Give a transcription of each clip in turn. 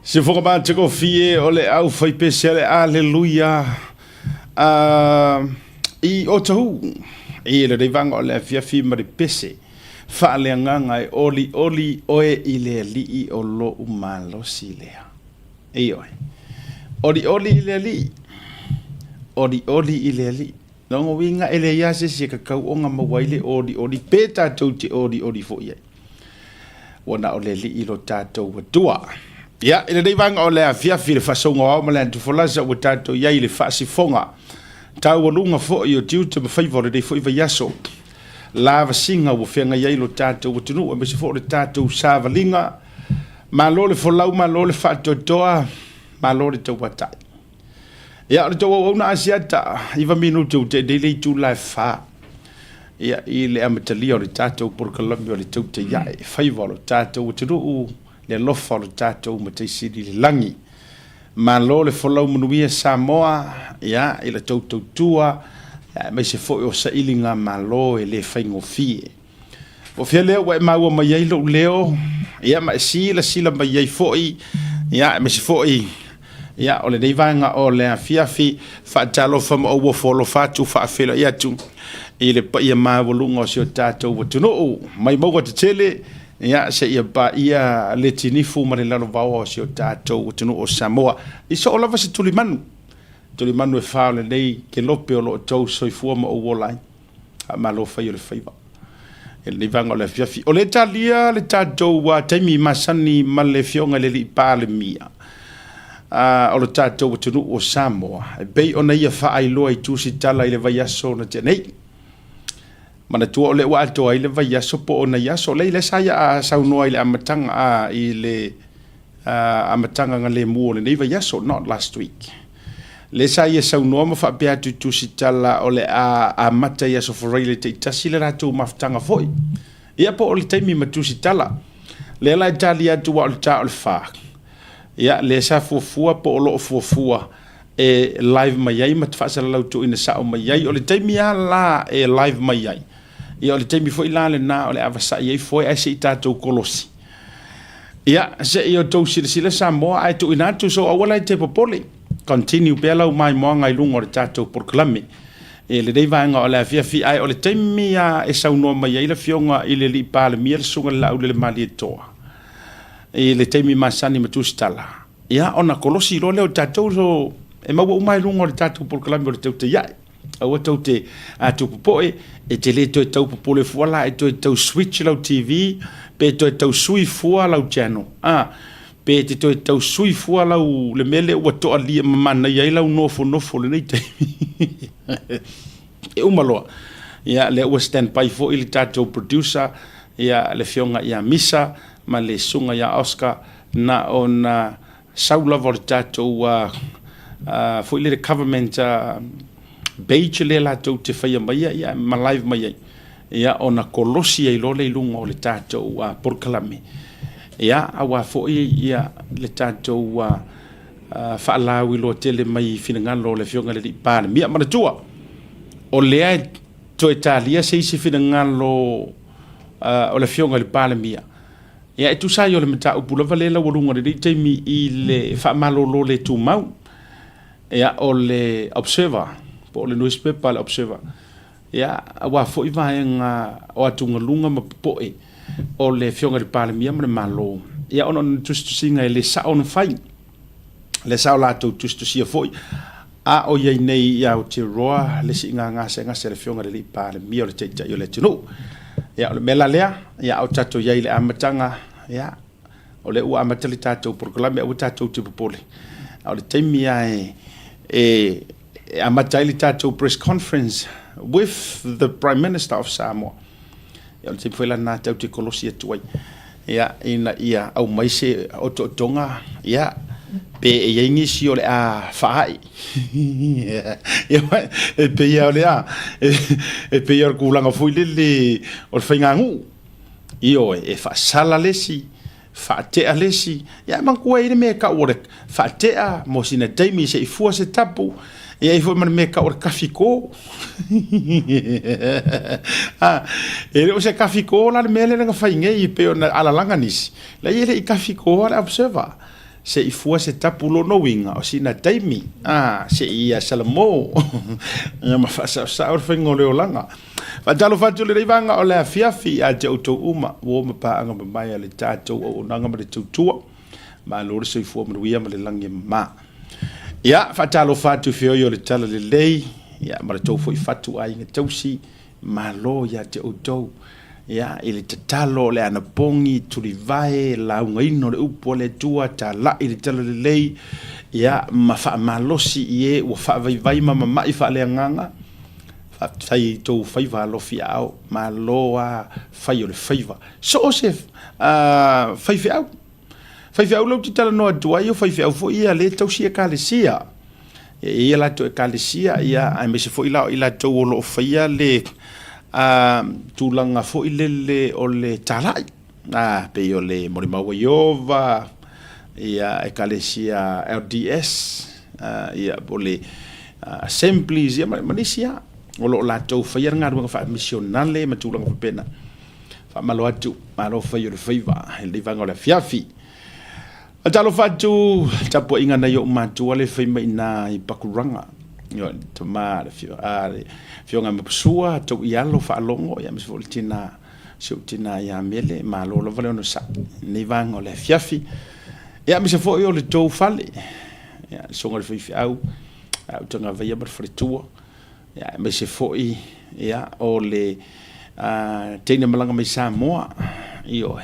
Se foka ba te ko fie o le au fai pese le aleluia. I o tahu. I le reivanga o le fia fi mari pese. Fa le nganga e oli oe i le li o lo umalo si lea. E oi. Oli i le li. Oli i le li. Nongo winga ele yase se kakau o nga mawaile oli peta tau te oli fo iai. Wana o le li i lo tatou watua. Ya, ina dei vanga o le afia fi le fasonga o mala tu folasa o tatou iai le fasifonga. Tau walunga fo i o tiu te mawhaiva le dei fo iwa yaso. Lava singa o whenga iai lo tatou watunu o mesi fo le tatou savalinga. Ma lo le folau, ma lo le fatotoa, ma lo le tau watai. Ya, le tau au na asiata, iwa minutu te dele tu lai fa. Ya, i le amatalia o le tatou por Colombia o le tau te iai. Whaiva lo tatou watunu le lofa lo tatou ma te siri le langi. Ma lo le folau manuia Samoa, ya, i le tautua, mai se foi o sa ilinga ma lo e le whaingo fie. O fia leo, wa e maua mai ei lo leo, ya, ma e sila mai ei foi, ya, mai se foi, ya, o le neivanga o le afiafi, whaatalo whama o wafolo fatu, whaafelo ia tu, i le pa ia maa walunga o si o tatou watunu, mai maua te tele, ya se ia ba ia le tinifu ma le lalo vao o si o tatou watunu o Samoa. Iso o lava se tulimanu e whao le nei ke lope o lo tau soifua ma o wolai. Ma lo whai o le whaiva. E le vanga o le fiafi. O le talia le tatou wa taimi masani ma le fionga le li pa le mia. O le tatou watunu o Samoa. E bei o na ia wha ailoa i tusi tala i le vaiaso na te nei. Mana tua o le wa atoa i le vaiaso po o na iaso. Le saya a saunoa i le amatanga i le amatanga nga le mua le nei vaiaso, not last week. Le saya saunoa ma whapea tusi tala o le a mata iaso foreile te tasi le ratu maftanga foi. Ia po o le taimi ma tusi tala. Le la itali atu wa o le ta o le wha. Ia le sa fuafua po o lo fuafua. E live mai ai ma tfasa lau tu ina sao mai ai. O le taimi a la e live mai ai. Ia o le taimi foi la le na o le avasa iai foi ai se i tatou kolosi. Ia se i o tau sila Samoa ai tu ina tu so awala i te popoli. Continue pe lau mai moa ngai lunga o le tatou porklame. E le dei vanga o le afia fi ai o le taimi a e saunoa mai ai la fionga i le li pa le mia le sunga la ule le mali e toa. E le taimi masani matustala. Ia ona kolosi lo leo tatou so e maua umai lunga o le tatou porklame o le tau te iai. Aua tau te tupupoe, e te le toi tau popole fuala, e toi tau switch lau TV, pe toi tau sui fua lau channel. Pe te toi tau sui fua lau le mele ua toa lia mamana iai lau nofo le nei taimi. E umaloa. Ia le ua stand by fo ili tatou producer, ia le fionga ia misa, ma le sunga ia Oscar, na o na saulava le tatou fo ili le government beige le la tau te whaia mai ia ma live mai ai. Ia o na kolosi ai lo le lunga o le tatou porkalame. Ia awa fo ia le tatou whaalau i lo tele mai finangalo le fionga le li pāne. Mia mana tua. O lea to Italia se isi finangalo o le fionga le pāne mia. Ia e tu sa yo le mata upula valela walunga le li teimi i le whaamalo lo le tu mau. Ia o le observer. Po le newspaper le observer. Ya awa fo iwa nga o atunga lunga ma poe o le fionga le palemia ma le malo. Ya ono tustusinga le sa on fai. Le sa la to tustusia foi. A o ye nei ya o te roa le singa nga se le fionga le palemia o le te yo le tunu. Ya o le mela lea ya o tato ye le amatanga ya o le u amatali tato proclame o tato te popole. O le temia e amatai tatou press conference with the Prime Minister of Samoa. Ia o te whaila nā tau te kolosi atuai. Ia ina ia au maise o tonga. Ia pe e yengi si o le a whaai. Ia e pe ia o le a. E pe ia o kulanga fuile le o le whaingangu. Io e whaasala lesi. Whaatea lesi. Ia mankua ire mea ka orek. Whaatea mo sina taimi se i fua se tapu. E ai foi me ka or kafiko. E o se kafiko la mele nga fainge i pe ona ala langa nisi. La ile i kafiko ala observer. se I fua se tapulo no winga o sina taimi se ia salamo ia mafasa sa o fengo le olanga fa talo fatu le vanga o le afiafi a te auto uma wo ma pa anga mai le tatou o nanga ma le tutua ma lo se fua ma wia ma le langi ma ia fa talo fatu fio yo le tala le lei ia ma le tau foi fatu ai nga tausi ma lo ia te auto ia ile te talo le ana pongi tuli vai la ngaino le upo le tua ta la ile talo le lei ia ma fa malosi ie o fa vai mai fa le nganga fa sai to fai va lo fi au ma loa fai o le faiva so se fai au lo ti talo no tua io fai au fo ia le tau sia kalesia ia la to kalesia ia ai me se fo ila to lo faia le tulanga fo ilele o le talai pe o le morimaua Iova ia ekalesia LDS ia o le assemblies ia manisia o lo latou faia ngā fa missionale ma tulanga fa pena fa malo atu malo faia le faiva le vanga o le fiafi atalo fatu tapo inga na yo matu ale fai mai na I pakuranga yo tama fio nga mapsua to ialo fa longo ya mis voltina tina ya mele ma lo vale no sa ni vango le fiafi ya mis fo yo le to fale ya so ngol fi au tanga vaya bar fritua ya mis fo ya o le tena malanga mai Samoa yo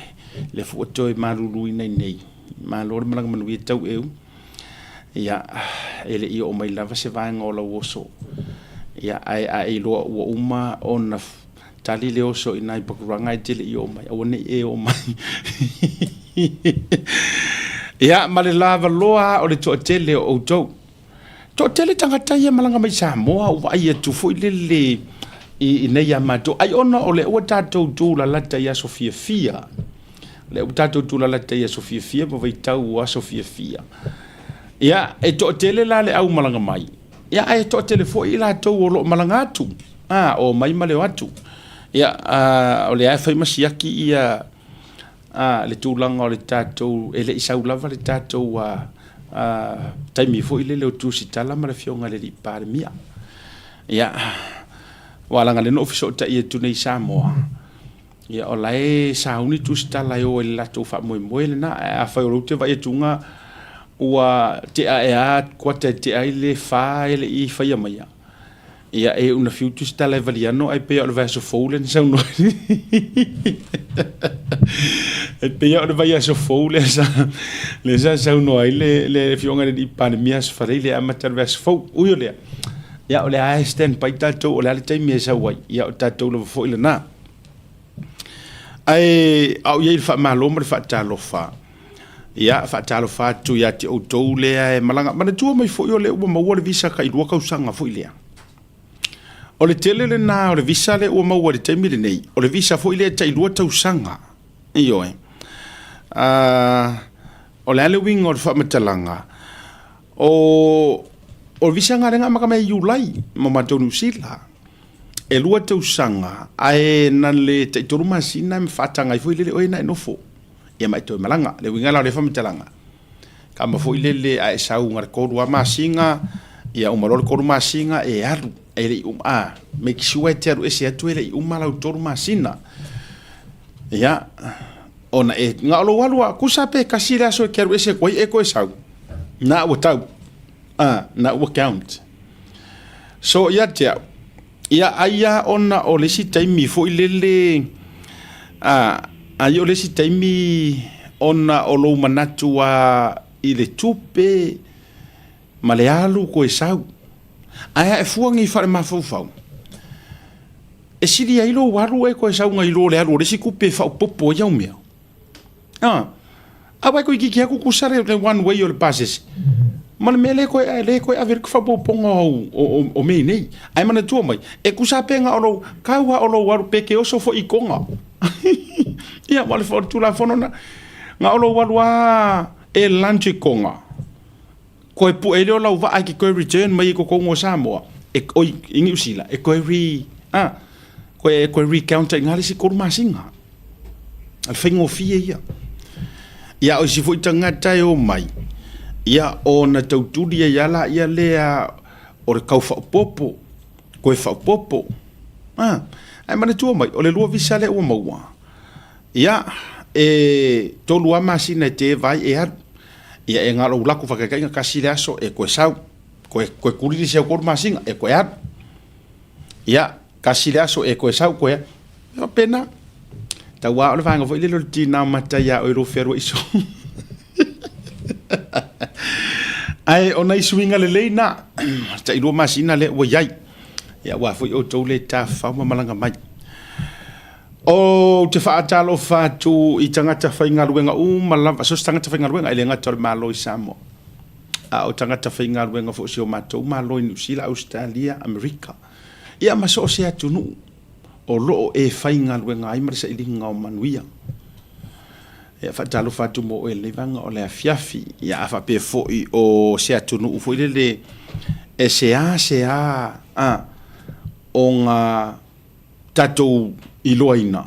le fo to marulu nei ma lo malanga manu tau eu ya ele I o mai lava se vanga o la woso ya ai lo o uma on tali le oso ina I pakuranga I tele I o mai o nei o mai ya male lava loa o le to tele o to tele tangata ia malanga mai Samoa o ai tu foi lele I nei ya mato ai ona o le o tatou tu la lata ia Sofia fia le o tatou tu la lata ia Sofia fia mo vai tau a Sofia fia ia to tele la le au malanga mai ia to tele fo I la to o lo malanga atu o mai male atu ia o le ai fai masiaki ia le tulanga o le tatou ele isau lava le tatou taimi fo ile le o tusi tala ma le fionga le li paremia ia walanga le no fiso ta ia tu nei Samoa ia o lai sauni tusi tala o le latou fa moe le na a fai o te vai tunga ua te A'e kwa te ai le fa ele I fai mai ia una fiutu sta le valiano ai pe o verso folen so no e pe o vai so folen sa le sa no ai le fionga di pandemia so fare le amateur verso fo uyo le ia o le ai stand pai tatou o le ale taimi sa wai ia o tatou lo fo ile na ai au ia fa malo mo fa talo fa ia fa talo fa tu ia te o le e malanga mana tu mai fo yo le o mau le visa ka I lua ka usanga fo ile o le tele le na o le visa le o mau le taimi le nei o le visa fo ile te I lua ta usanga io o le ale wing o fa matalanga o visa nga renga maka mai Julai mo matonu sila e lua ta usanga ai na le te turuma sina me fatanga fo ile o ina no fo ia mai to malanga le winga la le famitalanga kama fo ile ai sau ngar ko wa masinga ia o malor ko masinga e aru ele make sure te aru ese atu ele la to masina ia ona nga lo walua kusape kasira so ke aru ese koi e ko sau na o tau na o count so ia te ia aia ona o le si taimi fo ile ai o lesi taimi ona o lo manatu I le tupe ma le alu ko e sau ai e fuangi fa ma fau e siri ai lo waru e ko e sau ngai lo le alu lesi kupe fa popo ia o mea vai ko ki ku kusare le one way o le passes ma le mele ko a ver ko fa popo o me nei ai mana tu mai e kusapenga o lo kaua o lo waru peke o so fo I konga ia wale fo tulafono na nga olo walwa e lanchi konga ko e pu ele o va ai ko return mai ko kongo Samoa e o ingi usila e ko ko recount ngali si ko masinga al fengo fie ia o si foi tanga tai o mai ia o na tautuli ia la ia lea o le kau whaupopo koe whaupopo ai mana tua mai o le lua visa le ua maua ia tolu ama sina te vai atu ia e ngalo ulaku whakakainga kasi le aso e koe sau koe kuriri se koru masinga e koe atu ia kasi le aso e koe sau koe pena tawa o le vanga fo ile lo tina mata ia o ro ferro iso ai ona isuinga le leina ta ilo masina le o yai ia wa fo o tole ta fa malanga mai o te whaatalo whātu i tangata whainga ruenga malava so tangata whainga ruenga ele ngata malo i Samoa o tangata whainga ruenga fo sio mātou malo i New Zealand, Australia, Amerika ia maso se atunu o loo e whainga ruenga ai marisa i linga o manuia ia whaatalo whātu mo e levanga o le afiafi ia awha pe fo i o se atunu ufo i le e se a o ngā tatou i loina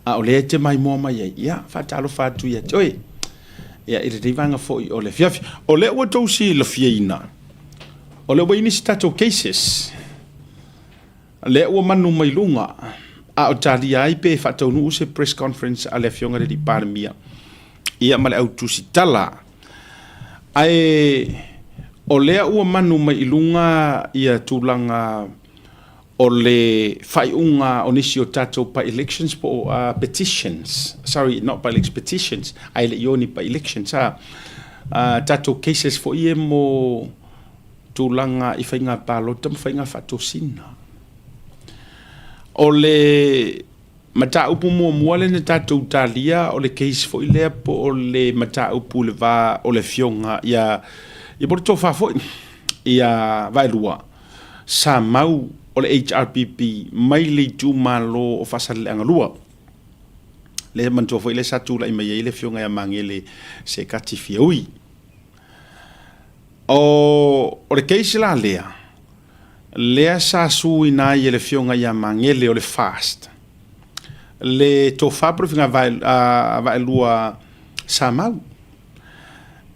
o le te mai mo mai ia fatalo fatu ia toi ia i te vanga foi o le fiafi o le o to si le fiina o le wini stato cases le o manu mai lunga o tali ai pe fatu no se press conference a le fionga di parmia ia male au tu si tala ai o le o manu mai lunga ia tulanga o le whaiunga o nisi o tatou pa elections po petitions. Sorry, not by elections, petitions. Ai le ioni pa elections. Tatou cases fo ie mo tūlanga i whainga pālota mo whainga whatosina. O le mata upu mua le na tatou talia o le case fo i lea po o le mata upu le va o le fionga ia bori tō whafo ia vailua. Sa mau o le HRPP mai le tu malo o fasal le angalua le manto foi le satu la mai le fionga ya mangele se katifioi o le case la lea sa su ina le fionga ya mangele o le fast le to fabro finga vai lua samau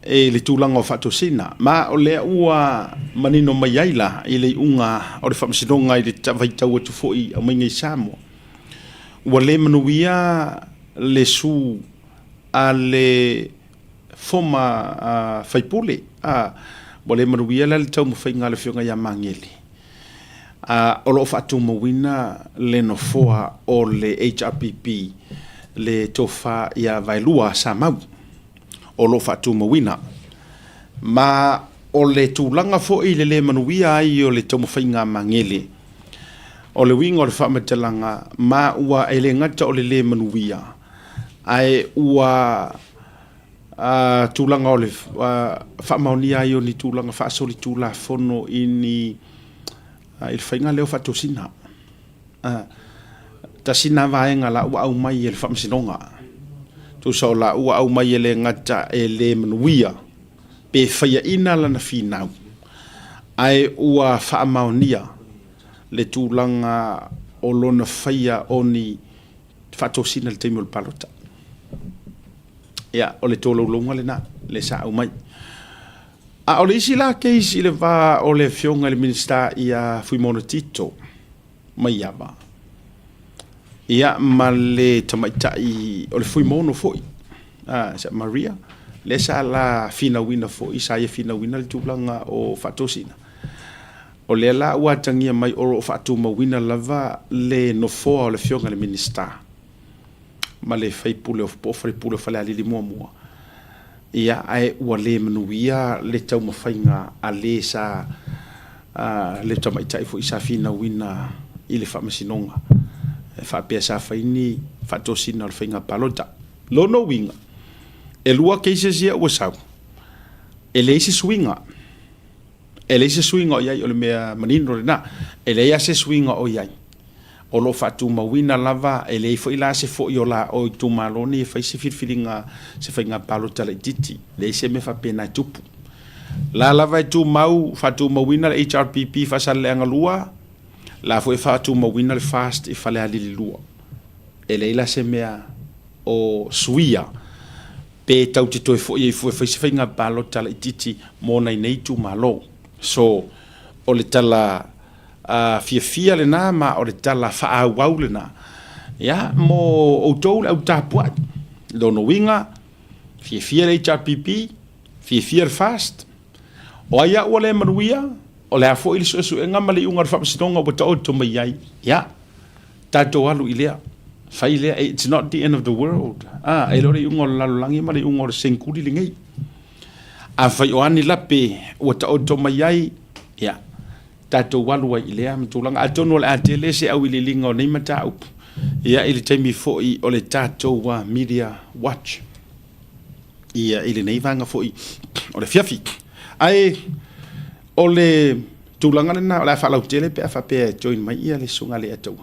e le tūlanga o whatosina. Ma o lea ua manino mai aila i le unga o le whamasinonga i le tawhaitau atu fōi a mainga i Samoa. Ua le manuia le su a le foma whaipule. Ua le manuia le tau mawhainga le whionga ia mangele. O lo whatu mawina le no foa o le HRPP le tofa ia vailua Samau. O lo fatu mawina ma o le tūlanga fo i le manuia ai o le tomo whainga mangele o le winga o le whamatelanga ma ua e le ngata o le manuia ai ua tūlanga o le whamaunia ai o ni tūlanga whaasoli tulafono i ni i le whainga leo whatosina ta sina vaenga la ua au mai e le whamasinonga tu so la ua au mai ele ngata e le manuia pe whaia ina lana whinau ai ua whaamaunia le tūlanga o lona whaia o ni whatosina le teimol palota ia o le tōlau longa le na le sa au mai o le isi la keisi le va o le fionga le minista ia Fuimono Tito mai ava ia ma le tamaitai o le Fuimono foi sa Maria le sa la finawina foi sa ia finawina le tūlanga o whatosina o le la ua tangia mai o whatu mawina lava le nofoa o le fionga le minista ma le whaipule o pofare pule whale alili mua ia ai ua le manuia le tau mawhainga a le sa le tamaitai foi sa finawina i le whamasinonga whapea sa whaini whatosina o le whainga palota lono winga e lua cases ia ua sau e le isi swinga o iai o le mea manino le na e le ia se swinga o iai o lo fatu mawina lava e le fo ila se fo i o la o i tumaloni e fai se filfilinga se whainga palota le titi le ise me whapena tupu la lava e tu mau fatu mawina le HRPP fasal le angalua la fo e fatu mawina le fast e fale alili lua e le ila se mea o suia pe tau te toi fo i fo fa inga palo tala ititi mo nei tu malo so o le tala fia le na ma o le tala fa au le na ya mo o tau au tapua do no winga fia le HRPP fia fast o ia o le manuia o le afo ili so enga mali unga fa sinonga o tau to mai ai ya tatou alu ilea faile it's not the end of the world e lori unga lalangi mali unga senkuli lingai a fai o ani lape o tau to mai ai ya tatou walu ai ilea mtulanga atono le atele se au ili linga o nei matau ia ili taimi foi o le tatou wa media watch ia ili nei vanga foi o le fiafi ai o le tulanga na la fa la tele pe fa pe join mai ia le sunga le atou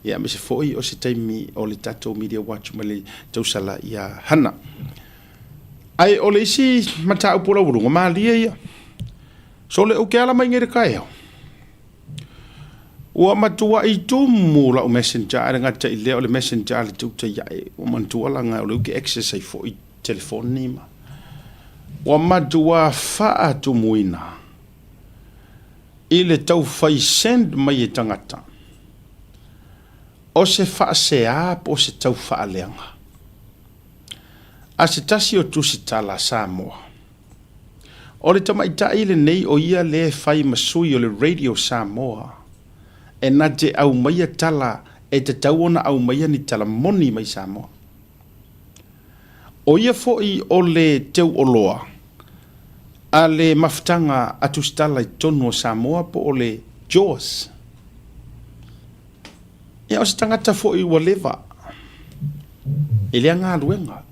ia me se foi o se taimi o le tatou media watch mali tau sala ia hana ai o le si matau pula urunga malia ia so le o ke ala mai ngere kai ua matua i tumu la o messenger ara ngata i leo le messenger le Tautai A'e o mantua langa o le uke access ai fo i telefoni ma ua matua faa tumuina i le tau fai send mai e tangata o se faa se ap o se tau faa leanga a se tasi o tusi tala Samoa o le tamaita i le nei o ia le fai masui o le radio Samoa e na te au maia tala e te tauona au maia ni tala moni mai Samoa. O ia foi o le teu oloa a le maftanga atustala i tonu o Samoa po o le Jaws. Ia o se tangata foi ua leva e lea ngā luenga.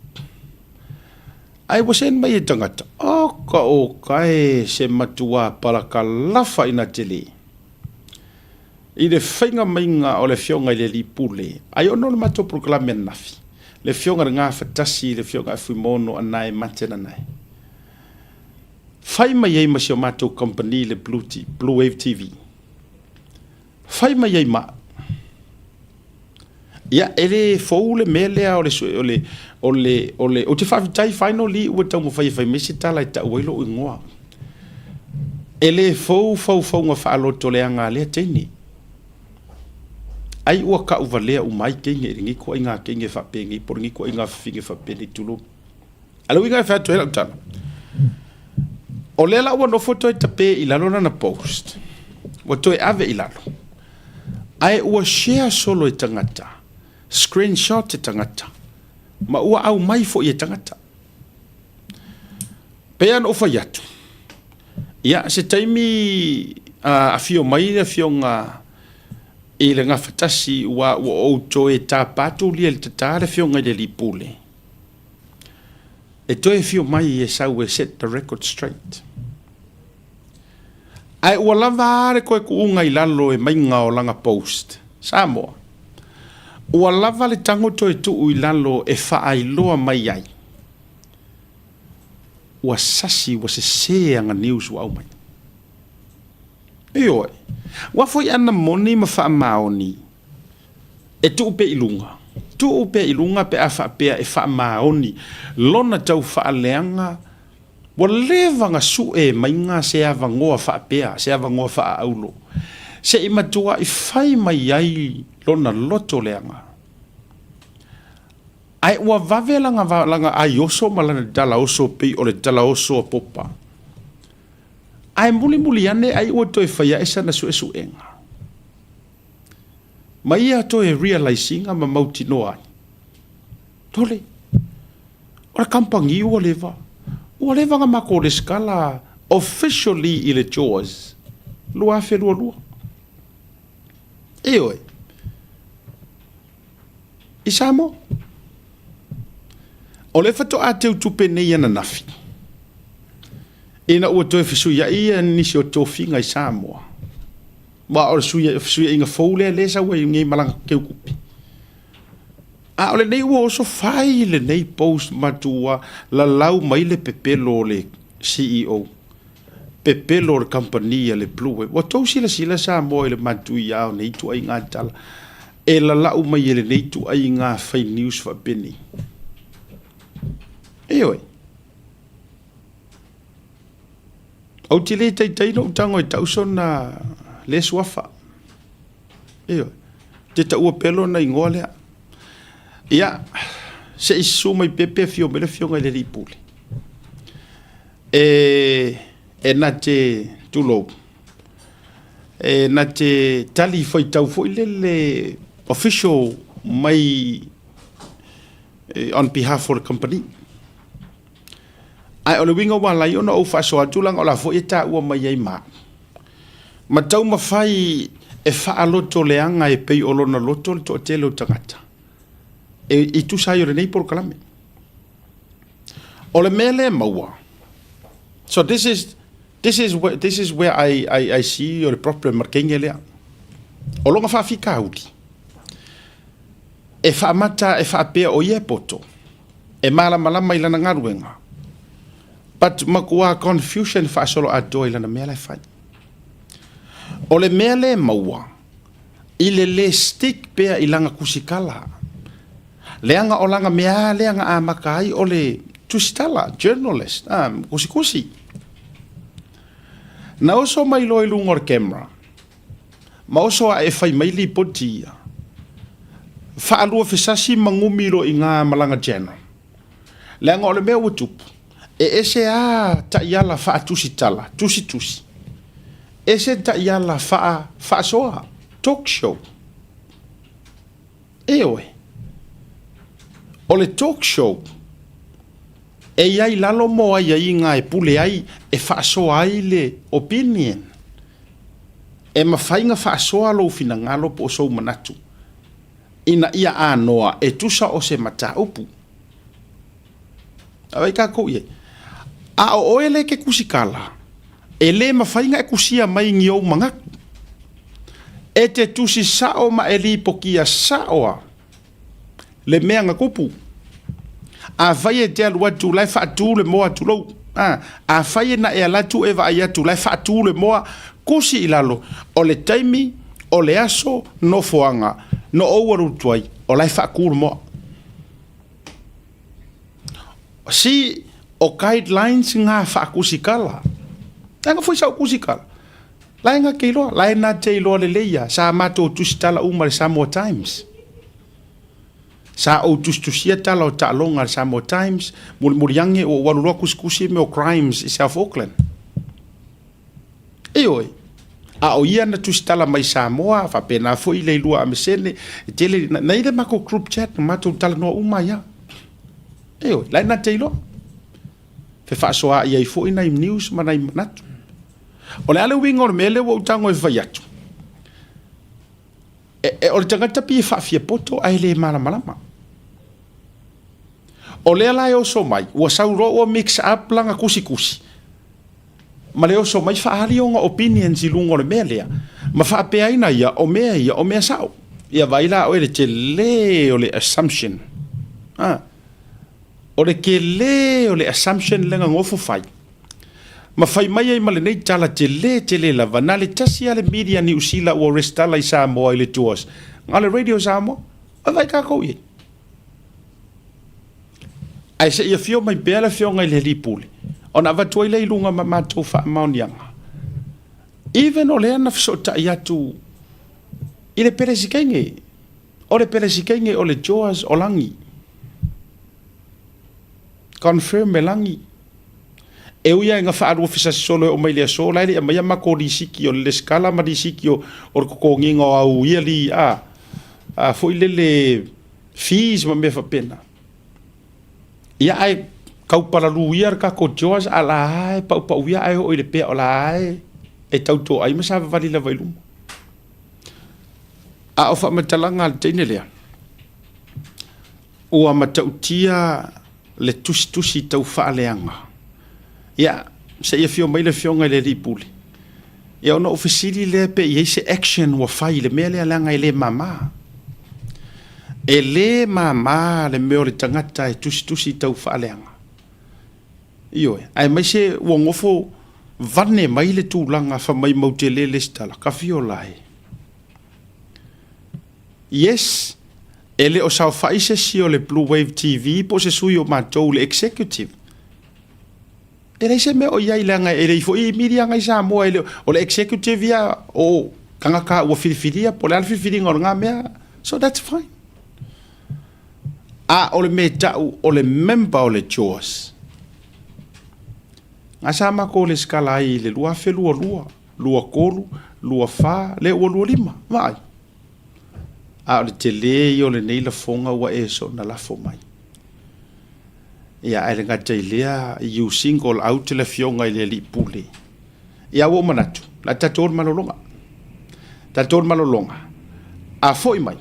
Ai wasen mai e tangata o kai se matua palaka lafa ina tele. I le whainga mainga o le fionga i le lipule. Ai ono le mato proklame nafi. Le fionga ngā fatasi, le fionga e fuimono anai matena nai. Whai mai ei masi o mato company le Blue Wave TV. Whai mai ei ma. Ia ele fou le melea o te whawhitai whaino li ua tau mo whai mesi tala i tau wailo i ngoa. Ele fou ngā whaaloto lea ngā lea teini. Ai ua ka uvalea umai kenge ringi ko inga kenge whapengi por ngi ko inga whinge whapeni tulu. Alo inga wha tuela utana. O lela ua no foto e tape i lalo na post. Wa toe ave i lalo. Ai ua share solo e tangata. Screenshot e tangata. Ma ua au mai fo i e tangata. Pean ofa yatu. Ia se taimi a fio mai a fio ngā e le ngā fatasi ua o toe tā pātou lia le tatare fio ngai le lipule. E toe fio mai e sau e set the record straight. Ai ua lava are koe ku unga i lalo e mainga o langa post. Samoa. Ua lava le tango toe tuu i lalo e whaailoa mai ai. Ua sasi ua se seanga news wa au mai. Eoi. Wa foi ana moni ma fa maoni. E tu pe ilunga. Tu pe ilunga pe afa pe e fa maoni. Lona tau fa leanga. Wa leva nga su e mainga se ava ngoa fa pe, se ava ngoa fa aulo. Se imatua i fai mai ai lona loto leanga. Ai wa vave langa ai oso malana dala oso pe o le dala oso popa. Ai muli ane ai ua toe whaia esa na su enga. Ma ia toe realizinga ma mauti no ai. Tole. Ora kampangi ua leva. Ua leva nga mako le skala officially i le Jaws. Lua fe lua. Eoi. I Samoa. O le fato a teu tupe nei ana nafi. Ina ua toe fisuia ia nisi o tofinga i Samoa. Wa o fisuia inga foule le sa ua ngai malanga keukupi. A ole nei ua oso fai le nei post matua la lau mai le pepelo le CEO. Pepelo le company le Blue Wave. Wa tau sila Samoa le matui au nei tu ai ngā tala. E la lau mai le nei tu ai ngā fai news fa beni. E oi. Au te le tai no tango e tausona le suafa. E oi. Te taua pelo na ingoa lea. Ia, se isu mai pepe fio mele fio ngai le ripuli. E na te tulo. E na te tali foi tau foi le official mai on behalf of the company. Ai o le winga wala i ona o faʻasoa tulang o la fo e ta ua mai ai ma. Ma tau mafai e faaloto leanga e pei o lona loto le toʻatele o tagata. E tusa i o lenei polokalame. O le mea le maua. So this is where I see the problem markenge lea. O longa whaafika auli. E whaamata e whaapea o ie poto. E malama i lana ngaruenga. But makua confusion whaasolo adoa i lana mea lai whai. O le mea le maua. I le stick pea i langa kusikala. Leanga o langa mea leanga a makai o le tusitala, journalist, kusi. Na oso mai loe lungor camera. Ma oso a e whai mai li potia. Whaalua whisasi mangumiro i ngā malanga general. Leanga o le mea utupu. E ese a ta iala wha tusitala, tusi. Ese ta iala faʻasoa, talk show. E oe. O le talk show. E iai lalo mo ai ai ngā e pule ai e whaasoa ai le opinion. E mawhainga whaasoa lo fina ngalo po sou manatu. Ina ia anoa e tusa o se mata upu. Awai ka kou ye. A o oele ke kusikala. E le mawhainga e kusia mai ngiou mangaku. E te tusi sao ma e li pokia saoa. Le mea ngakupu. A vai e te alua tu lai whaatu le moa tu lau. A vai e na e alatu e va ia tu lai whaatu le moa kusi ilalo. O le taimi, o le aso, no foanga, no owaru tuai, o lai whaaku le moa. Si o guidelines ngā whaakusikala. Tanga fui sa kusikala. Lai ngā keiloa, lai nā te iloa le leia, sa mato tusitala umare Samoa Times. Sa o tustusia tala o ta'alonga Samoa Times, muriange o walulua kusikusi me o crimes i South Auckland. E oi, a o ia na tustala mai Samoa, fa pena foi le lua amesene, tele na ile mako group chat, mato tala no uma ia. E oi, lai na teilo. Fe faʻasoa ia i foi na news mana i manatu. O le ale winga o le mele o tango e vai atu. O le tangata pi whaafia poto ai le malama. O le ala e oso mai, ua sauro o mix up langa kusi. Ma le oso mai whaari o nga opinions i lungo le mea lea. Ma whaapea ina ia o mea sao. Ia vaila o ele te le o le assumption. O le ke le o le assumption lenga ngofu fai. Ma fai mai ai male nei tala te le lava. Na le tasi ale media ni usila ua restala i Samoa i le tuas. Nga le radio Samoa, a vai kako i. Ai se ia fio mai bela fio ngai le lipuli. Ona avatua i le ilunga ma mātou wha maunianga. Even o le ana fisota i atu i le peresikenge. O le peresikenge o le joas o langi. Confirm me langi. E uia nga whaarua fisasi solo o mai lea so, laile a mai amako li siki o le skala ma li siki o koko nginga o au ia li fo i le fees ma me whapena. Ia ai kaupara lu ia ka ko Joas ala ai pau ia ai o i le pea o la ai e tauto ai masa vali la vailu. A o whamatalanga le teine lea. Ua matautia le tusi tau whaaleanga. Ia, se ia fio mai le fio ngai le ripuli. Ia ona ofisiri le pe ia se action wa fai le mea lea langa i le mama. E le mama le meo le tangata e tusi tau whaaleanga. Ioe, ai mai se wangofo vane mai le tūlanga wha mai maute le stala, ka fio lai. Yes, Ele o sao faise si o le Blue Wave TV po se sui o mātou le executive. Ele se me o iai langa ele ifo I media ngai Samoa ele o le executive ia o kanga ka ua filifilia po le alfilifili ngor ngā mea. So that's fine. O le me tau o le member o le chores. Ngā sama ko le skala ai le lua fe lua kolu, lua fa, le ua lua lima. Vai. O le te le I o le nei la fonga ua so na lafo mai. Ia ai le ngata I lea I single out le fionga I le li pule. Ia ua manatu, la tatou malolonga. Tatou malolonga. A foi mai.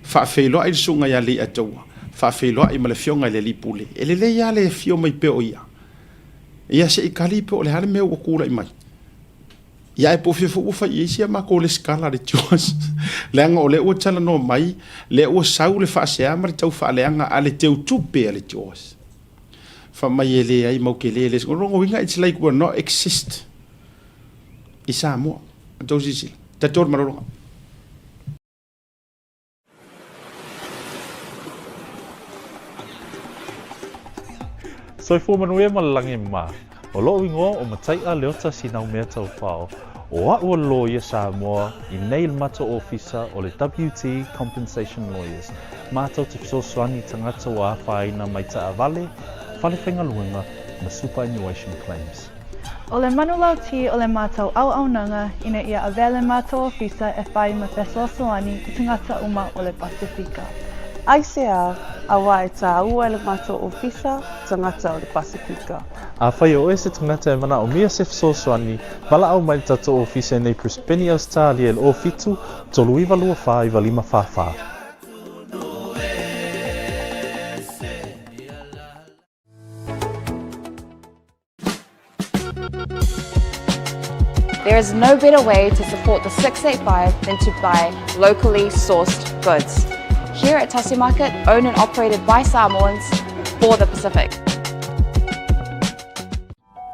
Fa feilo ai sunga ia le ataua. Fa feilo ai ma le fionga I le li pule. Ele le ia le fio mai pe o ia. Ia se I kali pe o le hale mea ua kula I mai. Ia e po fefo ua fai isi ma ko le skala le chos. Leanga o le ua tala no mai, le ua sau le faasea ma le tau faaleanga a le teu tupe a le chos. Fa mai e le ai mau ke le rongo winga it's like we're not exist. I Samoa. Tau sisi. Tatou marolonga. Soi fu manuia malangi ma. O lo ingoa o matai a leota sinau mea tau whao. O a ua lawyer Samoa I nei mato officer o le WT Compensation Lawyers. Mātou te fisosoani tangata wa whaina mai ta avale, whalewhenga luenga na superannuation claims. O le manulau ti o le mātou au nanga ina ia avele mātou ofisa e whai ma fesoasoani I tangata uma o le Pasifika. Aisea a wae tā ua le mātou ofisa tangata o le Pasifika. A whai o se tangata e mana o mia se fisosoani, wala au mai tatou ofisa nei Prispeni Australia le o fitu, tolu iwa lua wha iwa lima wha. There is no better way to support the 685 than to buy locally sourced goods. Here at Tasi Market, owned and operated by Samoans for the Pacific.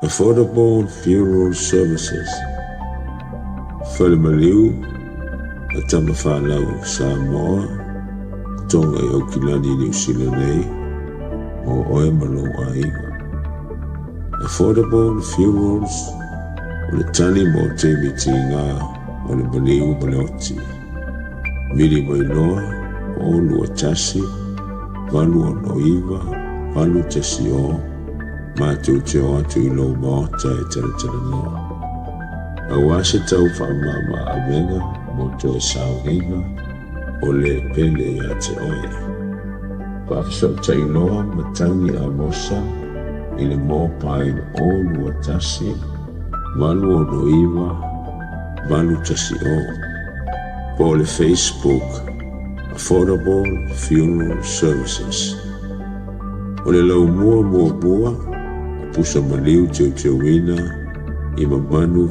Affordable funeral services. Whalemaliu, a tamawhanau Samoa, tonga I Okilani New Zealand nei, o oe malo aiga. Affordable funerals, o le tani mo te miti ngā, o le maliu maleoti. Mili mai loa, o lua tasi, valu o noiva, valu tasi o, mātou te o atu I lau maota e tala noa. A wase tau whaamama a venga, mo to e saunga, o le pele a te oe. Whaafiso tai noa matangi a mosa, I le mō pain o lua tasi, valu o noiva, valu tasi o. Po le Facebook, Affordable Funeral Services. O le lau mua, pusa maliu teu wina, I mamanu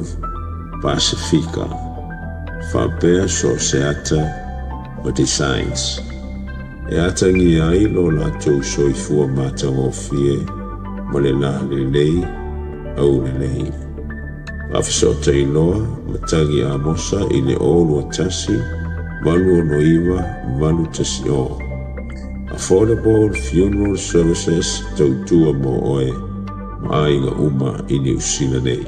Pasifika. Whapea so se ata o designs. E ata ngi ai lo la tau soifua mātang o fie, mo le la le lei, au le lei. Whafisota I loa, matangi a mosa I le olu a tasi, valu o noiva, valu tasi o. Affordable Funeral Services tautua mo oe, maainga uma I New Zealand nei.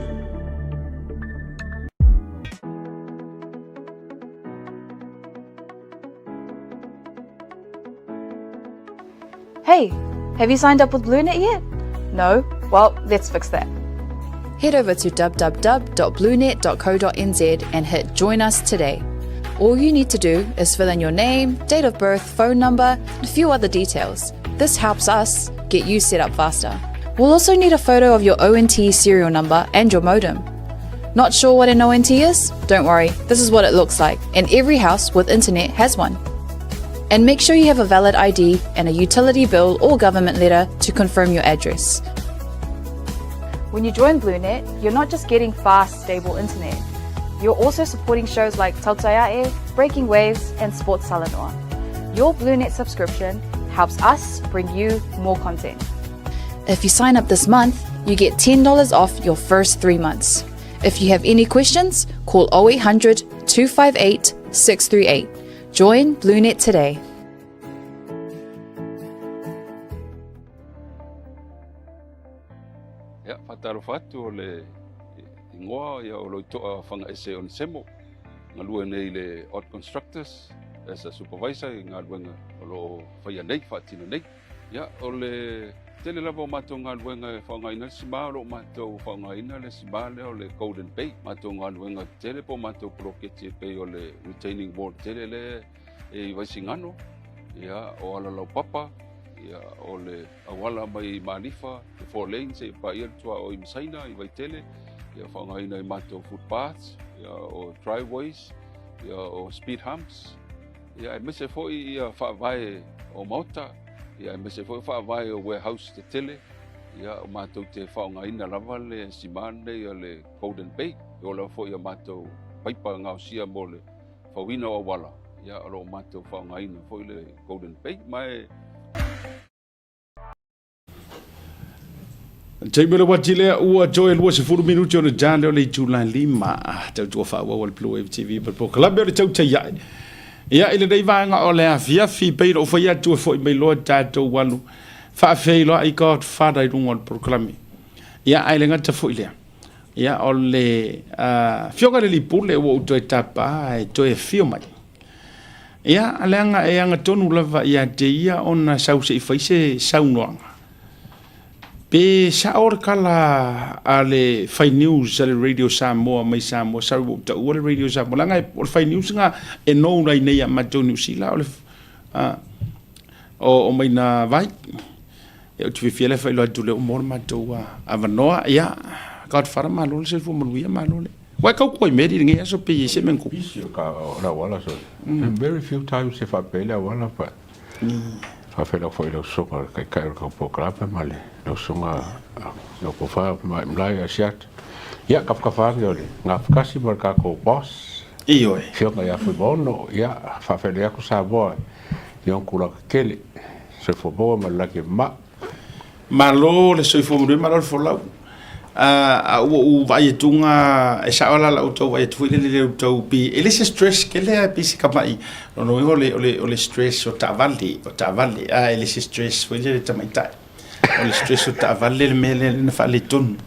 Hey, have you signed up with BLUNET yet? No? Well, let's fix that. Head over to www.bluenet.co.nz and hit Join Us today. All you need to do is fill in your name, date of birth, phone number, and a few other details. This helps us get you set up faster. We'll also need a photo of your ONT serial number and your modem. Not sure what an ONT is? Don't worry, this is what it looks like, and every house with internet has one. And make sure you have a valid ID and a utility bill or government letter to confirm your address. When you join BLUNET, you're not just getting fast, stable internet. You're also supporting shows like Tautai A'e, Breaking Waves, and Sports Salanoa. Your BLUNET subscription helps us bring you more content. If you sign up this month, you get $10 off your first 3 months. If you have any questions, call 0800 258 638. Join BLUNET today. Ia whatalofa atu o le ingoa ia o loitoa whanga ese o Semo. Ngā lua nei le odd constructors as a supervisor i ngā luenga o lo whaia nei, whaatina nei. Ia o le tele lava o mātou ngā luenga e whaongaina le sima o lo mātou whaongaina le sima le o le Golden Bay. Mātou ngā luenga tele po mātou proketi e pei o le retaining wall tele le e waisingano. Ia o ala lau papa. Ia o le awala mai Manifa, le 4 lanes e pa ia tua o i Masaina i Waitele. Ia whaongaina i mātou footpaths, ia o driveways, ia o speed humps. Ia e mese foi ia whaavae o Mauta, ia e mese foi whaavae o warehouse te tele. Ia o mātou te whaongaina lava le simane ia le Golden Bay. Ia o la foi ia mātou paipa ngau sia mo le whawina o wala. Ia o mātou whaongaina foi le Golden Bay. Mai Taimele watile ua joe lua se furu minuti o na jale o le July 5 tau tua whaua o le Blue Wave TV but po kalabia o le Tautai A'e ia ile dei vanga o le afiafi peiro o whaia tua fo i mai loa tatou walu whaafei loa i God Father i runga o le proklami ia aile ngata fo i lea ia o le fionga le lipule ua uto e tapa e toe fio mai ia aleanga e anga tonu lava ia te ia ona sause i whaise saunoanga pe sa ora kala ale fai news ale radio Samoa mai Samoa sa ta o le radio Samoa langa o fai news nga e no rai nei a mato New Zealand o mai na vai e tu fiele fai lo tu le mo mato a vanoa ya God fara malo se fu mo ia malo le wa ka ko me ri ngi so pe se men ko ka la wala so very few times if I pay la wala pa Whawhera foi lo soka kai ko po krapa male lo songa lo po fa mai a siat ia ka le nga kasi marka ko boss io fio nga foi bono ia whawhera ko sa boy yon kula kele se fo bo ma la ke malo le so fo mo malo fo la o vai tunga e sa ala la auto vai tu le auto bi ele se stress que le bi se kamai no le stress o tavali ele se stress foi le tamaita o le stress o tavali le mele na fale tun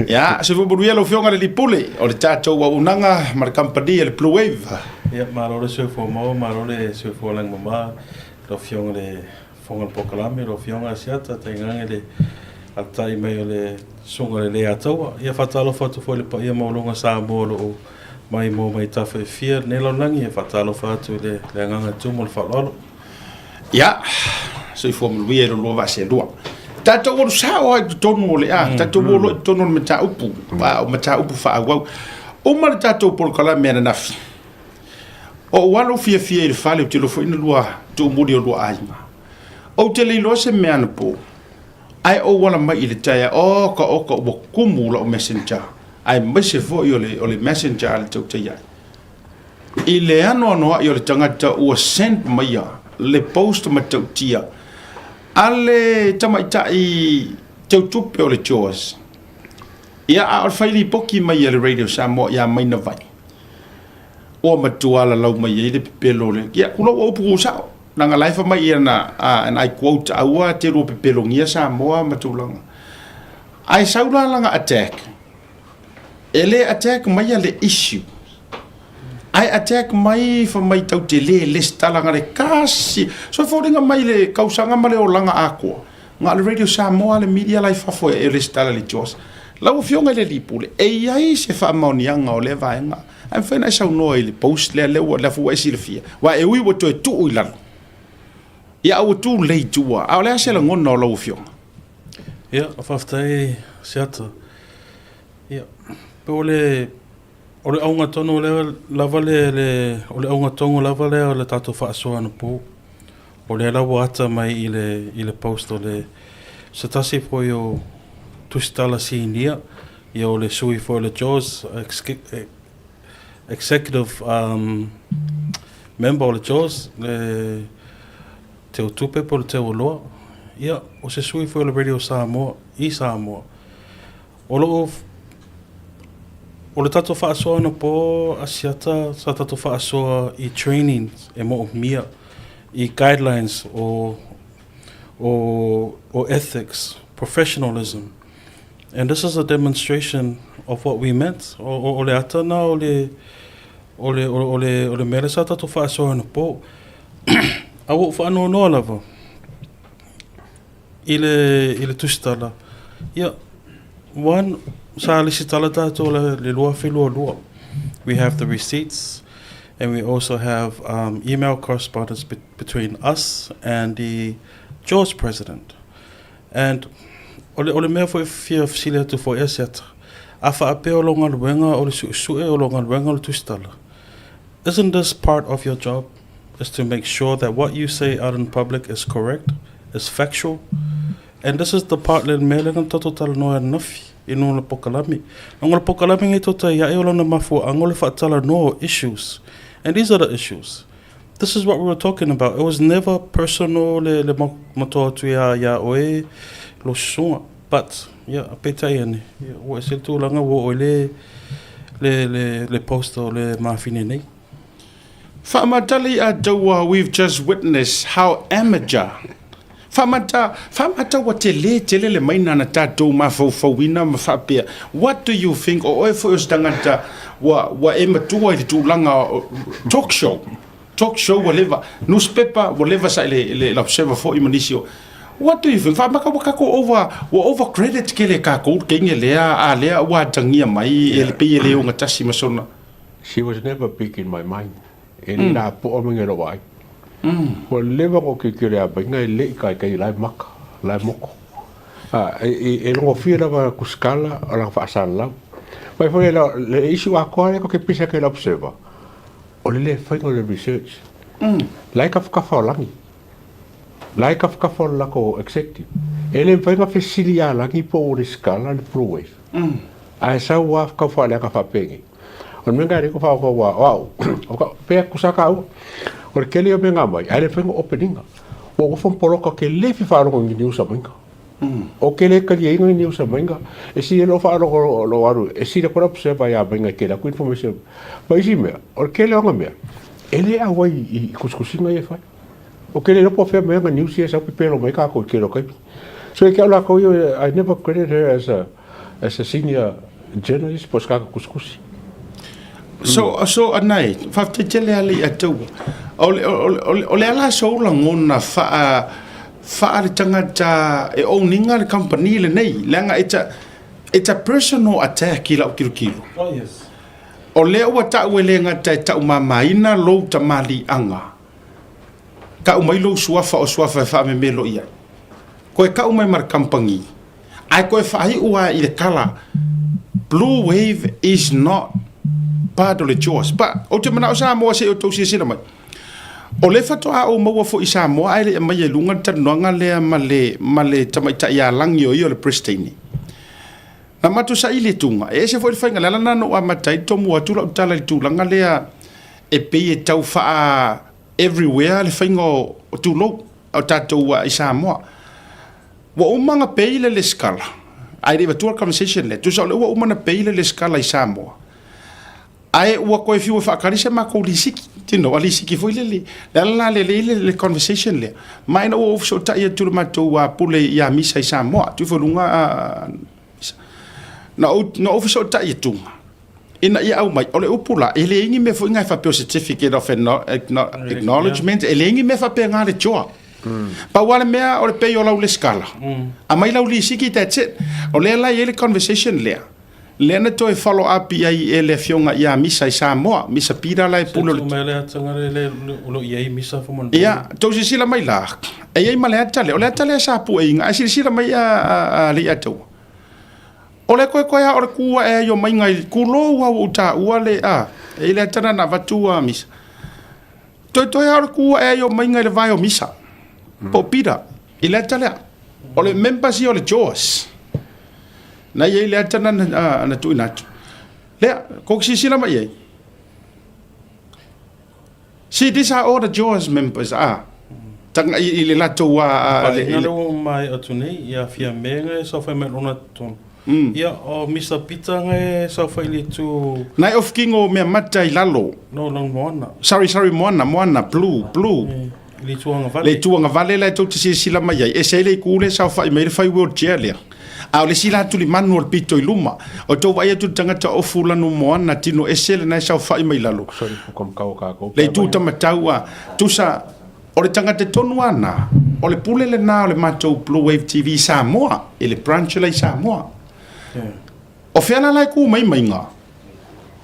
ya se vo buia lo fionga le pule o le tatou wa unanga mar company le Blue Wave ya malo le se fo mo malo le se fo lang mama lo fionga le fonga pokalame lo fionga siata tenga le altai mai le songa le ataua ia fatalo fatu foi le pa ia maulonga sa molo mai tafa fia ne lo langi ia fatalo fatu le nganga tumo le falolo ia so fo mo ia lo va se lua tatou o sa o tonu le tatou o tonu me ta upu ba o mata upu fa wa o mar tatou por kala me na o walo fia le fale o telo foi no lua tu mo dio lua ai o tele lo se me ana po ai o wala mai i le taia o kumu la o messenger ai mai se fo i o le messenger ale Tautai A'e i le ano i o le tangata ua send mai le post ma tautia ale tamaita i tautupe o le chores ia a o whaili poki mai le radio Samoa ia mai na vai o matuala lau mai i le pepelo le ia kula o upu sao nanga life mai ia and I quote aua te ro pepelongia Samoa matulanga ai saula langa attack ele attack mai le issue ai attack mai fa mai tau te le stalanga le kasi so foringa mai le kausanga male o langa ako nga le radio Samoa le media life fo le stala le jos la o fionga le lipule e ai se fa maunianga o le vaenga ai fa na sa no le post le fu esi le fia wa e wi wo to tu ilano ia o tu lei tua a le se la ngona o lo fionga ia afaftai siata ia po le aunga tono le lava le aunga tongo lava le tatou faʻasoa no po o le lawa ata mai i le post o le se tasi po yo tustala sinia ia o le sui fo le Jaws executive member o le Jaws le te o tupe po le te o loa ia o se sui fo le radio Samoa i Samoa o le tatou faʻasoa no po asiata sa tatou faʻasoa i training e mo mia i guidelines o ethics professionalism And this is a demonstration of what we meant. O le atana, o le mele sa tatou faʻasoa na po. A wo whaano noa lava. I le tusitala. Ia, one, sa lisi tala tātou le lua whilua lua. We have the receipts, and we also have email correspondence between us and the George president. And ole mea foi fia fsile atu foi esiata. A whaape o longa luenga o le suʻe o longa luenga o le tusitala. Isn't this part of your job? Is to make sure that what you say out in public is correct, is factual. And this is the part le mele ngan toto tala noa nafi ino le pokalami. Nongo le pokalami ngai tota ia e o lana mafu ango le whaatala no issues. And these are the issues. This is what we were talking about. It was never personal le matoa tu ya oe lo sunga. But yeah, petai ane. Wa se tu langa wo le poster le mafine nei. Whaamatali a taua, we've just witnessed how amateur. Whaamata wa te le maina na tātou mawhauwhauina ma whapea. What do you think o oe fwos tangata wa e matua i tūlanga talk show whatever, newspaper whatever sa le observer fo i manisio. What do you think? Whaamaka wakako over credit ke le kako ke inge lea wa tangia mai e le pei leo ngā tasi masona. She was never big in my mind. E la po o minge ro ai. Ko leva ko ke kire a binga i le kai lai maka, lai moko. E longo fia lava kuskala o la whaasala. Mai foi le issue a koe ko ke pisa ke la observer. O le whaingo le research. Lai ka whakawhaolangi. Lai ka whakawhaolako executive. E le whainga whesili a langi po o le skala le pro-wave. A e sau wa whakawhaolea ka whapengi. O menga reko whao wow. O pea kusaka au. O le kele o menga mai. A le whainga openinga. O ko whamporoka ke lefi whaaroko ngi niusa mainga. O ke le kali ingo ni usa mainga e si lo fa lo aru e si le kora observa ya mainga ke la ku information ba isi me o ke le nga me ele a wai I kuskusinga e fa o ke le lo po fe me nga news e sa pelo mai ka ko ke lo kai so ke la ko I never credited her as a senior journalist po ska kuskusi so anai fa te tele ali atu o le ala so la ngona fa whaare tangata e owninga le company le nei langa it's a personal attack I lau kilo. Oh yes. O leo wa ta'u e le ngata e ta'u mamaina lou ta mali anga. Ka umai lou suafa o suafa e wha me melo ia. Koe ka umai mar company. Ai koe whahi ua I le kala. Blue Wave is not part of the choice. But o te mana o Samoa se o tausia sila mai. O le fatoa o maua fo I Samoa ai le mai e lunga tanuanga lea ma le tamaita ia langi o le pristine. Na matu sa I le tunga. E se fo I whainga lala nano a matai tomu atula utala I tūlanga lea e pei e tau faa everywhere le whainga o tūlou o tātou I Samoa. Wa umanga pei le skala. Ai le vatua conversation le. Tusa o le ua umana pei le skala I Samoa. Ai ua koe fiu whaakarisa ma kou lisiki. Tino, a lisiki fo le le conversation le. Mai na ua ufiso ta ia tula matou wa pule ia misa I Samoa. Tu whalunga na ufiso ta ia tunga. Ina ia au mai, ole upula, e le ingi me fo ingai whapeo certificate of acknowledgement, e le ingi me whapeo ngā le choa. Pa wale mea o le pei o lau le skala. A mai lau lisiki, that's it. O le lai e le conversation lea. Lena toi follow up ai e le fionga ia misa I Samoa, misa pira lai pulo. Se tu mele atanga le ulo ia misa fo mon. Ia, tausi sila mai la. E ai male atale, o le atale sa pu e inga, sila mai a le atau. O le koe a o le kua e yo mai ngai kulo wa uta ua le a. E le atana na vatua misa. Toi a o le kua e yo mai ngai le vai o misa. Po pira, I le atale. O le members I o le Jaws. Na ye le atana na tu inatu. Le ko sila mai ye. See, these are all the Jaws members tanga I le lato wa le no mai atune ia fia menga so fa me lona ton. Ia o Mr. Peter ngai so fa ile tu. Nai of king o me mata I lalo. No moana. Sorry moana blue. Le tuanga vale la to sila mai ye. E se le kule so fa me le fai world chair le. a o le sila tu li manu o le pito i luma o tau vai atu tangata o fulanu moana tino esele na sau fai mai lalo le tu tamatau a tusa o le tangata tonu ana o le pule le na o le matou Blue Wave TV Samoa e le branch le Samoa o fiana lai ku mai nga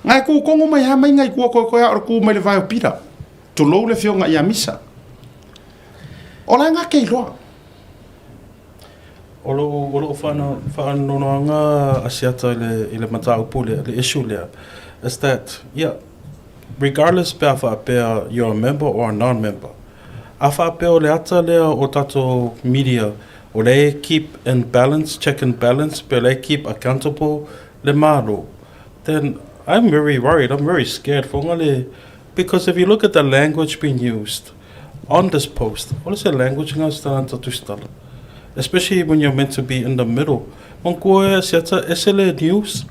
ngai ku kongo mai ha mai ngai ku ko o ku mai le vai o pira tu lo le fionga ia misa o la nga ke loa Olo whanonanga asiata ile matau pule, the issue there is that, yeah, regardless pe a you're a member or a non-member, a whapea o le ata lea o tato media, o le keep in balance, check and balance, pe le keep accountable le maro, then I'm very worried, I'm very scared for ngale, because if you look at the language being used on this post, what is the language nga stanta tustala? Especially when you're meant to be in the middle. SL news,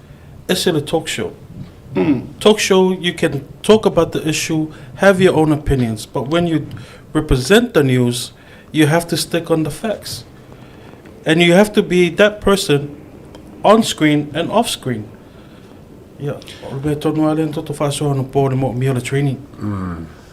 SL talk show. Talk show, you can talk about the issue, have your own opinions, but when you represent the news, you have to stick on the facts. And you have to be that person on screen and off screen. Yeah, training.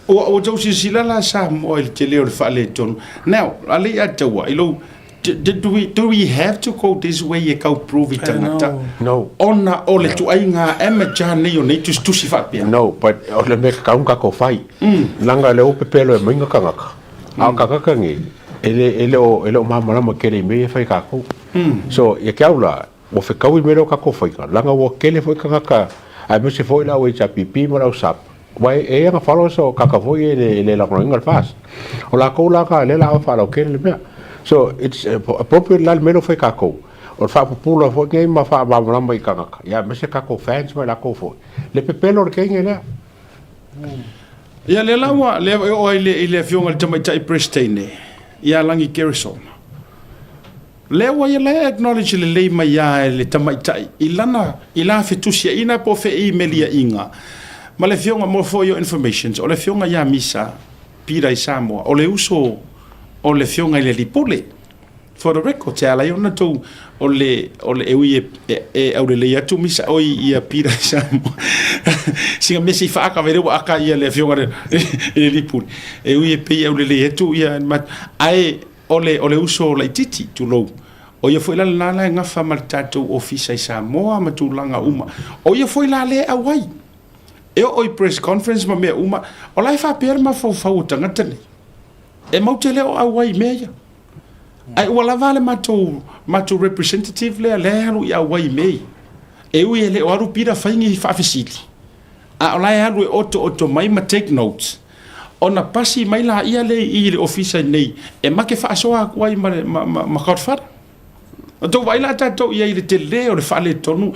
O tau sila la sa mo il te leo le whale tonu. Now, ale atawa, ilo, do we have to go this way e kau prove it tangata? No. Ona o le tu ai ngā ema jane o nei tusi whapea. No, but o le me kaunga ko whai. Langa le ope pelo e moinga kangaka. Ao kakaka ngi, ele o mamarama kere me e whai kako. So, e kia ula, o whekau I mero kako whainga. Langa o kele whai kangaka, ai me se whoi lau e cha pipi marau sap. Wai e anga whalo so kakavoi e le lakona ingal fast. O la kou laka le la whalo kere le mea. So it's appropriate lal melo fai kako. O fa popula fo ngai ma fa ba mama I kangaka. Ya me se kako fans mai la ko fo. Le pepelo le kenge le. Ya le lawa le o ile fionga le tamaitai prestine. Ya langi Kerisol. Le wa ya le acknowledge le le mai ya le tamaitai. Ila fetusia ina po fe email ya inga. Ma le fionga mo for your information. O le fionga ya misa pira I Samoa. O le uso o le fionga le lipole. For the record, te ala iona tau o le eui e au le atu misa oi ia pira I Samoa. Singa mesi whaaka vere wa aka ia le fionga le lipole. Eui e pei au le atu ia ai o le uso o le titi tu lou. O ia foi la nala ngafa mal tatou ofisa I Samoa ma tu langa uma. O ia foi la le awai. E o press conference ma mea uma, o lai whapea ma fau tangata nei. E maute leo awai mea. Ai ua lava le matou representative lea haru I awai mea. E ui e leo aru pira whaingi whawhisili. A o lai haru e oto mai ma take notes. O na pasi mai la ia le I le ofisa nei. E make faʻasoa akuai ma kautwhara. O tau waila tatou ia I le te leo le whale tonu.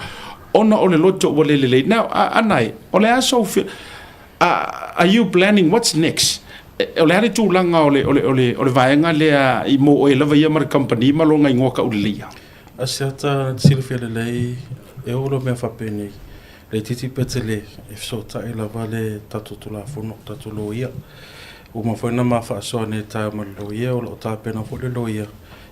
Ona o le loto o le lele. Now, anai, o le aso, are you planning what's next? O le hare tūlanga o le vaenga lea I mo o e lava ia mara company malonga I ngoka ulilia. Asiata silifia le lei, e olo mea whapeni, le titi petele, e fsota e lava le tatou tulafono, tatou loia. Uma whaina ma faʻasoa ne tā ma loia, o tā pena fo le loia.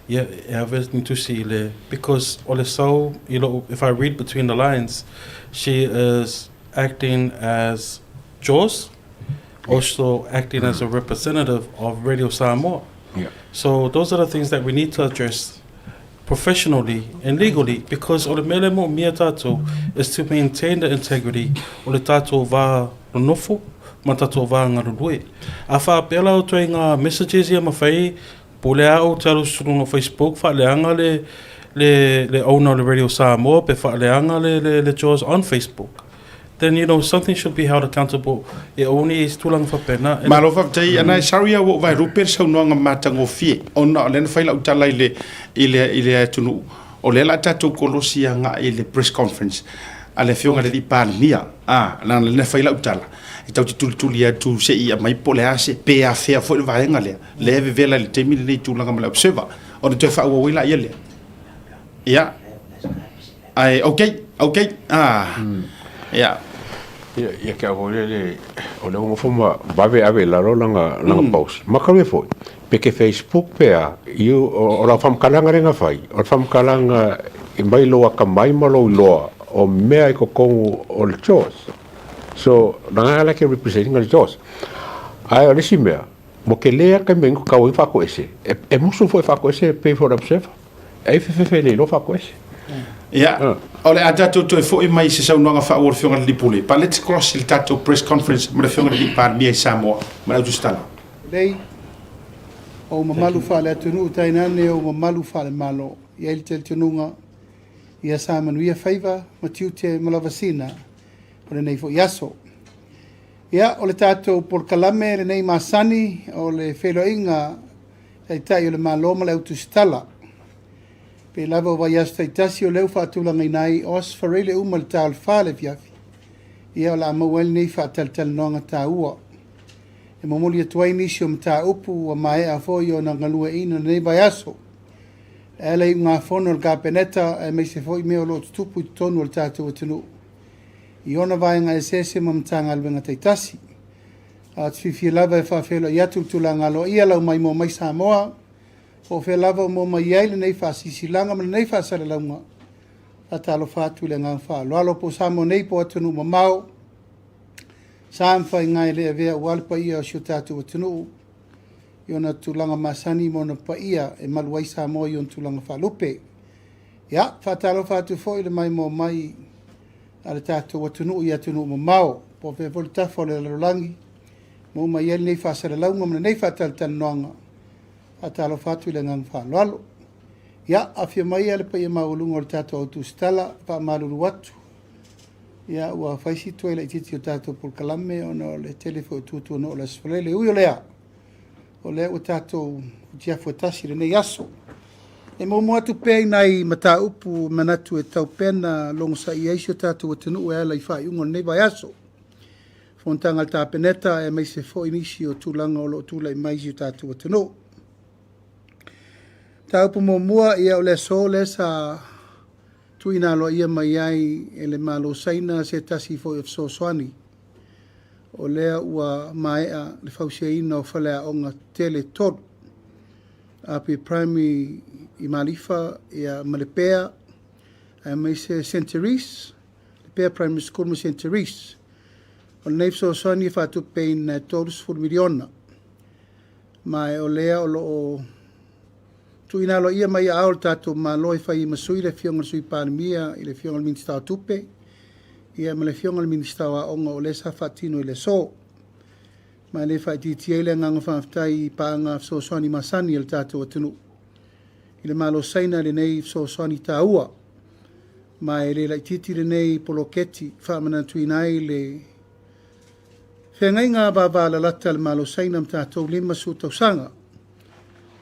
Yeah, I have to see le because ole so if I read between the lines, she is acting as Jaws, also acting as a representative of Radio Samoa. Yeah. So those are the things that we need to address professionally and legally because ole mele mo mia tatou is to maintain the integrity ole tatou va nofo ma tatou va ngarudue. Afa pela o toinga messages ia mafai pule au talo suru no Facebook whaaleanga le owner le Radio Samoa pe whaaleanga le Jaws on Facebook. Then something should be held accountable. E only is tulang whapena. Malo whaptai anai saria wo vai ruper sau noanga matango fie. Ona o lena whaila utala ile tunu. O lela tatou kolosia nga ile press conference. Ale fionga le di pānia. Lana lena whaila utala. I tau te tuli atu se I mai pole ase pe a fea fo le vaenga lea. Le eve vela le temi le nei tūlanga ma le observer. O le toi whaua wila ia lea. Ia. Ai, okay. Ia. Ia kia o le o le ngofoma bawe ave laro langa paus. Makawe foi. Peke Facebook pea, o la whamkalanga renga whai, o la whamkalanga I mai loa ka mai malo loa, o mea I kokongu o le Jaws. So, nanga ala ke representing le Jaws. Ai, o lesi mea, mo ke lea ka mengu kau I whako ese. E musu fo I whako ese pay for themselves. E whewhewe le lo whako ese. Ia, o le a tatou toi fo I mai se saunoanga wha ua whionga le lipule. Pa let's cross il tatou press conference ma le whionga le lipar mia I Samoa. Ma le utustala. Lei, o mamalu wha le atunu utainane o mamalu wha le malo. Ia ili tel tununga, ia sa manuia whaiva, ma tiute malavasina, o le nei fo iaso. Ia, o le tatou por kalame, le nei masani, o le whelo inga, tai o le malo ma le utustala. Pe lava wa yas tai tasi o leu whaatulanga inai os whareile uma le tāl whale fiafi. Ia o la amawel nei whaataltal noanga tā ua. E mamuli atuai nisi o mta upu wa mae a foi o na ngalua ina nei vai aso. E lei ngā whono le kāpeneta e mei se foi meo lo tutupu I tonu o le tātou atunu. I ona vai ngā esese ma mta ngalwenga tai tasi. A tfifi lava e whawhelo I atu tula ngalo ia lau mai mo mai Samoa. O fe lava mo mai ai le nei fa sisilanga ma nei fa sala launga a talo fatu le ngang fa lo alo po samo nei po atunu ma mau sam fa ngai le ve wal pa ia shu tatu atunu yona tulanga masani mo na pa ia e maluai samo yon tulanga fa lupe ya fa talo fatu fo ile mai mo mai ale tatu atunu ia atunu ma mau po fe volta fo le langi mo mai ai nei fa sala launga ma nei fa tal tal noanga a talo fatu le ngang wha loalo. Ia, a fia mai ale pa ia maulunga o le tatou autu stala, pa malulu watu. Ia, ua whaisi tue le ititi o tatou pulkalame, o na le telefo tutu no o le sfalele. Ui o lea, o lea o tatou utiafu tasi le nei aso. E mo atu pei nai mata upu manatu e tau pena longo sa i eisi o tatou atanu e ala I whai ungo nei vai aso. Fontanga ta peneta e mai se fo inisi o tulanga o lo tula I maisi o tatou atanu. Tau po mua ia o le so le sa tuina lo ia mai ai e le malo saina se tasi fo e so swani. O lea ua maea le fauseina o whalea o ngā tele tot. A pe primary I malifa ia malepea a mai se Centuries. Le pea primary school ma Centuries. O le neif so swani whatu pein tolus fur miliona. Mai o lea o lo o tu ina lo ia mai ao tatou malo I whai masui le fionga sui panemia I le fionga le minister tupe ia ma le fionga le minister wa onga o le sa fatino I le so ma le whai titia le nganga whaftai paanga so soani masani le tatou atunu I le malo saina le nei so soani taua ma le lai titi le nei poloketi whamana tuinai le whengai ngā baba la lata le malo saina mtatou lima su tausanga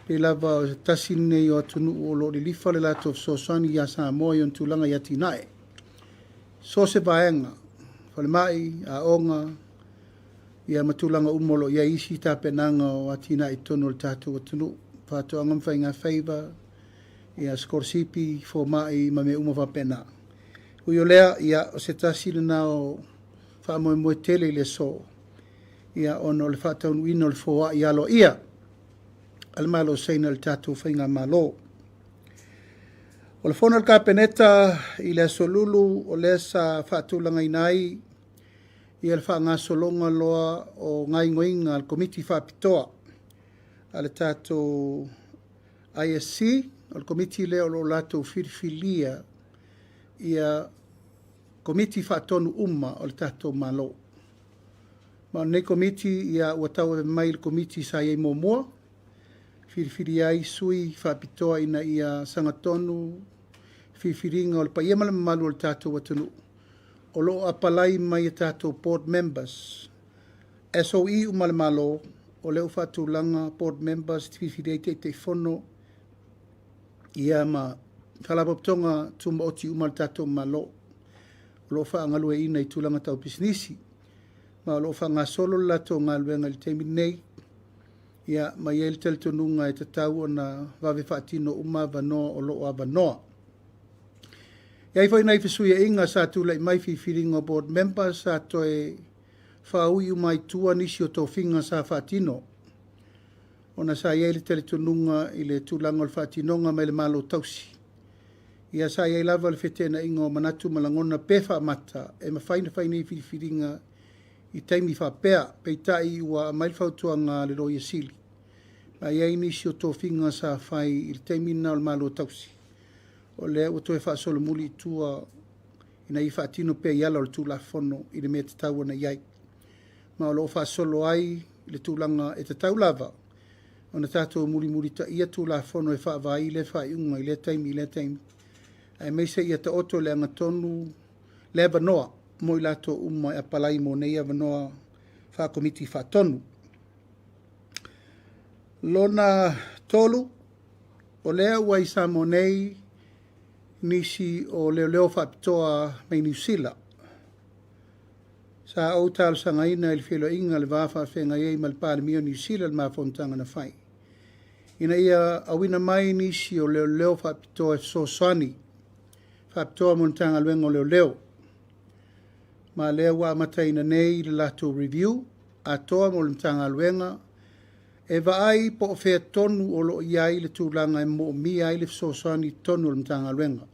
pe lava tasi nei o atunu o lo le lifa le lato so soani ia Samoa yon tulanga ia tinae. So se vaenga, whale mai, a onga, ia matulanga umolo ia isi ta penanga o atina I tono le tatou atunu. Pato angam whai ngā whaiva, ia skorsipi, fo mai, ma me umawha pena. Uyo lea, ia o se tasi le nao wha moe tele le so. Ia ono le whataunu ino le foa ia lo ia. Al malo seina le tatou whainga malo. O le whona le kāpeneta I le solulu o le sa whaatulanga inai I le wha ngā solonga loa o ngai ngoinga al komiti whapitoa a le tatou ISC o le komiti leo lo latou whiriwhilia ia komiti whaatonu uma o le tatou malo. Ma nei komiti ia ua tau e mai le komiti sa iei mua whiriwhiri ai sui whapitoa ina ia sangatonu whiriwhiringa o le paia mala malu o le tātou atunu. O lo apalai mai e tātou board members. SOE umale malo o leo whatulanga board members whiriwhiri ai te whono ia ma kalapoptonga tuma oti umale tātou malo. O lo whaangalu e ina I tulanga tau pisnisi. Ma o lo whaangasolo lato ngā luenga li teimi nei. Ia mai el tel tonunga e tatau na vave whaatino uma vanoa o loo a vanoa. Ia I whai nei whasuia inga sa tūlai mai whiwhiringa board members sa toe whaui umai tua nisi o tō whinga sa whaatino. ona sa iai le teletonunga i le tūlanga o le whātinonga mai le malo tausi. Ia sa iai lava le whetena ingo manatu malangona pefa mata e mawhaina whaina i whiriwhiringa i taimi whapea peitai ua mai whautuanga le roi sili. Ma iai nisi o tō whinga sa whai i le taimi na o le malo tausi. O lea ua toe whaasolo muli i tua ina i whaatino pea iala o le tulafono i le mea te tau ana iai. Ma o lo whaasolo ai i le tūlanga e te tau lava. O na tātou muri ta ia tulafono e whaavai le whaiunga i le taimi. Ai meisa ia ta oto le angatonu le avanoa mo i lato umma e apalai mo nei avanoa whaakomiti whaatonu. Lona tolu o lea ua i Samoa nei nisi o leo whaapitoa mai New Zealand. Sa au tālu sangaina ili whilo inga le wāwha whenga iei malpāle mio New Zealand mā whontanga na whai. Ina ia awina mai nisi o leo whaapitoa e Soswani. Whaapitoa montanga luenga o leo. Ma lea wa mataina nei le lato review a toa mo le mtanga luenga. E vaai po whea tonu o lo iai le tūlanga e mo mi ai le Soswani tonu o le mtanga luenga.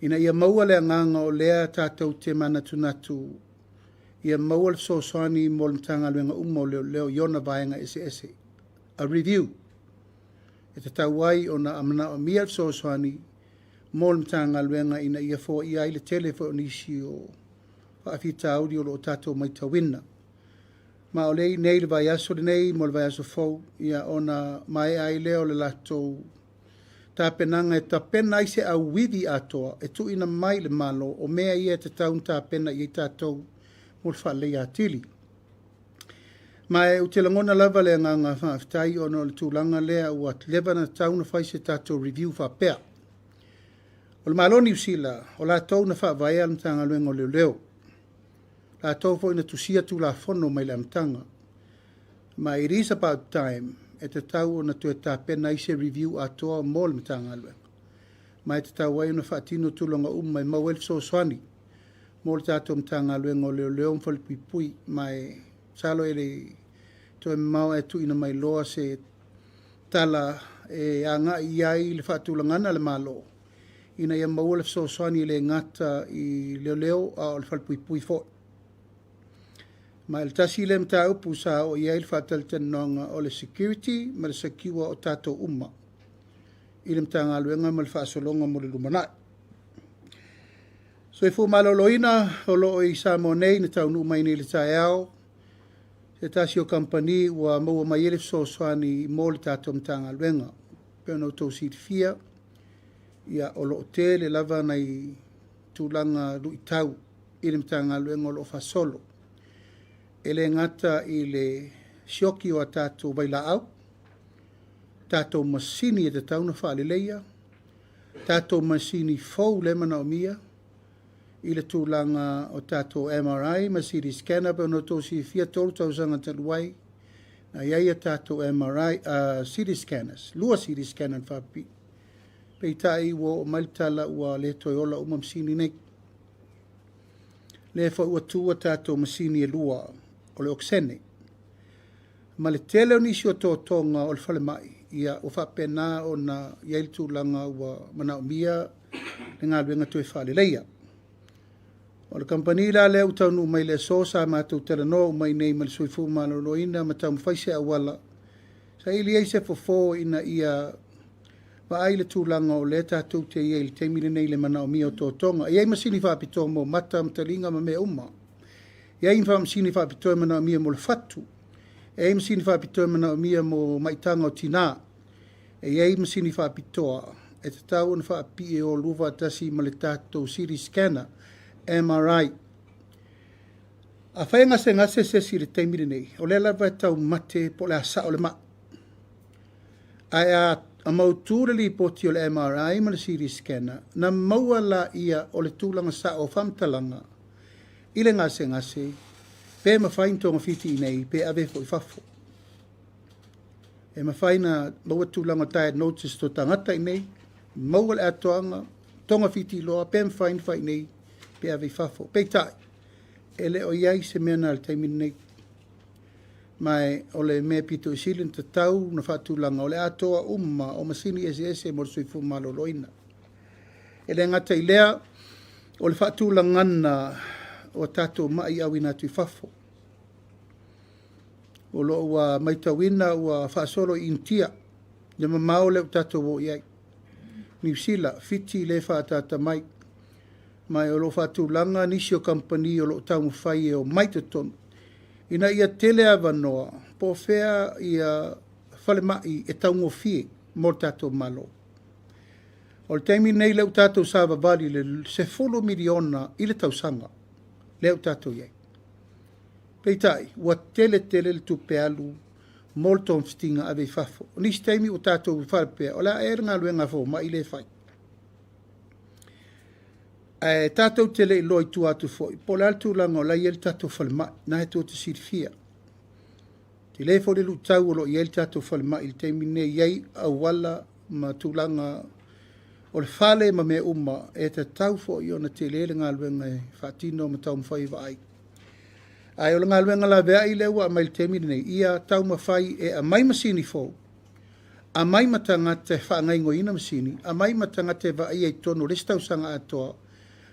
Ina ia maua le nganga o lea tātou te mana tunatu. Ia maua le Soswani mo le mtanga luenga umo leo iona vaenga ese. A review. E te tauai o na amana o mia le Soswani mo le mtanga luenga ina ia fo iai le telefo nisi o whaafita audi o lo tātou mai tawina. Ma o lei nei le vai aso le nei mo le vai aso fau ia ona mai ai leo le latou tāpenanga e tāpena i se au wivi atoa e tu ina mai le malo o mea ia te taun tāpena i tātou mo le whalei atili. Ma e utelangona lava le nganga whaafitai o no le tūlanga lea ua lewa na tauna whai se tātou review whapea. O le malo New Zealand o la tau na whaavaya le mtanga luenga o leo. La tau fo ina tusia tulafono mai le mtanga. Ma it is about time e te tau o na tue tāpena i se review atoa mo le mtanga luenga. Ma e te tau ai na whaatino tulonga mai mawel Soswani mo le tātou mtanga luenga o leo mwhalipui ma e salo e le toe mau e tu ina mai loa se tala e anga iai le whaatulangana le malo. Ina ia maua le Soswani le ngata i leo a o le whalipui fo. Ma le tasi le mta upu sa o iai le whaataltanonga o le security ma le sakiwa o tātou umma. I le mta ngā luenga ma le whaasolonga mo le lumanai. So e fu maloloina o loo i Samoa nei na taunu mai ni le tae ao. Se tasi o kampani ua maua mai ele Soswani mo le tātou mta ngā luenga. Peo no tau si fia. Ia o loo te le lava nei tūlanga lui tau i le mta ngā luenga o loo whasolo. Ele ngata i le sioki o a tātou baila au. Tātou masini e te tauna whaalileia. Tātou masini fau le mana o mia. I le tūlanga o tātou MRI, ma CT scanner, pero no tō si fia tolu tau sanga taluai. Na iai a tātou MRI, CT scanners, lua CT scanner whapi. Pei tai wo o mailitala ua le toi ola uma masini nei. Le fa ua tua tātou masini e lua o le oksene. Ma le tele o nisi o tō tonga o le whale mai. Ia o whapena o na iai le tūlanga ua mana o mia le ngā luenga tue whale leia. O le kampani la le utaunu mai le sosa mātou tera no mai nei ma le soifu maloloina ma tau mwhaise awala. Sa ili ei se fofo ina ia wa ai le tūlanga o le tātou te iei le teimile nei le mana o mia o tō tonga. Iei masini whapito mo mata mtalinga ma me uma. Iei mwa masini whapito mana o mia mo le fatu. Iei masini whapito mana o mia mo maitanga o tina. Iei masini whapitoa e te tau na whapi o luva tasi ma le tātou CT scanner. MRI. A whai ngase se si le teimire nei. O le lawa tau mate po le asa o le ma. Ai a mautūre li poti o le MRI ma le CT scanner. Na maua la ia o le tūlanga sa o whamtalanga. I le ngase. Pe mawhai ntonga fiti nei. Pe ave fo i fafo. E mawhai na maua tūlanga tae notice to tangata i nei. Maua le atoanga. Tonga fiti loa. Pe mawhai nei. Pe ave fafo. Pe tai. E le o iai se mea na le taimine nei. mai o le mea pito isilin te tau na whaatulanga o le atoa o masini ese mo soifu maloloina. E le ngata i lea o le whaatulanga na o tatou mai au ina tui fafo. O lo ua maitawina ua whaasolo intia le mamao le tatou o iai. New Zealand, fiti le whaatata mai o lo whaatulanga nisi o company o lo tau mwhai o maitaton. Ina ia tele avanoa, po fea ia whale mai e tau ngofie mo tatou malo. O le taimi nei leu tatou sāwa vali le 10 miliona i le tausanga, leu tatou iei. Peitai, ua tele le tupe alu, molton fitinga ave fafo. Nisi taimi o tatou whalpea, o la ngā luenga fo, ma i le whai. Tatou tele i loi tu atu foi, po le altu langa o la iel tatou whalma, na he tō te sirifia. Te le fo le lu tau o lo iel tatou whalma, il taimi ne iei au wala ma tūlanga o le whale ma mea e te tau fo i ona te lele ngā luenga e whaatino ma tau mwhai vai. Ai o le ngā luenga la vea i lewa a mai le taimi nei, ia tau mafai e a mai masini fo, a mai matangate whaangai ngoina masini, a mai matangate va ai tono le stau sanga atoa,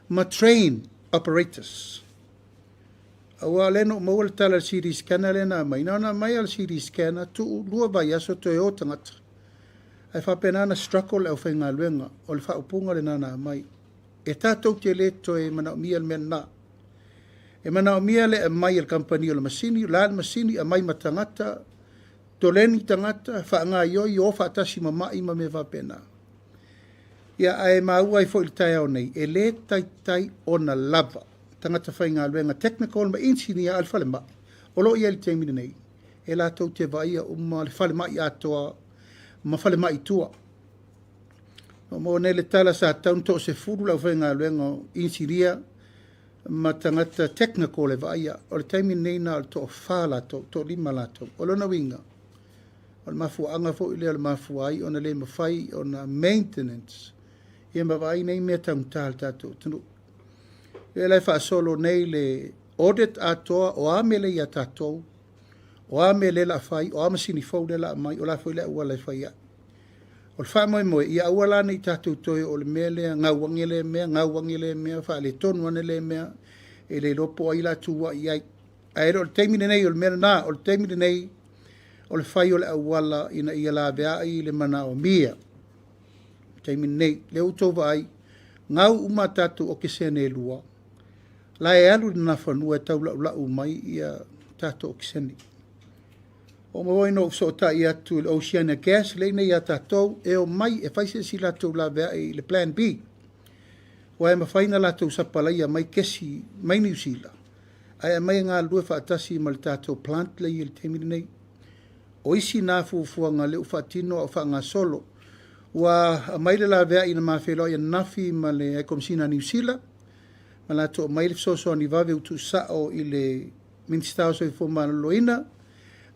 ma train operators. Awa leno mawal tala CD scanner lena mai, na mai al CD scanner tu lua vai aso to e o tangata. Ai whapenana struggle au whainga luenga, o le whaupunga le nana mai. E tātou te le to e mana o mia le mena. E mana o mia le mai al company o le masini, la masini a mai matangata, toleni tangata, whaanga ioi o whaatasi mamai ma me whapena. Ia ai maua i fo il tai au nei, e le tai ona lava, tangata whainga luenga technical ma engineer al whale mai, o lo ia li teimine nei, e la tau te vaia le whale mai atoa, ma whale mai tua. O mo ne le tala sa taun to se furu lau whainga luenga engineer, ma tangata technical e vaia, o le teimine nei na al to whala to lima lato, o lona winga, o le mafu anga fo ile o le mafu ai, o na le mafai, o na maintenance, ia mawai nei mea tauntal tatou tunu. E lai whaasolo nei le audit atoa o amele ia tatou, o amele la whai, o amasini fau le la mai, o la fwile ua lai whai ia. O le wha moe ia ua lana i tatou toi o le mea lea, ngauwangi le mea, wha le tonuane le mea, e le lopo ai la tuwa iai. Aero o le teimine nei o le mea na, o le teimine nei, o le whai o le awala ina ia la vea i le mana o mia. Taimin nei, le utova ai, ngau uma tatu o ke sene lua. La e alu na whanua e tau lau mai ia tatu o ke sene. O mawai no so ta i atu le Oceania Gas, le nei a tatou e o mai e whaise si latou la vea i le Plan B. Wa e mawhaina latou sapalai a mai kesi, mai New Zealand. Ai a mai ngā lua whaatasi ma le tatou plant le i le temini nei. O isi nā fuafuanga le uwhatino o whaanga solo, wa mai le la vea ina mawhelo ia nafi ma le komsina New Zealand, ma la to mai le soso ni vave utu sao i le minister so i foma loina,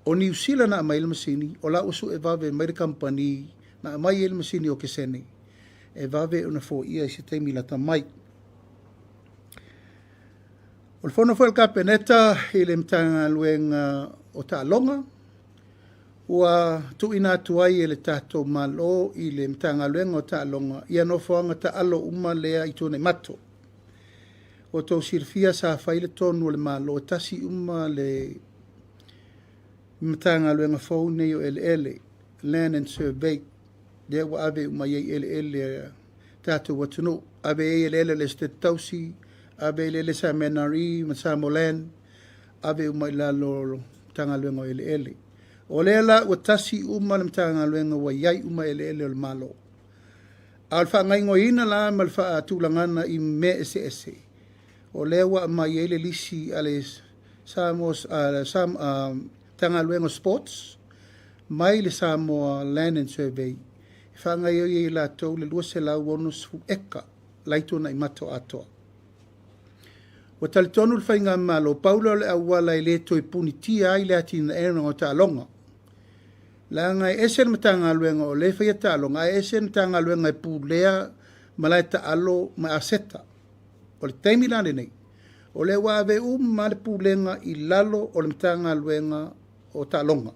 o New Zealand na mai le masini, o la usu e vave mai le company, na mai le masini o kesene, e vave una fo ia i se teimi la tamai. O le fono fo el kapeneta i le mtanga luenga o ta longa, ua tu ina tuai e le tatou malo i le mtanga luenga o ta longa, ia no foanga ta alo uma lea i tone mato. O tau sirfia sa whaile tonu le malo, o tasi uma le mtanga luenga fau nei o ele, Land and Survey, le wa ave uma iei ele tatou watunu, ave ele le ste tausi, ave ele sa menari, ma sa molen, ave uma ilalo tanga luenga o ele. O lela ua tasi uma le mtanga luenga wa iai uma ele o le malo. Al wha ngai ngoina la mal wha tūlangana i me ese. O lewa ma iei le lisi ale tanga luenga sports, mai le Samoa Land and Survey. Wha ngai iei la tau le lua se lau wonus fu eka, laitona i mato atoa. Wa talitonu le whainga malo, Paulo le awala i le toi punitia ai le atina ena o ta longa. La ngai esen matanga luenga o le whaia ta longa, esen tanga luenga i pūlea malai ta alo ma aseta. O le teimi lane nei. O le wawe ma le pūlenga i lalo o le matanga luenga o tālonga.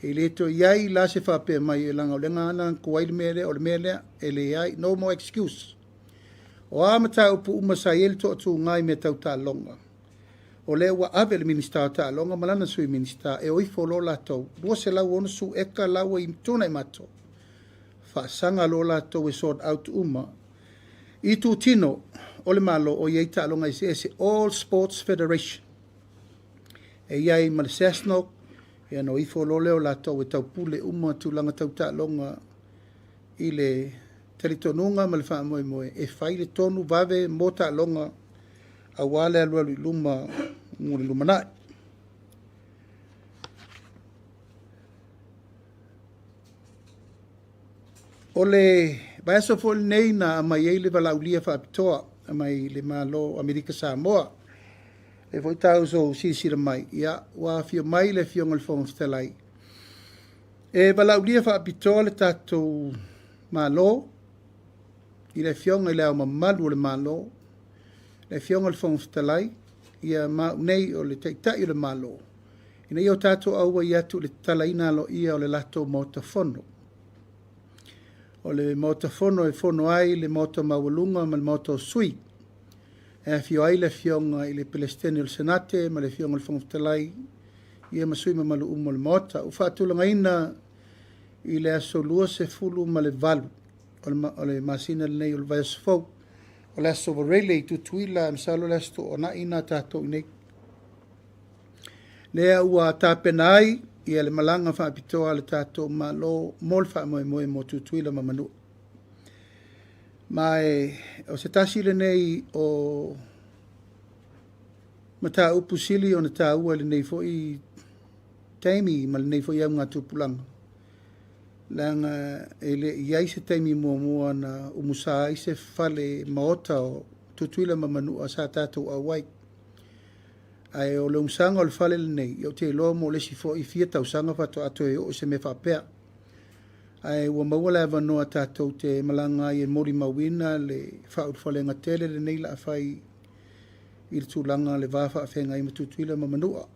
E le to iai la se whape mai e langa o lenga ana ko ai le mele o le mele e le iai no more excuse. O amata upu umasa ele to atu ngai me tau tālonga. O le ua ave le minista o tālonga malana sui minista e oi folo la tau. Rua se lau ono su eka lau i tuna i mato. Whaasanga lo la tau e sort out uma. I tu tino o le malo o iei tālonga i se All Sports Federation. E iai ma le Sesnok e ano i folo leo la tau e tau pule uma tūlanga tau tālonga i le telitonunga ma le wha moe moe. E whai le tonu vave mo tālonga a wale alua lui luma ngure lumanai. O le baeso fo nei na mai ei le valaulia whaapitoa a mai le malo Amerika Samoa. E foi tau so sisira mai. Ia, wa fio mai le fio ngal fong stelai. E valaulia whaapitoa le tatou malo i le fio ngai leo mamalu le malo. Le fionga le fong stelai, ia nei o le teitai o le malo. Ina i o tatou aua i atu le talaina alo ia o le lato moatofono. O le moatofono e fono ai le moto mawalunga ma le moto sui. E fio ai le fionga i le Palestine o le senate ma le fionga le fong stelai, ia masui ma malu umo le mota. Ufa atulanga ina i le aso lua se fulu ma le valu. O le masina le nei o le vaesofou. O le aso varele i tutuila msalo le aso o na ina tatou nei. Lea ua tāpena ai i le malanga whaapitoa le tatou malo mol wha moe moe mo tutuila ma manu. Mai o se tasi le nei o mata upu sili o na tā ua le nei fo i taimi ma le nei fo i au ngā tupulanga. Langa ele iai se taimi mua na umusa ai se fale maota o tutuila mamanua sa tatou awai. Ai o le umsanga o le fale le nei, i o te loa mo le si fo i fia tausanga fato ato e o se me whapea. Ai ua maua le avanoa tatou te malanga i e mori mawina le whaut fale ngatele le nei la awhai i le tūlanga le wafa a whenga i matutuila mamanua.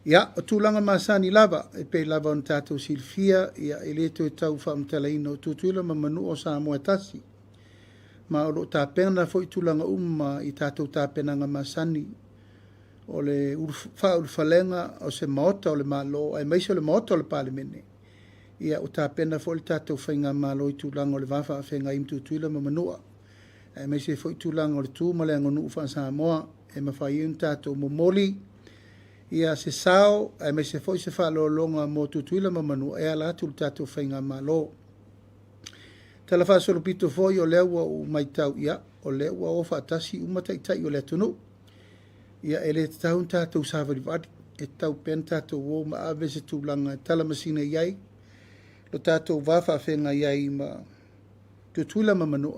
Ia, o tūlanga masani lava, e pe lava on tātou silfia, ia e leto e tau whaamtalaina o tūtuila ma manu o Samoa Tasi. Ma o lo tāpena fo i tūlanga i tātou tāpenanga masani. O le whaurwhalenga o se maota o le malo, ai maise o le maota o le palemene. Ia o tāpena fo i tātou whainga malo i tūlanga o le wafa a whenga i mtūtuila ma manua. Ai maise fo i tūlanga o le tū ma le angonu ufa Samoa, e mawhai un tātou momoli, ia se sao ai me se foi se fa lo longa mo tutuila mamanu e ala tu tatu fainga malo tala fa solo pito foi o lewa o mai tau ia o lewa o fa tasi uma tai o le tunu ia ele tau tatu savari vadi e tau pen tatu o ma ave se tu langa tala masina iai lo tatu va fa fenga iai ma tutuila mamanu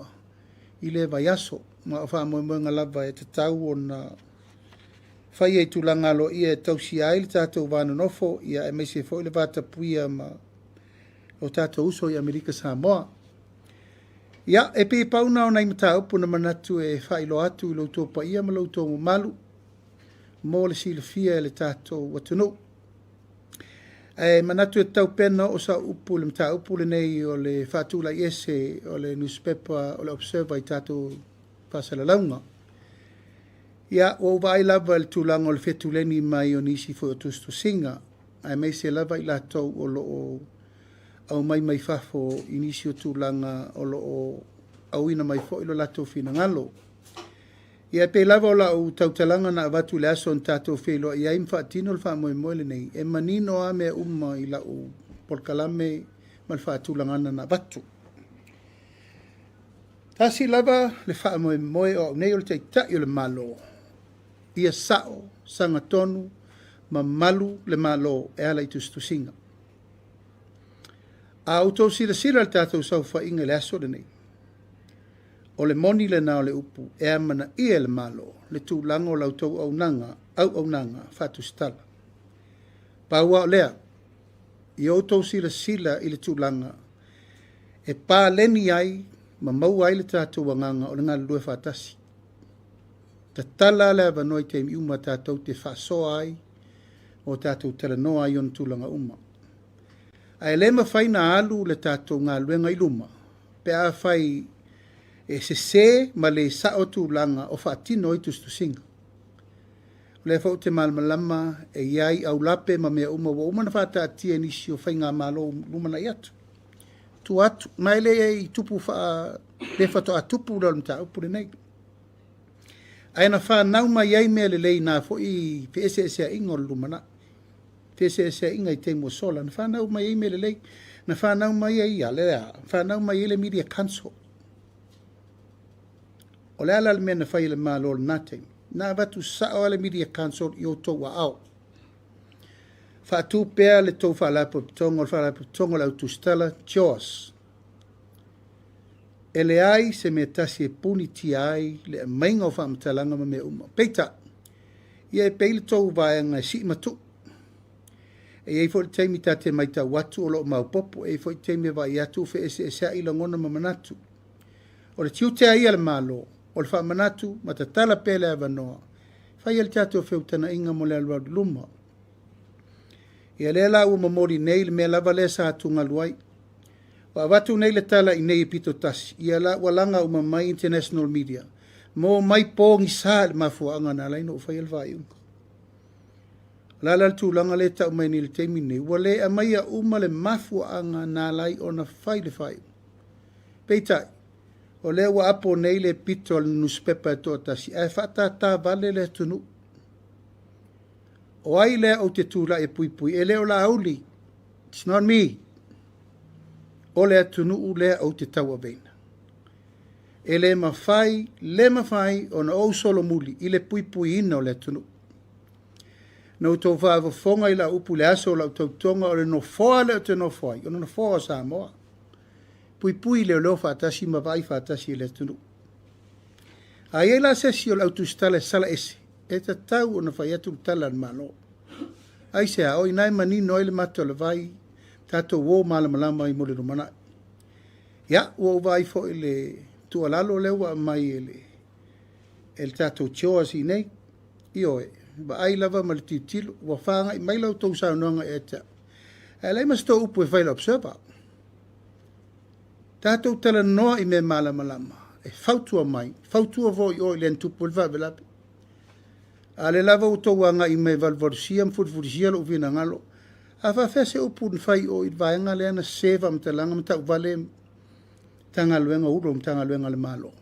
ile va yaso ma fa mo ngalava e tau ona fai e tūlanga lo ia e tausi ai le tātou vāna nofo, ia e meise fo le vāta puia ma o tātou uso i Amerika Samoa. Ia, e pe pauna o nai mata upu na manatu e fai lo atu i lo tōpa ia ma lo tōmu malu, mō le sila fia e le tātou watunu. E manatu e tau pena o sa upu le mata upu le nei o le whātula iese o le newspaper o le observer i tātou pasala launga. Ia, o vai lava le tūlanga o le whetuleni mai o nisi fo o tustu singa. Ai mei se lava i la tau o lo o au mai fafo i nisi o tūlanga o lo o au ina mai fo ilo lato fina ngalo. Ia pe lava o la o tautalanga na avatu le aso on tato whelo ia imfa atino le wha moe moe le nei. E manino a mea i la o polkalame mal wha tūlanga na avatu. Tasi lava le wha moe o nei o le teitai o le malo. Ia sao, sanga tonu, ma malu le malo e ala i tustusinga. A autou sila le tātou sau whainga le aso le nei. O le moni le nao le upu e amana ia le malo, le tūlanga o lautou au nanga, whatu stala. Paua o lea, i autou sila i le tūlanga, e pā leni ai, ma mau ai le tātou wanganga o le ngā lue whatasi. Ta tala le avanoi te miuma tātou te faʻasoa ai, o tātou talanoa i on tūlanga uma. Ai le mawhai na alu le tātou ngā luenga i luma. Pe a whai e se ma le sao tūlanga o whaatino i tustusinga. Le fau te malmalama e iai au lape ma mea uma wa umana whata atia nisi o whai ngā malo lumana i atu. Tu atu, mai le i tupu wha le whato a tupu lau mta upure nei. Aina wha nau mai iai mea le lei nā fo i PSS a ingo lumana. PSS a inga i te mua sola. Na wha nau mai iai mea le lei. Na wha nau mai iai a le a. Wha nau mai iai le media council. O le ala le mea na whai le malo le nātei. Nā watu sao le media council i o tō wa au. Wha tū pēr le tō wha lapo pitongo, wha lapo pitongo lau tūstala, Jaws. E le ai se me tasi e puni ti ai le mainga o wha amatalanga ma mea uma. Peita, ia e peile tō vāenga si matu. E ei fo le teimi ta te maita watu o lo maupopo, e fo le teimi vai atu fe e sea ila ngona ma manatu. O le tiu te ai ale malo, o le wha manatu, ma ta tala pele avanoa. Whai al tātou whiutana inga mo le alua luma. Ia le la ua mamori nei le mea lava le sa atunga luai. Wa watu nei le tala i nei pito tasi. Ia la ua langa uma mai international media. Mo mai pōngi sa le mafua anga na laino u whai al vai unga. Lala tu langa le tau mai ni le teimi nei. Ua le a mai a uma le mafua anga na lai o na whai le whai. Peitai. O le ua apo nei le pito al newspaper e toa tasi. E whata tā vale le tunu. O ai lea o te tūla e pui pui. E leo la auli. It's not me. O lea tunu u lea o te taua veina. E le mawhai o na o solo muli. I le pui pui ina o lea tunu. Na o tō whaava whonga i la upu le aso o la tautonga o le no whoa leo te no whai. O no whoa Samoa. Pui pui leo leo whaatasi mawai whaatasi e lea tunu. A e la sesi o la utustale sala ese. E ta tau o na whai atu tala na malo. Ai sea, oi nai mani noi le mato le vai, tato wō malamalama i mole rumana. Ia, ua vai fo ele tualalo lewa mai ele tato choa si nei. Io e, ba ai lava ma le titilo, ua whanga i mai lau tau saunanga e ta. E lei mas tō upu e whaila observa. Tato tala noa i me malamalama. E fautua mai, fautua vo i oi le antupu le vavelape. A le lava o tau anga i me valvarusia mfurfurusia lo uvina ngalo. A whawhese upu nwhai o i vaenga le ana seva mtalanga mta uvale tanga luenga uro mtanga luenga le malo.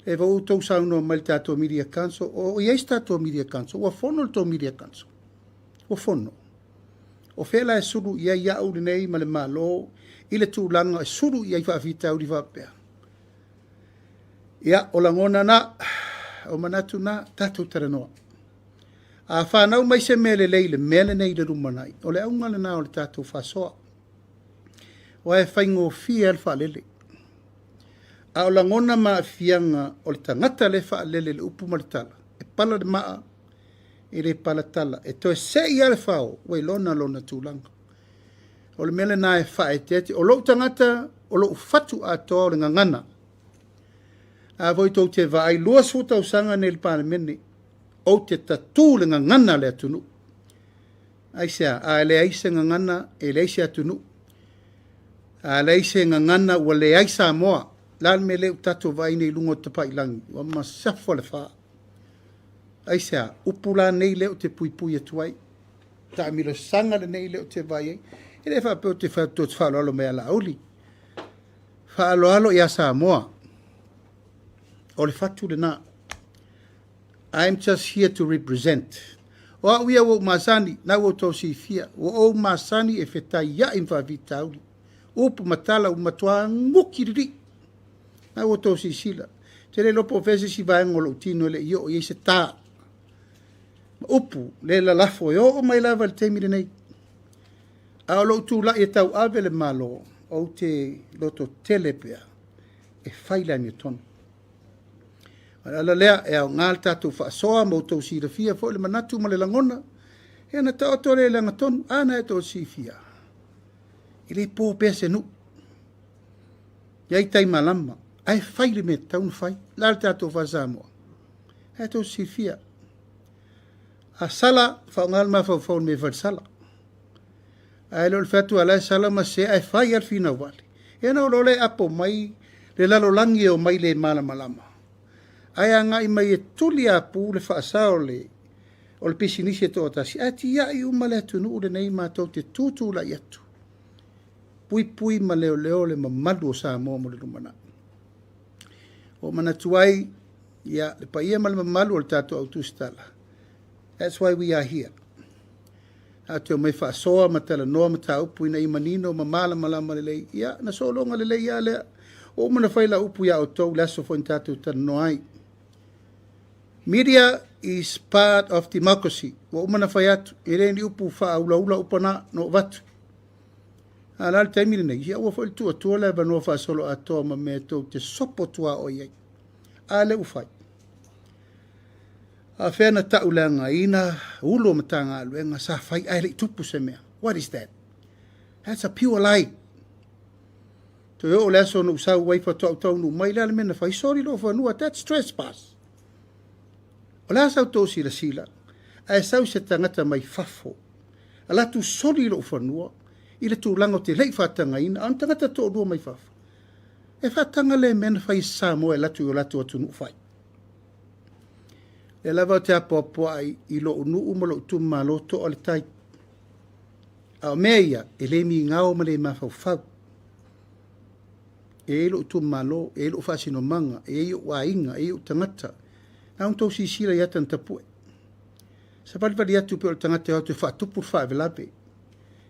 E va o tau sauno mai tato media council o ies tato media council o fono le tau media council. O fono. O fela e suru ia ia uri nei ma le malo i le tūlanga e suru ia i whaafita uri whapea. Ia o langona na o manatu na tatou taranoa. A whanau mai se mele leile, mele nei le rumanai. O le aunga le nā o le tatou faʻasoa. O e whaingo fia le whaalele. A o langona ma fianga o le tangata le whaalele le upu maritala. E pala le maa, e le pala tala. E toe se ia le whao, wei lona tūlanga. O le mele nā e whae tete. O lo tangata, o lo fatu atoa o le ngangana. A voi tau te vai lua suta usanga nei le palemene o te tatu le ngangana le atunu. Ai sea, a le aise ngangana e le aise atunu. A le aise ngangana ua le aise Samoa. Lan me le utatu vai nei lungo te pailangi. Ua masafo le wha. Ai sea, upula nei le o te pui pui atuai. Ta amilo sanga le nei le o te vai ei. E le wha peo te wha tōt whaaloalo mea la auli. Whaaloalo ia Samoa. O le fatu le nā. I'm just here to represent. O a uia o masani, na o tō si fia. O masani e whetai ia in whawita auli. Upu matala u matua ngukiriri. Na o tō si sila. Te le lopo vese si vaengo lo tino le io o ye se tā. Upu le la lafo e o mai lava le teimire nei. A o lo tu la e tau ave le malo. O te loto telepea. E whaila ni tonu. Ala lea e au ngāl tātou whaasoa mo tau sira fia fo le manatu ma le langona. E ana tau atore le ngatonu, ana e tau si fia. I le pō pese nu. Iai tai malama, ai whaile me taunu whai, lal tātou whasamoa. E tau si fia. A sala, whaongal ma whau me whai sala. Ai lo le whatu alai sala ma se ai whai al whina wale. E na o le apo mai, le lalo langi o mai le malama. Ai anga i mai e tuli apu le whaasao o le pisinisi e tō tasi. Ai ti ia i uma le atunu ule nei mātou te tūtū la i atu. Pui ma leo le mamalu o Samoa mo le rumana. O mana tuai, ia le paia ma le mamalu o le tātou au tūstala. That's why we are here. A te o mai faʻasoa ma tala noa ma taupu ina i manino ma malama le lei. Ia, na solonga le lei ia lea. O mana whaila upu ia o tau laso fo in tātou tala noa ai. Media is part of democracy. O mana whai atu. E rei ni upu whaula upana no watu. A lal taimini nei. Ia ua whail tua leva no whaasolo atoa ma mea tau te sopo tua o iei. A le ufai. A whena taulanga ina ulo matanga aluenga sa whai aile tupu se mea. What is that? That's a pure lie. To yo le aso no usau waifa tau no mai lale mena whai sorry lo whanua. That's trespass. O le asau tō sila. A sau se tangata mai fafo. A latu sorry lo whanua. I le tūlanga o te lei whatanga ina. An tangata tō rua mai fafo. E whatanga le mena whai Samoa e latu o latu atu nu whai. E lava te apo ai I lo unu umalo tu maloto o le tai. A o mea ia, e le mi ngao ma le mafau. E lo tu malo, e lo fasino manga, e o wainga, e o tangata. Na un tau si sila ia tan tapue. Sa pali atu pe o tangata o te whatupu whaavelape.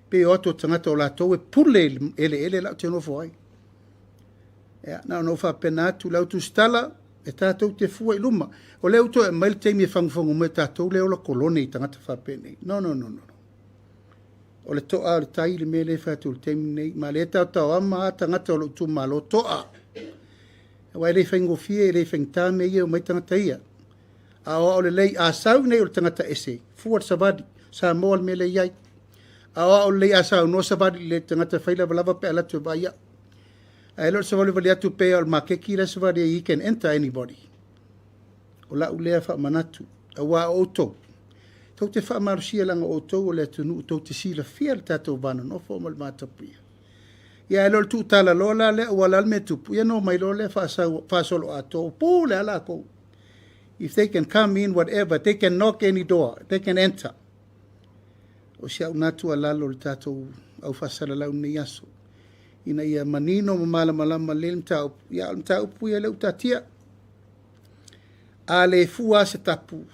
Pe o ato tangata o la tau e pule ele la te nofo ai. Ea, na no whapena atu lau tu stala, e tātou te fua I luma. O leo to e mail teimi e whangwhangu me tātou leo la kolone I tangata whapene. No. O le toa o le tai le mele whatu le teimi nei. Ma le tau ama tangata o le tu malo toa. Wa le whango fie, le whangtame ia o mai tangata ia. A o le lei a sau nei o le tangata ese. Fuat savadi. Samoa le mele iai. A o le a sau no savadi le tangata whaila walava pe alatu ba ia. I don't know if you pay or makeki la savadi you can enter anybody. O la ulea fa manatu. A wa oto. Tau te fa marusia langa oto o le tunu tau te sila fia le tatou vana no formal matapia. Ia elo tu tala lola le o la me tupu. Ia no mai lole fa solo ato. Po le ala ko. If they can come in whatever, they can knock any door. They can enter. O sia unatu ala lo le tatou au fa sala lau ni yaso. Ina ia manino ma malama le mtau ia mtau pu ia le utatia a le fua se tapu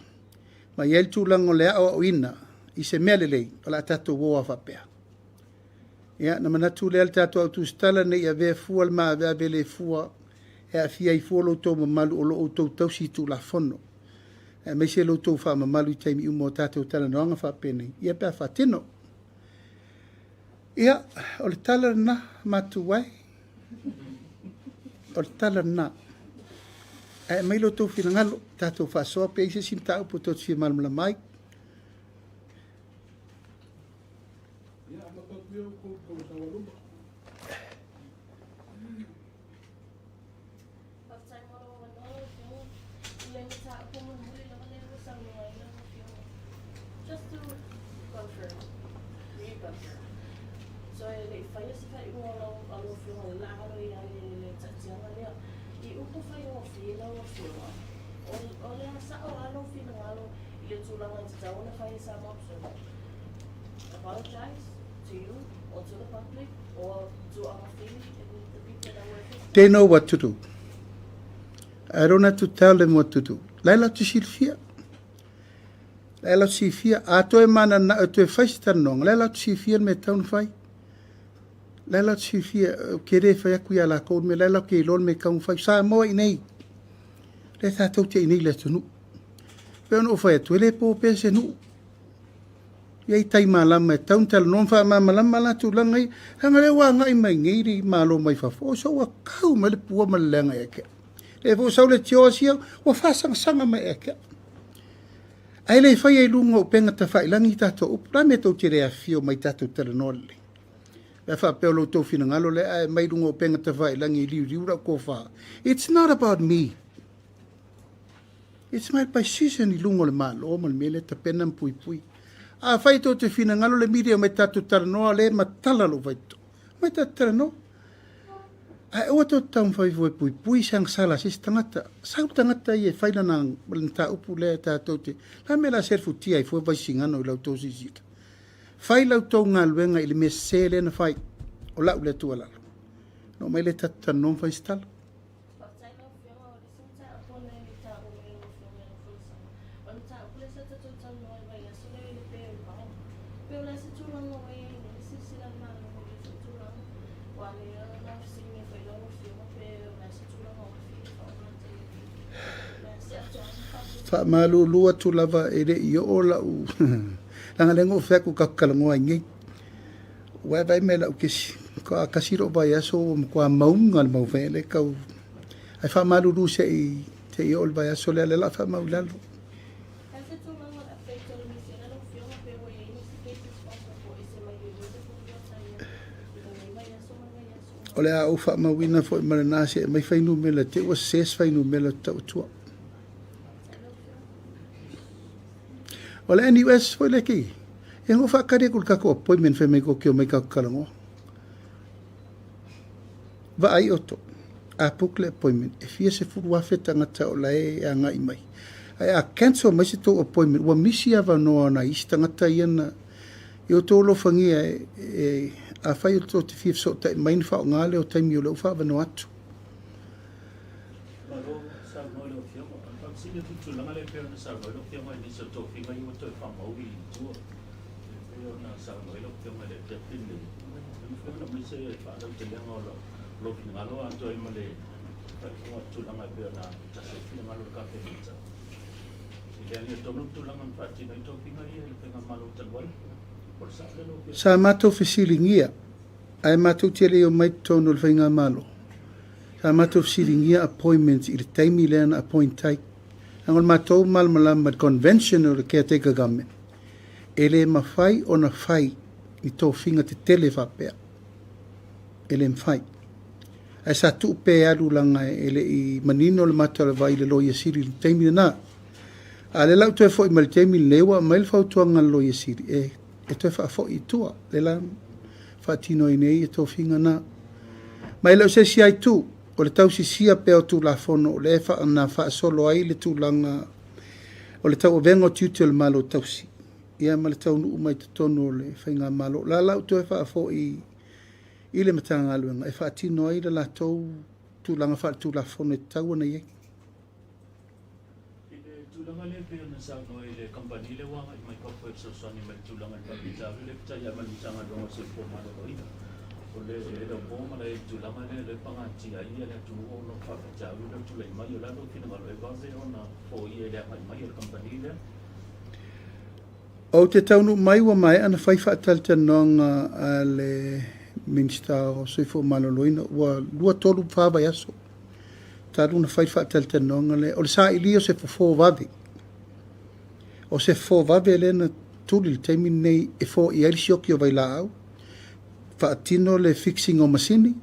ma ia tu lango le o ina I se mele le ala tatu wo fa pe ia na manatu le tatu tu stala ne ia ve fua ma ve le fua e a fia I folo to ma malu o lo to to si tulafono e me se lo to fa ma malu taimi u mo tatu tala no fa pe ne ia pe fa tino Ia, o le tala na matuai. O le tala na. E mai lo tau finangalo, tātou whasoa pe ise sim tau po tō tia malamala mai. Just to confirm, reconfirm. So le fai se fai uno allo fio la halo ia le tatsianga lea I upu fai o fio o le sa o allo fio allo ile tulanga te tau na fai some option apologize to you or to the public or to our family and the people that work They know what to do. I don't have to tell them what to do. Laila tu silfia. Laila tu silfia. A to e mana na to e fai stanong. Laila tu silfia me taun fai. Laila tu fia kere fai aku ia la ko me laila ke lol me kaun fai sa mo I nei. Le ta tau te nei le tunu. Pe ono fai tu le po pe se nu. Ia tai malama taun tal non fa malama la tu langai. Hanga le wa ngai mai ngiri malo mai fa fo so wa kau me le pu ma lenga e ke. Le fo so le tio sia wa fa sanga mai e ke. Ai le fai e lunga o penga ta fai langi tato o pra me tau tire a fio mai tato tele nole. E fa pelo to fina ngalo le ai mai lunga o penga ta vai langi liu ra ko fa. It's not about me. It's my by season I lungo le malo, mal mele ta pena pui pui. A fai to te fina ngalo le media mai tatu taranoa le matala lo vai to. Mai tatu taranoa. Ai o to tam fai voi pui pui sang sala sis tangata. Sang tangata ye fai na nang ta upu le ta to te. La me la ser futia I fo vai singano I lau to sisita. Fai lau to ngaluenga I le me sele na fai. O lau le tua lalo. No mai le tatu taranoa fai stala. Fa malu lua tu lava ere yo ola u langa lengo feku kakalango ngi wa vai mela u kisi ko kasiro ba yaso ko maunga mau vele ka ai fa malu lu se te yo ba yaso le la fa maulalo ole a u fa mawina fo marana se mai fa inu mela te o ses fa inu mela tautua. Ola NUS foi leki. E ngo fa kare kul kako appointment fe me ko kio me ka kalango. Va ai oto. A pukle appointment. E fia se furu afeta ngata ola e anga imai. Ai a cancel mai se to appointment. Wa misi ava no na ista ngata iana. Yo to lo fangia e a fai to te fia so tai mai fa ngale o tai mi o lo fa va no atu. Sa matou fesilingia ai matou tele o mai tonu le fainga malo. Sa matou fesilingia appointments I le taimi le ana appointai. Angol matou mal malama convention o le caretaker government. Ele mafai o na fai I tō finga te tele whapea. Ele mfai. Ai sa tu pe alu langa ele I manino le mata le vai le loia siri le taimi na. A le lau toe fo I mal taimi lewa mai le fautuanga le loia siri. E toe wha fo I tua. Le la whatino I nei e tō finga na. Mai lau se si ai tu. O le tau si sia pe o tulafono. O le wha na faʻasoa ai le tūlanga. O le tau o vengo tiuti o le malo tausi. Ia ma le tau nuu mai te tono le whainga malo. La lau toe wha fo I le matanga aluenga. E whaatino ai le la tau tūlanga wha tulafono e tau ana iei. Tūlanga le peo na sa no le company le wanga I mai kopo e sosani mai tūlanga le papitavu le pita ia malitanga donga se formalo loina. O le boma le tūlanga le pangati a ia le tu o no papitavu le tu le mai o la no kina malo e base ona o ia le mai o company le. O te taunu mai wa mai ana fai whaataltanonga a le Minister o Soifo Maloloina wa lua tolu whawa yaso. Taruna fai whaataltanonga le. O le sa ili o se fo vave. O se fo vave le na tuli le teimi nei e fo I ailisi oki o vai la au. Whaatino le fixing o masini.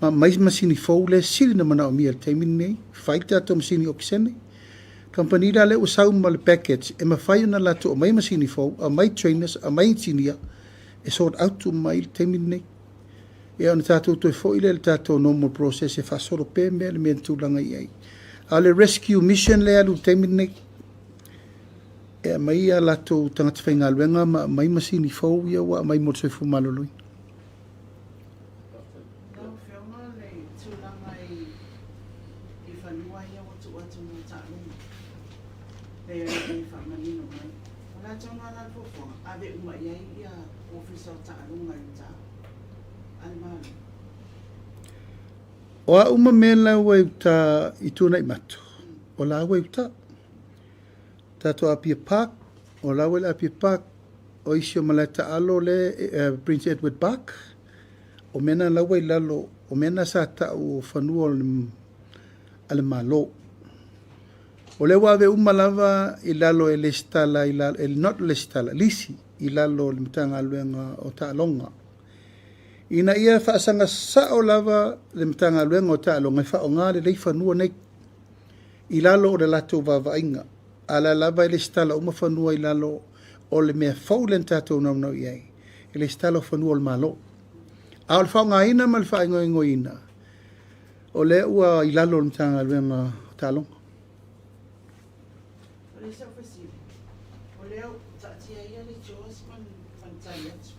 Ma mais masini fo le siri na mana o mia le teimi nei. Fai tato masini o kisene. Company la le usau ma le package e mafai ona lato o mai masini fo, a mai trainers, a mai engineer e sort out to mai temi nei. E ona tatou toi fo I le tatou normal process e whasoro pe mea le mea tūlanga I ai. A le rescue mission le alu temi nei. E mai a lato tangata whainga luenga ma mai masini fo ia wa mai mo tsoi fu maloloi. O a uma mela wai ta I tūna I matu. O la wai ta. Tato apia park. O la wai apia park. O isi o malata alo le Prince Edward Park. O mena la wai lalo. O mena sa ta o whanua ale malo. O le wawe uma lava I lalo e le stala, not le stala, lisi I lalo le mitanga aluenga o ta alonga. Ina ia whaasanga sao lava le mitanga aluenga o ta alonga. I whaonga le lei whanua nei. I lalo o le lato vavainga. Ala lava i le stala uma whanua i lalo o le mea faulen tatou naunau iai. I le stala o whanua o le malo. A o le whaunga ina ma le whaingo ingo ina. O le ua i lalo le tanga luenga talonga. O le sa fasili. O le au tatia ia le Jaws man fantai atu.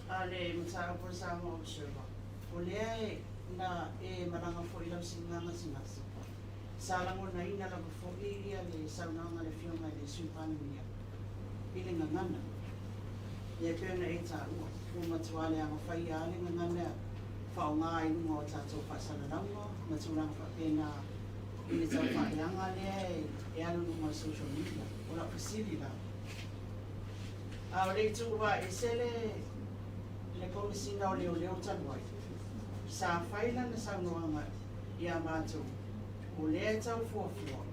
A le mtara por Samoa observer. O le ai na e maranga fo ila singanga singasa. Salango na ina la fo ia le saunanga le fionga le sumpania. Ile ngana. Ia pena e ta ua. Fu matuale a mafai ale ngana. Whaonga i nunga o tatou whasanaranga. Maturanga whapena i tau whaeanga le e anu nunga social media. O la pasiri la. A o le tuwa e sele le komisina o leo leo tanuai. Sa whaila na saunoanga i a mātou. O lea tau fuafua.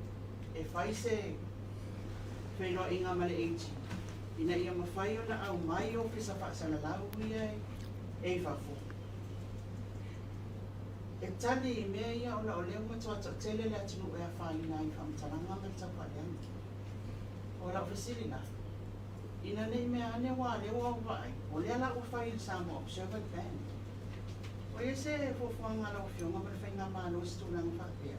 E whaise whenua inga male eiti. Ina ia mawhai o na au mai o pisa whaasanalau ia e whafo. E tali I mea ia o la o leo matoa tele le atunu e a whaina I whamtaranga me tau whaeanga. O la ofisiri na. Ina nei mea ane wā leo au vai. O lea la ufai I Samoa observer band. O ia se fuafuanga la ufionga ma le whainga mālo stunanga whapea.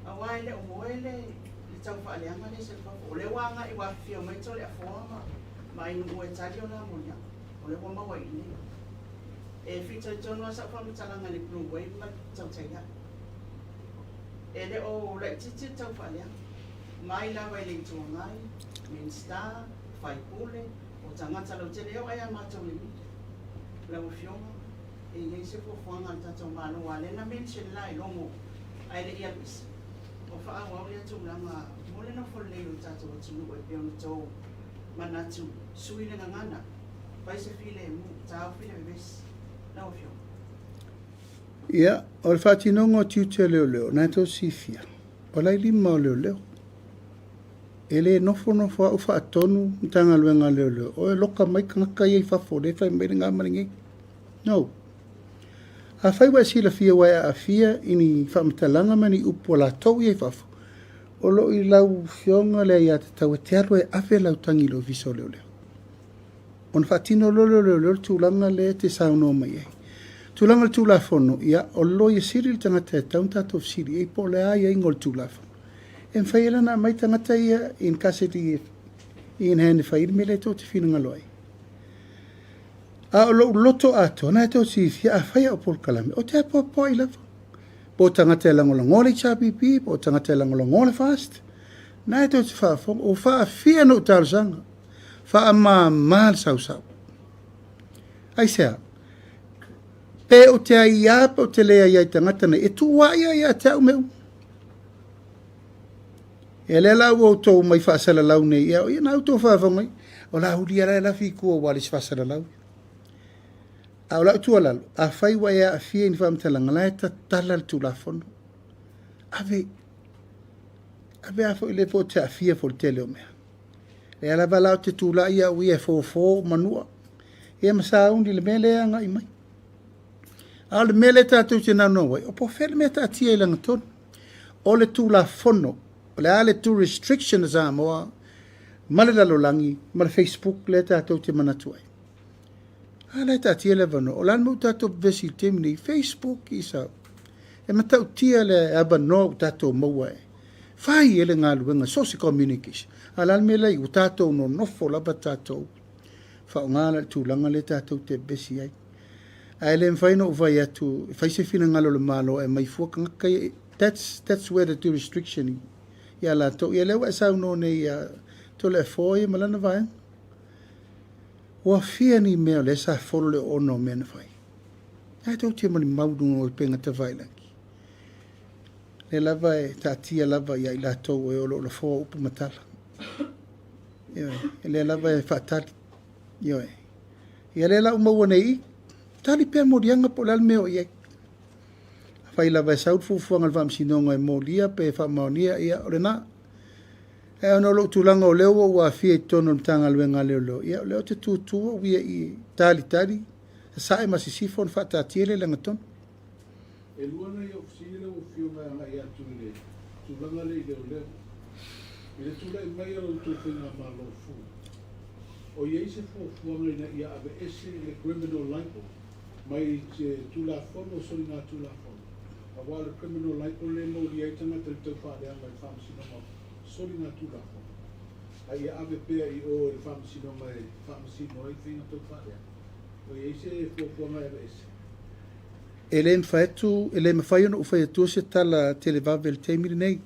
A wai le o moele le tau whaaleanga le se whafo. O le wanga I wafio mai to le a fuama. Ma inu ue tali o la molia. O le wama wai nei. E fito I tono asa whamitalanga le blue wave ma Tautai A'e. E le o le titi tau whaaleanga. Mai la wai le tuangai. Main star. Whai pule, o tangata lau te leo ai a mātou le mita. Lau fionga, e iei se fuafuanga al tatou mālo a lena mention lai longo ai le ia misa. O wha au lea tūlanga, mole na wholei o tatou atunu e peo na tau manatu, sui le ngangana, pai se file e mu, tau file e ves, lau fionga. Ia, o le whatinonga o tiutia leo leo, nai tau sifia. O lai lima o leo leo. Ele nofo a ufa atonu tanga luenga leo leo. O e loka mai kangaka iei fafo, le fai mai ngā maringi. No. A fai wa sila fia wai a fia ini whamatalanga mani upo la tau iei fafo. O lo I lau fionga lea ia te tau e te arwa e awe lau tangi lo viso leo leo. On whatino leo leo tūlanga le te sauno mai ei. Tūlanga le tulafono, ia o lo I siri le tangata e tauntato siri ei po le ai ngol tulafono. En whaila na mai tangata ia in kaseti in hane whaile me le tō te whinanga loai. A o loto ato, na e tō si fia a whaia o polkalame, o te apo I lava. Po tangata e langola ngole chapipi, po tangata e langola ngole fast. Na e tō te whaafong, o wha a fia no tarusanga. Wha a maa sau sau. Ai sea, pe o te ai apa o te lea iai tangata na, e tu waia ia te au meu. E le lau o tō mai whaasala lau nei, ia o ia nau tō whaafongai, o la huri ara e la whikua wale si whaasala lau. A o lau tua lalo, a whai wa ea a fia ni whaamtalanga, la e ta tala le tulafono. Ave a fo ile po te a fia fo le tele o mea. E ala walau te tula ia ui e fō manua. E masa undi le mele a ngai mai. A le mele tātou te nano wai, o po whele mea ta atia I langa tonu. O le tulafono, o le ale tu restriction a Samoa, ma le lalolangi, ma le Facebook, le tātou te manatu ai. A le tātia le vano, o lan mau tātou vesi temini, Facebook I sau. E matau tia le abano tātou maua e. Whai ele ngā luenga, social communication. A lan me lei, o tātou no nofo laba tātou. Whao ngā le tūlanga le tātou te vesi ai. A ele mwhaino o vai atu, whai se whina ngalo le malo e mai fuaka ngakai, that's where the restriction is. Ia la to ia lewa sa no nei to le foi malana vai o fia ni me le sa folo le ono men fai ai to te mani maudu no penga te vai laki le lava e tatia lava ia la to e o lo fo upu matala ia le lava e fatali ia ia le la mo nei tali pe morianga po lal meo ia fai la vai sau fuanga al vam sinonga e molia pe fa monia ia orena e ono lo tulanga o leo wa fie tono tanga luenga leo ia leo te tu wi I tali sa e masisifo fa ta tiele langa ton e luana ia ofisile o fiuma nga ia tule tūlanga le i leo leo. I le tūla I mai alo tū whinga malo fu. O iei se fuafuanga ina ia ave ese le criminal libel. Mai te tulafono soli ngā tulafono. A wale criminal libel le mo di eitanga te tau whareanga I whamasinoma soli ngā tulafono. A ia ave pea I o le whamasinoma e whamasinoma I whinga tau whareanga. O iei se fuafuanga ave ese. E le mwhaetu, e le mwhai ona uwhaiatua se tala tele vave le teimiri nei.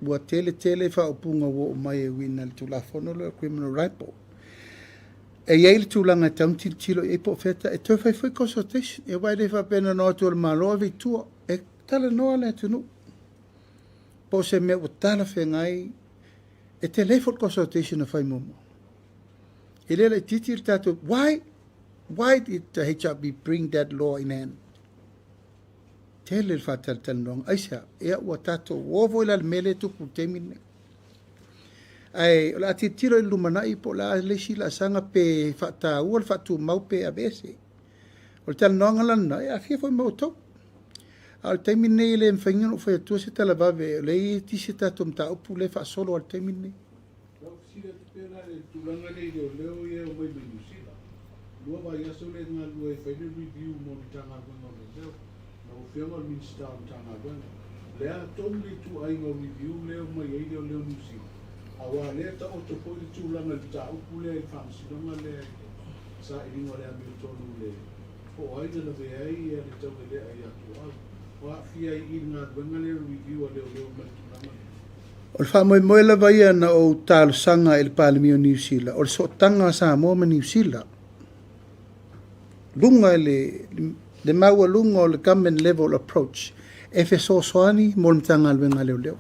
Ua tele whaopunga wo o mai e wina le tulafono le criminal libel. E iei le tūlanga taun tilo e po feta e tau whai consultation. E wai le whapena noa tu le maloa vi tua. E tala noa le tunu. Po se mea o tala whengai e te leifot consultation a whai momo. E le titi le tato, why did the HRB bring that law in hand? Tele le whatal nong. Aisa, ea ua tato, wovo ila le mele tuku temine. Ai, la titiro I lumanai po la lesi la sanga pe whata ua le whatu mau pe abese. O le tala noanga lana, a fia foi mau tau. Al temine I le mwhaingan o whaiatua se tala vave, le I tisi tato mta upu le whaasolo al temine. Lau sila te pera le tūlanga le leo ia o mai menu sila. Lua vai aso le ngā lua e whaile review mo ni tanga wanga o le leo. Na o whianga o minsta o tanga wanga. Lea tonu le tu ainga review leo mai eile o leo nusi. Awa lea ta oto po le tūlanga le ta upu lea I whamsinonga lea sa iringa lea me tonu le. Po aina na veai e le tau lea I atu au. Wa fia I ngā wanga lea review a leo mai tūlanga. O le whamoe la vai ana o tālo sanga I le Palemio New Zealand. O le so tanga Samoa ma New Zealand. Lunga le maua lunga o le government level approach. E fe so soani mo le mtanga alwenga leo.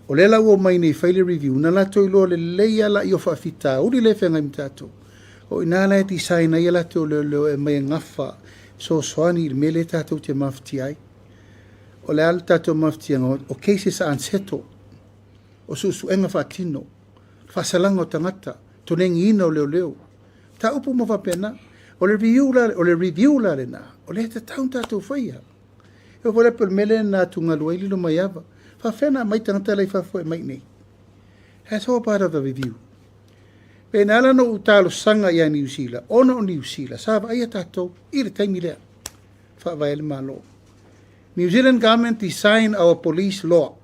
O le lau o mai nei whaile review, na la toi loa le leia la I o whaafita, uri le whenga imtato. O ina la e ti saina I la teo leo e mai ngafa, so soani il mele tatou te mafti ai. O le ala tatou mafti anga, o cases a anseto, o suenga whaatino, whasalanga o tangata, tonengi ina o leo. Ta upu mo whapena, o le review la le na, o le te taun tatou whaia. E o vole pel mele na tunga luaili lo mai ava. Whawhena mai tangata lei whawhoi mai nei. That's all part of the review. Pena ala no utalo sanga ia New Zealand, ona o New Zealand, sawa aia tatou, I le taimi lea. Whawai le malo. New Zealand government design our police law.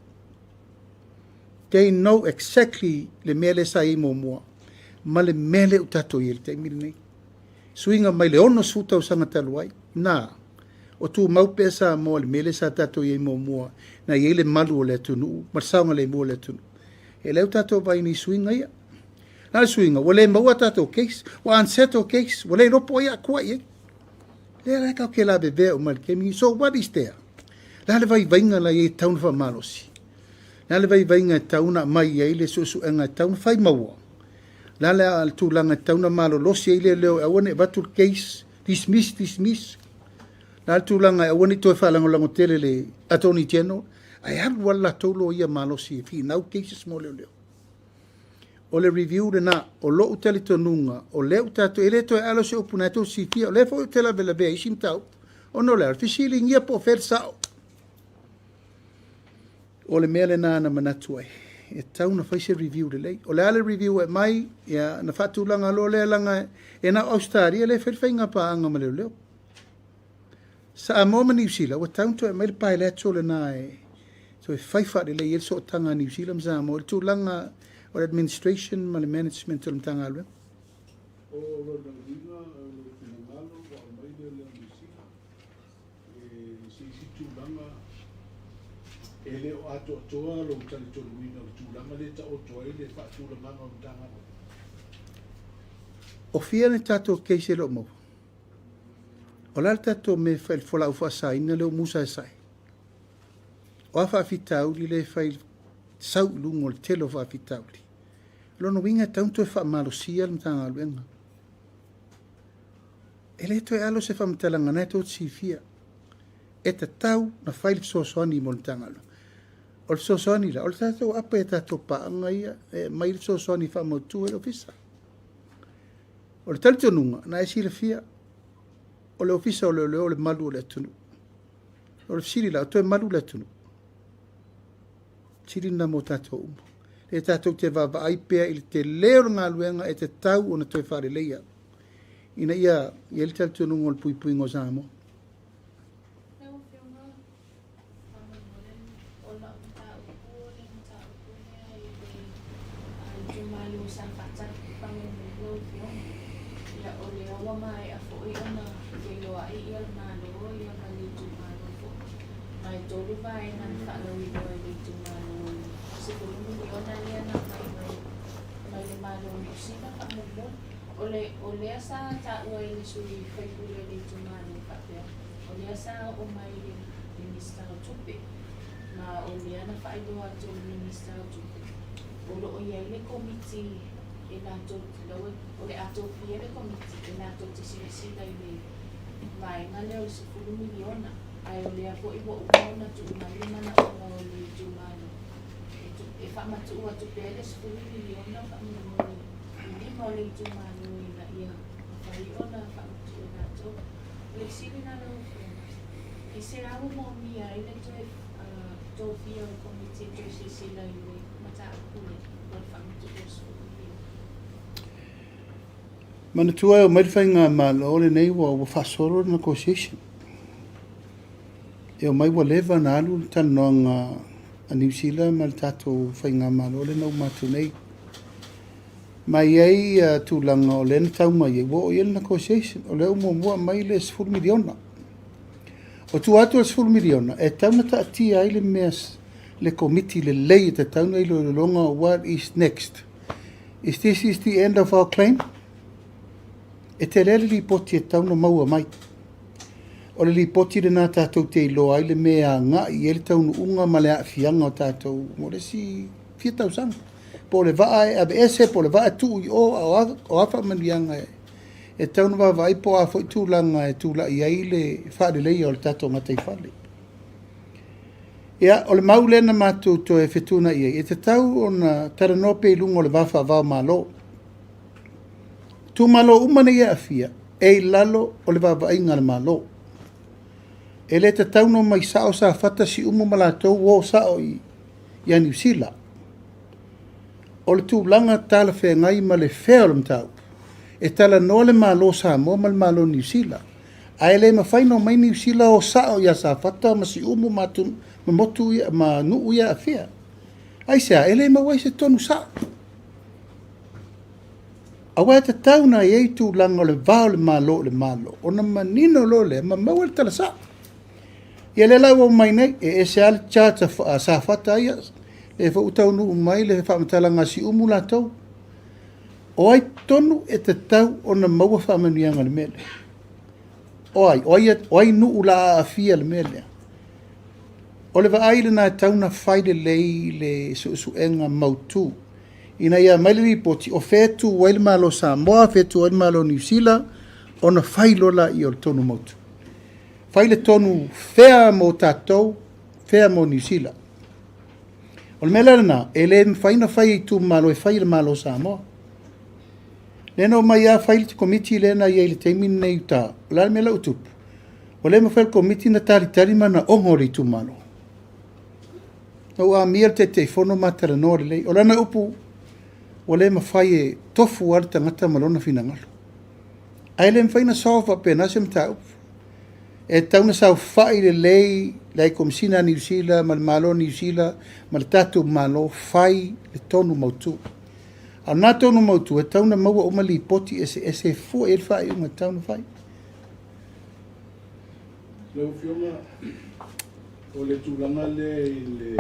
They know exactly le mele sa I mo mua. Ma le mele utato I le taimi nei. Suinga mai le ono sutau sanga taluai. Nā. O tu mau pesa mo le mele sa tato I mo mua. Na I le malu o le tunu, marsaunga le mua le tunu. E leu tato vai ni suinga ia. Na le suinga, wale maua tato case, wa anseto case, wale ropo ia kua ia. Le la kau ke la bebe o mal kemi, so what is there? La le vai vainga la ia tauna wha malosi. La le vai vainga tauna mai ia ile susu enga tauna whai maua. La le al tūlanga tauna malo losi ile leo awane batul case, dismiss. La tūlanga awane toi whalangolango tele le attorney general, ai halu wala tolo ia malosi fi nau cases mo leo. O le review le na, o lo utali tonunga, o le utato, ele to e alo se opunato si fia, o le fo utela bela bea isim tau, o no le arfisili ngia po fer sao. O le mele na ana manatu ai, e tau na faise review le lei, o le ale review e mai, ia na fatu langa lo le langa, e na Australia le whaiwhainga pa anga ma leo. Sa a moma New Zealand, o tau to e mai le pai le ato le na e, so e whaifa le lei, el so tanga New Zealand sa mo, el tu langa, or administration ma le management o le mtanga alwe. O lo winga o le finangalo wa mai le musika. Si tūlanga ele o ato toa lo tali tolu wina o tūlanga le ta o toa ele wha tūlanga o mtanga alwe. O fia ne tato keise lo mo. O lal tato me whail fola ufa saina leo musa e sai. O afa afitauli le whail sau lungo le telo wha afitauli. Lono winga taunto e whaamalosia le mtanga aluenga. E le to e alo se whaamtalanga nei tō tifia. E ta tau na whaile sosoani mo le mtanga alu. O le sosoani la, o le tato apa e tato paanga ia, e mai le sosoani whaamautu e le ofisa. O le talito nunga, na e si le fia, o le ofisa o le malu o le tunu. O le fisiri la, o to e malu le tunu. tirina mo tātou uma. Le tātou te vavai pea i te leo ngā luenga e te tau o na toi whare leia. Ina ia, i ele tau tunu ngol pui pui ngō Samoa. Ole asa ta oi ni sui fai pule ni tumano papia. Ole asa o mai minister tupi. Ma ole ana fai do atu minister tupi. Ole o ia le committee ina to lo ole ato pia le committee ina to tisi dai ni mai ngale o se fulu miliona. Ai ole a po ibo una tu mai mana o le tumano. E fa ma tu atu pele se fulu miliona fa mo ni mo le tumano. Ona whakatu o nātou. Le siri nā rau whena. I se ahu mō mia i le tō whia o komiti tō se sila i le mata akule o whakatu o sō. Mana tua o mairwhai ngā mālo o le nei wa whasoro na negotiation. E o mai wa lewa nā alu tano ngā a New Zealand ma le tātou whai ngā mālo o le nau mātou nei. Mai ai tūlanga o le tau mai wo o ele negotiation o le mua mai le 10 miliona. O tu atu 10 miliona e tauna ta atia ai le meas le committee le lei te tauna i lo longa what is next. Is this is the end of our claim? E te lele li poti e tauna maua mai. O le li poti le nā tātou te ilo ai le mea ngā i ele taunu unga ma le afianga o tātou mo le si 4,000. Po le vaa e ese po le vaa tu i o afa manianga e taunu vai po a foi tūlanga e tūla i ai le whaare lei o le tato ngatai whale. Ia, o le maulena mātou to e whetuna i ai, e te tau o na taranope i lungo le wafa vau malo. Tu malo umane ia afia, e lalo o le wawa inga le malo. E le te tau no mai sao sa fata si umu malatou o sao i New Zealand. O le tūlanga tala whengai ma le whea lam tau. E tala no le malo Samoa ma le malo New Zealand. Ai le mawhai no mai New Zealand o sao ia sa whata ma si umu matun ma motu ia ma nuu ia a whea. Ai sea, e le mawai se tonu sao. Awa e te tauna i ei tūlanga o le vao le malo. O na manino lo le ma maua le tala sao. Ia le lau o mai nei, e se ale tjata sa whata ia. E fa utau nu mai le fa matala ngasi umu la tau. O ai tonu e te tau o na maua fa manuianga le mele. O ai nu ula a fia le mele. O le va aile na tau na whaile lei le suenga mautu. Ina ia mai le ripoti o fetu waile malo Samoa, fetu waile malo New Zealand, o na whailola i o le tonu mautu. Whaile tonu whea mo tātou, whea mo New Zealand. O le mele na, e le whaina whai i tū malo e whaile malo Samoa. Lena o mai a whaile te komiti lena i eile teimini nei uta, o la mele utupu. O le mawhaile komiti na tari mana ongori tū malo. O a mia te fono matara nore lei, o lana upu, o le mawhai e tofu ar tangata malona fina ngalo. Ai le mwhaina sofa pena se mta upu. E tauna sau whai le lei, lai komisina New Zealand, mal malo New Zealand, mal tatu malo, whai le tonu mautu. A nā tonu mautu, e tauna maua o mali poti ese fu e whai unga tauna whai. Leo fionga, o le tūlanga le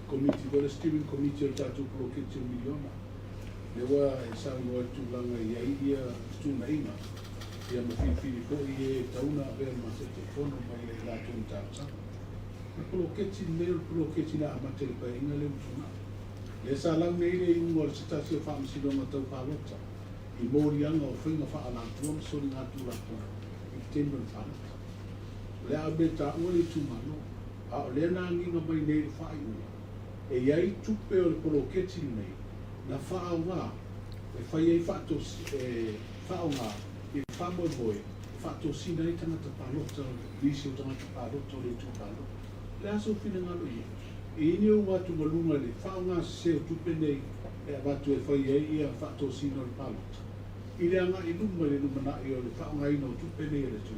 committee, o le steering committee o tatu pro kitchen miliona. Lewa e sa ngoa tūlanga i aia tūna inga. Ia mawhiwhiri ko i e tauna vea ma se te whono mai le la tūna tāsa. Na polo kitchen leo, polo kitchen a amate pa inga leo tūna. Le sa lang nei le ingo le sitasi o whaamisino ma tau pālota. I mōri anga o whinga whaalantua, sori ngā tūlafona. I tēmba na whalata. Le a me ta ua le tūmano. A o le nā nginga mai nei le whai ua. E iai tupe o le polo kitchen nei. Na whao ngā. E whai ei whao ngā. E whamoe moe. Whato sina i tangata pālota. Lisi o tangata pālota o le tūpālota. Le aso whina ngalo ia. ini o watu malunga le whaanga se o tupe nei e a watu e whai e ia whato sino le palo. I le anga i luma le luma na i o le whaanga ino tupe nei e le tū.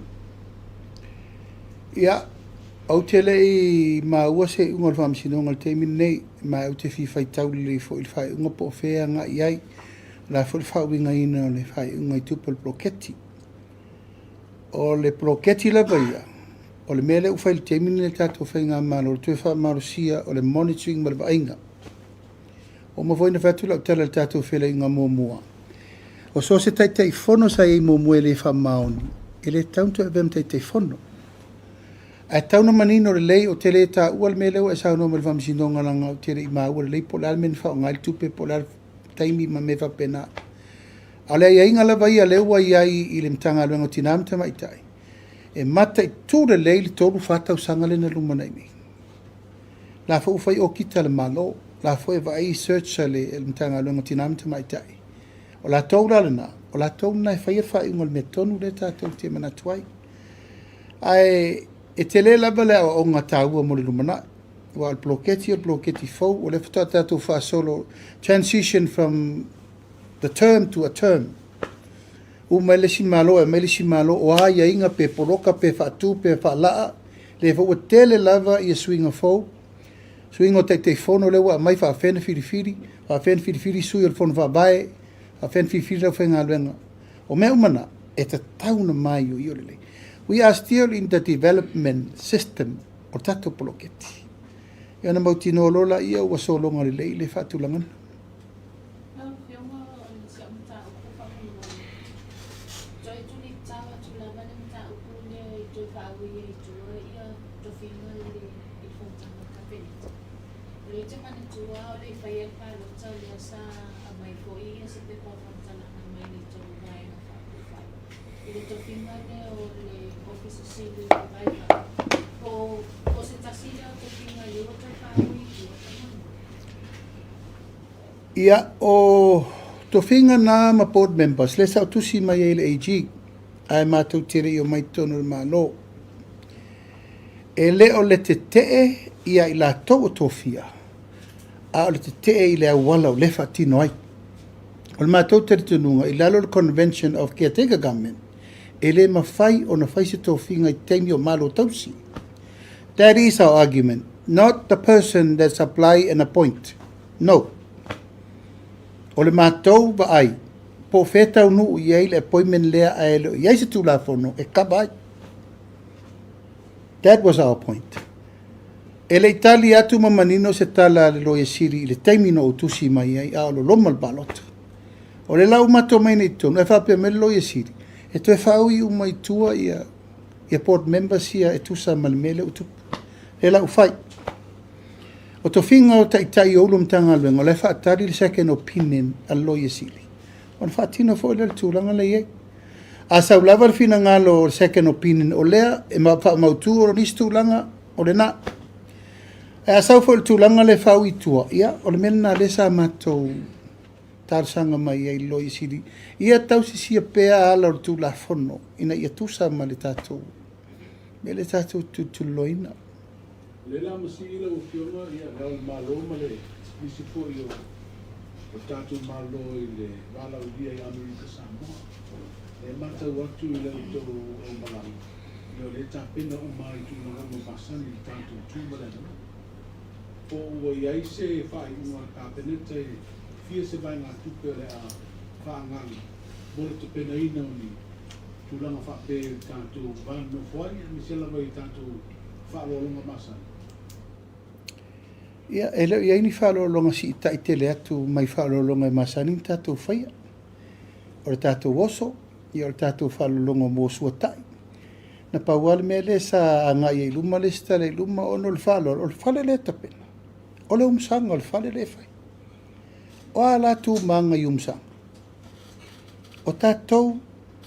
Ia, au te lei ma ua se unga le whamsinonga le teimin nei, ma au te whiwhai tau le fo il whai unga po whea nga iai, la fo le whauinga ina o le whai unga i tupe le ploketi. O le ploketi la baia, o le mele ufai le teimin le tato whai ngā malo, le tue wha marosia o le monitoring ma le vainga. O ma voina whatu lau tala le tato whela i ngā mua. O so se tai fono sa ei mua le wha maoni, e le taunto e vem tai fono. A tauna manino le lei o te le ta ua le mele o e sa no ma le whamsinonga langa o te re i maa ua le lei po le almen wha o ngai tupe po le taimi ma me wha pena. A le ia inga la vai a le ua iai i le mtanga luenga o tina amta maitai. E mata i tū le lei le tōru whatau sanga le na luma nei mi. La fo ufai o kita le malo, la fo e vai search le mtanga luenga o tina amta maitai. O la tau la na, o la tau na e whaia wha ingo le me tonu le tātou te mana tuai. Ai, e te le lava le o ngā tāua mo le lumana. Wa al bloketi fau, o le whata tātou wha solo transition from the term to a term. U mai le si malo o aia inga pe poroka pe whatu pe whalaa, le wha ua tele lava i a swinga fau. Swinga o te fono le wa mai wha whena whiri sui o le fono wha bae, wha whena whiri lau whenga luenga. O mea umana, e ta tauna mai o i o lelei. We are still in the development system o tato poloketi. Iana mau tino lola ia ua solonga le lei le whatulangan. Ia o to whinga nā ma board members, le sa tusi mai e le AG, ai mātou tere i o mai tono le mālo. E le o le te tee ia i la tau o tofia, a o le te tee i le awala o le whatino ai. O le mātou tere tununga i lalo le Convention of Caretaker Government, e le mafai o na whaise tō whinga i teimi o mālo tausi. That is our argument, not the person that's apply and appoint. No. O le mātou wa ai, po whetau nu i ei le appointment lea a elo, i eise tulafono, e kaba ai. That was our point. E le itali atu mamanino se tala le loia siri, le teimino o tusi mai ai, a o lo loma le balota. O le lau mato mai nei tonu, e whapea me le loia siri. E to e whau i umai tua i a board members ia e tusa malimele utupu. E lau whai. O to whinga o tai oulum tanga luenga, o le whaatari le second opinion a loia sili. O le whaatino fo le tūranga le iei. A sau lava le whina ngalo o second opinion o lea, e mautu o nis tūranga o le nā. E a sau fo le tūranga le whau i tua, ia, o le mena le sa matou tarsanga mai ai loia sili. Ia tau si pea ala o tulafono, ina ia tusa ma le tatou. Me le tatou tuloina. Le la masila o fionga ia lau malo ma le nisi po i o tatu malo i le wala o dia i Amerika Samoa. E mata watu i le uto o malangi. I o le tapena o mai tu na homo pasani i tatu tūmalena. Po ua i aise e whai unga kapeneta e fia se vai ngā tupe le a whaanganga. Mole te pena ina o ni tūlanga whape tatu wano whai, mi sela vai tatu whaalolonga masani. Ia, e leo iai ni whaalolonga si ita i tele atu mai whaalolonga e masani tātou whaia. O le tātou oso, i o le tātou whaalolonga mō suatai. Na pauale mea le sa anga i luma le sta le luma ono le whaalolo, o le whale le tapena. O le umsanga, o le whale le whai. O a la tu manga i umsanga. O tātou,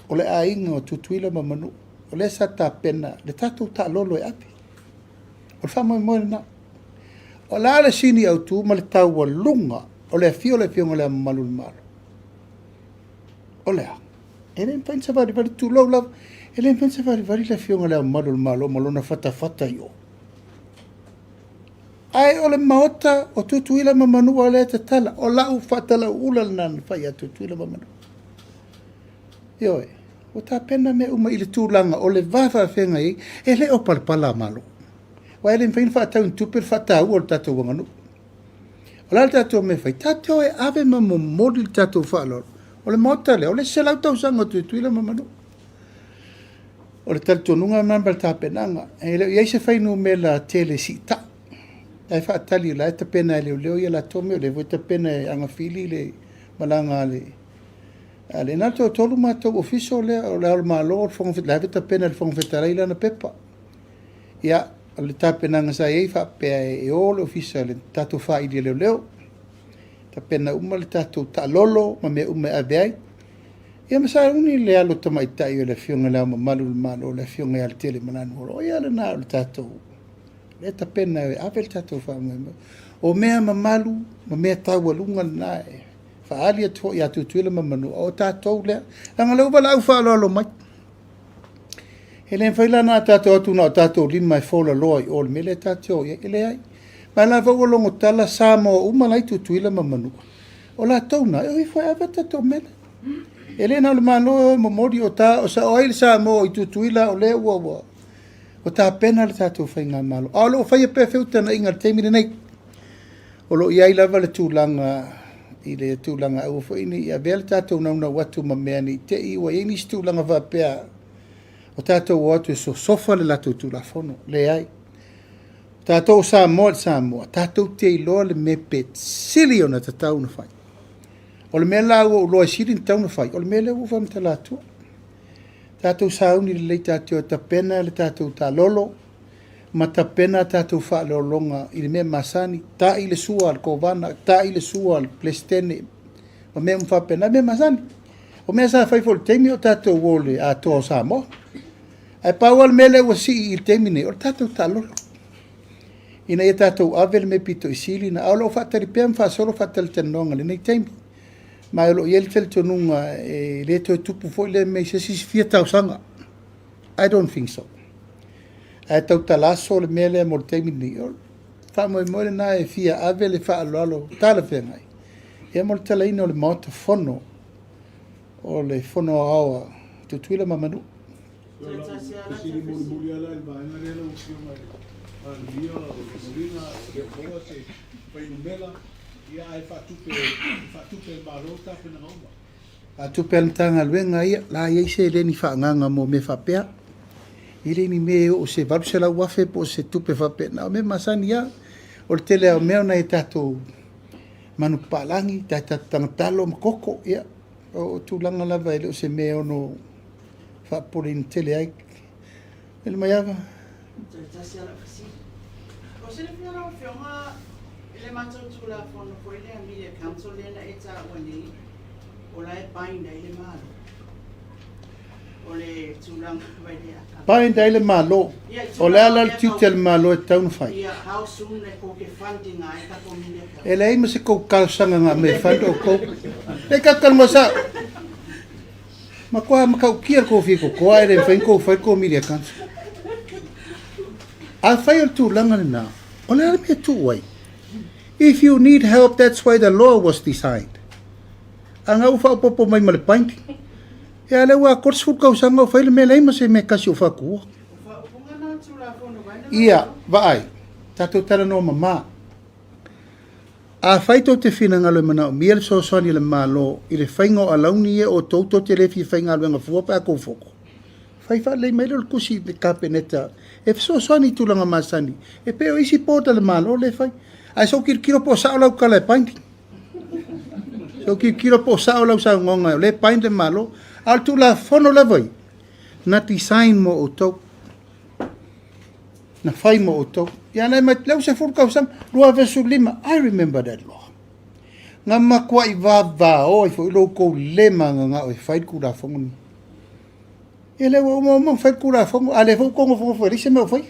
o le ainga o tutuila mamanu, o le sa tapena, le tātou ta lolo e api. O le whamoe moe na. O la le sini au tu ma le tau wa lunga o le fio le le malu malo. O lea. E le pensa vari tu lau lau. E le pensa vari le fio le malu malo malona fata yo. Ai o le maota o tutuila mamanu o le te tala. O lau whatala ula nan whai a tutuila mamanu. Ioi, o tā pena me uma i le tūlanga o le wawa whenga i, e le o palpala malo. Wa ele mwhain whaatau ntupir whaatau o le tatou wanganu. O la le tatou me whai, tatou e ave mamo mori le tatou whaalor. O le maota le, o le selau tau sanga tutuila mamanu. O le talitonunga mamba le tāpenanga, e le iai se whainu me la tele si ta. Ai whaatali la e tapena e leo leo ia la tome o le voi tapena e anga fili le malanga le. Ale na to tolu mātou ofiso le o le al malo o fonga fit lave tapena le fonga fitarai lana pepa. Ia, o le tāpenanga sa ei whapea e o le ofisa le tatou whaidi leo leo. Tapena uma le tatou ta lolo ma me uma aveai. Ia masa uni le alo tamaitai o le fionga leo ma malu le malo le fionga e al tele mananu oro. Ia le na o le tatou. Le tapena e ave le tatou whaamema. O mea ma malu, ma mea tau alunga na e. Whaali atua i atu tuila ma manu. O tatou lea. Anga leo wala au whaalo mai. He le whaila na tatou atu na o tatou lima e whola loa i ole. Me le tatou i ele ai. Ma la vau longo tala Samoa umana i tutuila ma manu. O la tau na, e whai ava tatou mena. Ele na le mano mori o ta, o sa oile Samoa i tutuila o le ua. O ta pena le tatou whai ngā malo. O lo whai a pewheuta na inga le teimine nei. O lo iai lava le tūlanga, i le tūlanga au whaini, i a vele tatou nauna watu ma mea ni te iwa, i nis tūlanga whapea. O tatou watu e so sofa le latou tulafono, le ai. Tatou Samoa, tatou te iloa le me pet sili o na tatau na whai. O le mea lau o loa siri na tau na whai, o le mea le uwa mta latua. Tatou sauni le tatou tapena le tatou ta lolo, ma tapena tatou wha lolonga i le mea masani, ta i le sua al kovana, ta i le sua al plestene, ma mea mwhapena, mea masani. O mea sa whaifo le teimi o tatou wole a toa Samoa. Ai pau al mele ua si i le teimi ne, o tatou ta lolo. Ina ia tatou avele me pito i sili na aulo whaatari pia mwhaasolo whaatari tanonga le nei teimi. Ma alo i ele tele tonunga e le toi tupu fo le mei se sisi fia tau sanga. I don't think so. Ai tau talaso le mele mo le teimi ni. Wha moe moe na e fia avele wha alo alo tala whengai. Ia mo le tala ina o le maota fono o le fono awa tutuila mamanu. Sili muli muli ala il vaenga rela o fiona Lia o Molina, le boa se pai numela, ia ai whatupe malo tape na ngauma. Whatupe al tanga luenga ia, la ia se leni whaanganga mo me whapea. I leni me o se varu se lau wafe po se tupe whapea. Na o me masani ia, o le tele au mea na e tatou manu palangi, tatou talo makoko ia. O tūlanga lava ele o se mea ono whapore ni tele ai. Ele mai ava. O se le whiara o whionga, le mātou tulafono ko ele a media council lena e tā wani, o la e paina i le malo. O le tūlanga vai le aka. Paina i le malo, o le ala le tiutel malo e taunu whai. Ia, how soon e ko ke funding a e kako media council. E le ima se kou kalsanga ngā me whando o kou. Le kakal mo sa. Ma koha makau kia kou whiko, koha e re whain kou whai kou media council. A whai o tūlanga ni nā. O le ala mea tū wai. If you need help, that's why the law was designed. A ngā uwha popo mai ma le painti. E ale ua korsi fukau sanga o whai le mea leima se me kasi o whakua. Ia, vaai. Tatou tala no mama. A whai tau te whina ngalo mana o mia le sosani le malo i le whainga o alauni e o tauto te lefi whainga aluenga fuapa a kou foko. Whai wha lei mai le kusi le kapeneta. E sosani tūlanga masani. E peo isi pōta le malo le whai. Ai so kiro po sa lau kala e painti. So kiro po sa lau sa ngonga le painti malo. Al tulafono le vai. Na design mo o tau. Na whai mo o tau. Ia nei mai lau se furkau sang. Lua versu lima. I remember that law. Ngā makua i vā o i fo ilo kou lema ngā o i whai kura fongo ni. E le wa mo whai kura fongo. A le fo kongo fongo fo rise me o whai.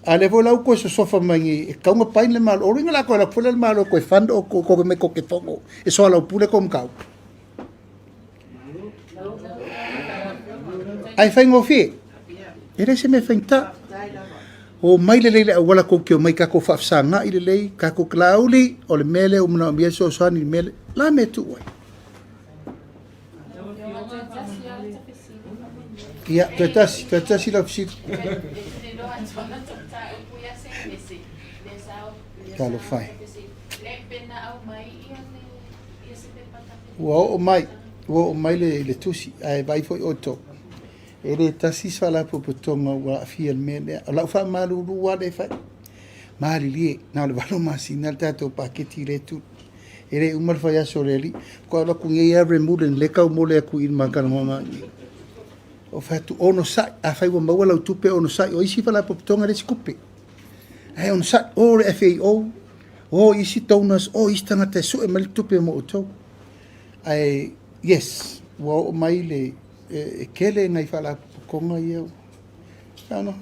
A le lau ko so sofa mai e kaunga pain le malo. O ringa la ko la fula le malo ko e fando o ko me ko ke fongo. E so lau pule ko mkau. Ai whaingo whi. E re se me whainta. O mai le leile wala ko ke mai ka ko whaafsanga i le lei, ka ko klauli, o le mele o mna mia so soani mele, la me tu wai. Ia, tasi la fisi. Kalo fai. Wo o mai le tusi, ai vai foi oto. Ele tasi sala po potonga wa fiel mele, ala fa malu wa de fa. Mali li, na le valo masina tato paketi le tu. Ele umar fa ya soreli, ko la ku ngai every mulen le ka mo le ku in makana mama. O fatu ono sai a fai wa mawala tupe ono sai o isi fala potonga le skupe ai ono sai o le FAO o isi tonas o istanga te su e mal tupe mo to ai yes wa mai le kele ngai fala konga yo ano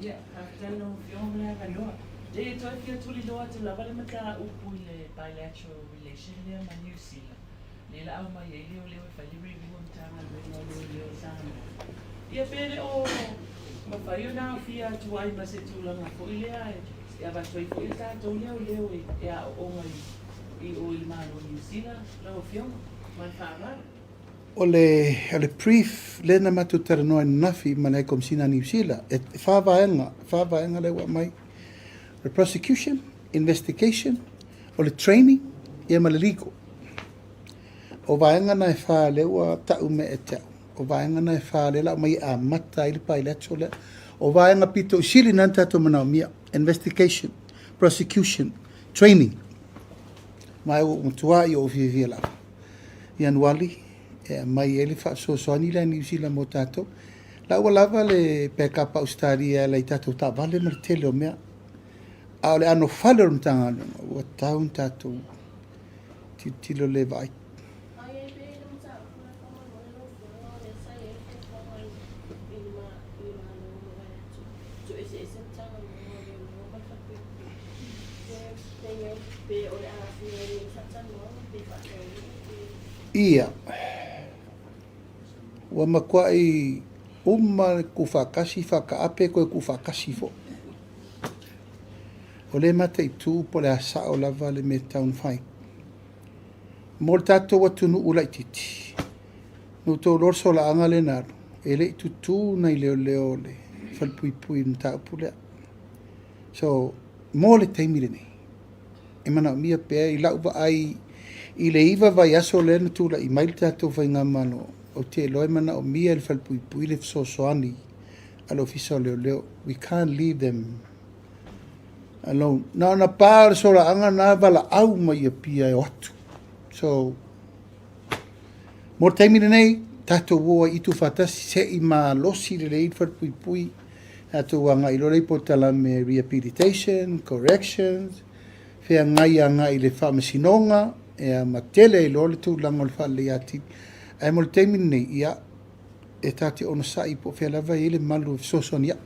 ya afterno fiona ga lo de to ke tuli do atu la vale mata upu le bilateral relation le ma New Zealand le la au mai ele o le fa libre vi mo tanga le sana ia pere o mafai na fia tu ai ma se tu la fo ile ai ia va foi foi ta to leo ia o mai i o il malo New Zealand la o fiona ma fa o le brief le na matu tara noa nafi mana kom sina New Zealand e whāwaenga le wa mai the prosecution, investigation o le training ia ma le legal o vaenga na e wha le wa tau me e tau o vaenga na e wha le la mai a mata i le pai le tole o vaenga pito sili nan tato mana mia investigation, prosecution, training mai o mutua i o vivia la ianuali mai ele faʻasoasoani le New Zealand mo tatou laua lava le pekapa Australia le tatou tavale ma le tele o mea a o le ano fale o le matagaluga ua tau tatou titilo le vaai ia ua makuaʻi uma ku faakasi faakaape koe ku faakasi fo o lē mataʻitū po le asao lava le me taunafai mo le tatou atunuu laʻitiiti noutou lolosolaaga lena alu e leʻi tutū nai leoleo le falepuipui mataupu lea so mo le taimi lenei e manaʻomia pea i laʻu vaai i le iva vai aso lena tulaʻi mai le tatou faigama lo o te loe mana o mia le falepuipui le fesoasoani a le ofisa o leoleo we can't leave them alone na ona pā le solaaga na valaau ma ia pia e o atu so mo le taimi lenei tatou ua itu fatasi seʻi malosi lelei le falepuipui tatou agaʻi lo lei po tala me rehabilitation corrections feagai agaʻi le faamasinoga ea matele i lo le tulaga o le faalelei atini ae mo le taimi lenei ia e tati ona saʻi po fea lava i le malu fesoasoani aʻu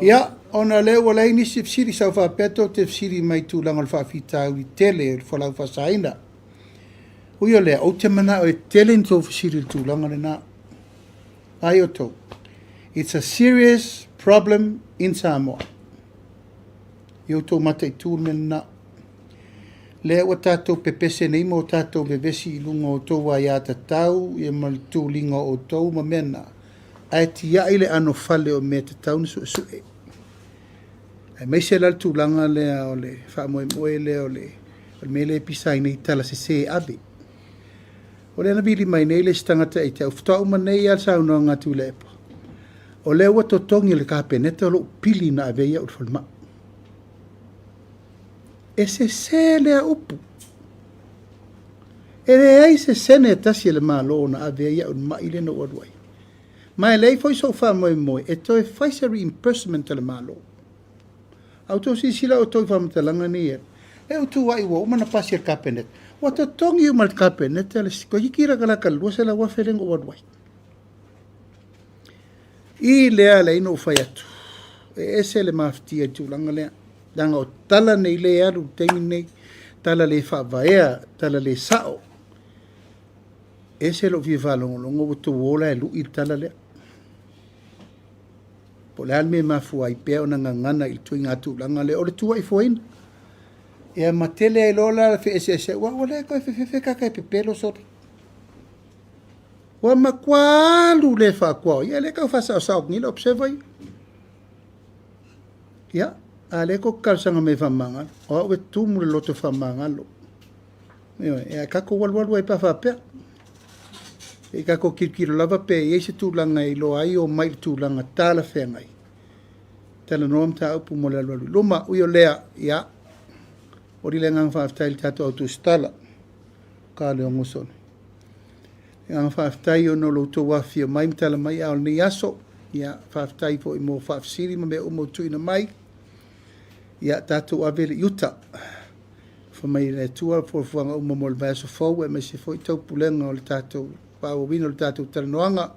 ia ona le ua lai nisi fesili sau faapeto te fesili mai tulaga o le faafitauli tele le falau faasaina ui o lea ou te mana o e tele ni tou fesili le tulaga lenā ai o tou it's a serious problem in Samoa eu tou mataʻitū le lenā lea ua tatou pepese nei mo tatou vevesi i luga o tou a iā tatau ia ma le tuliga o tou ma mea na ae tiaʻi le ano fale o mea tatau na suʻesuʻe ae maise la le tulaga lea o le faamoemoe lea o le mea le pisai nei tala sesē ave o le ana vili mai nei le tagata i te aufutaʻu manei a le saunoaga atu le epa o lea ua totogi le kapeneta o loo pili na avei aʻu le falemaʻu e sesē lea upu e leai sesene e tasi e le mālō na aveai aʻu le maʻi lena ua aluai ma e leai foi so faamoemoe e toe faisa reimbursement le mālō autou sisila o tou faamatalaga nei e utuaʻi ua uma na pasi le kapeneta ua totogi uma le kapeneta le sikoiki lagalakalua se lauafe lega ua aluai i lea leaina ua fai atu e ese le mafatia i tulaga lea daga o tala nei le alu taimi nei tala le faavaea tala le saʻo ese loo fia falogologo ua tuola e luʻi le tala lea Po le alme mafua I pea o na ngangana I tui ngā tūlanga le o le tua I foina. Ia matele ai lola le FSS wa wale ko fe kaka pe pelo sori. Wa makwalu le fa kwa ia le ka fa sa ngi le observe. Ia ale ko kalsanga me fa manga. O we tu mu le loto fa manga lo. Ia ka ko wal wai pa fa pe. E ka ko kikiro lava pe ia se tūlanga I lo ai o mai tūlanga tala fe ngai. Tala nom ta upu mo le lo. Luma uyo lea ia o rile ngang whaaftai tatou au tu stala ka leo ngosone. Ngang whaaftai o no loutou wafia mai mtala mai au ni aso ia whaaftai po I mo whaafsiri ma mea umo tuina mai ia tatou avele yuta whamai le tua po fuanga umo mo le vaso fau e me se foi tau pulenga o le tatou pao wino o le tatou talanoanga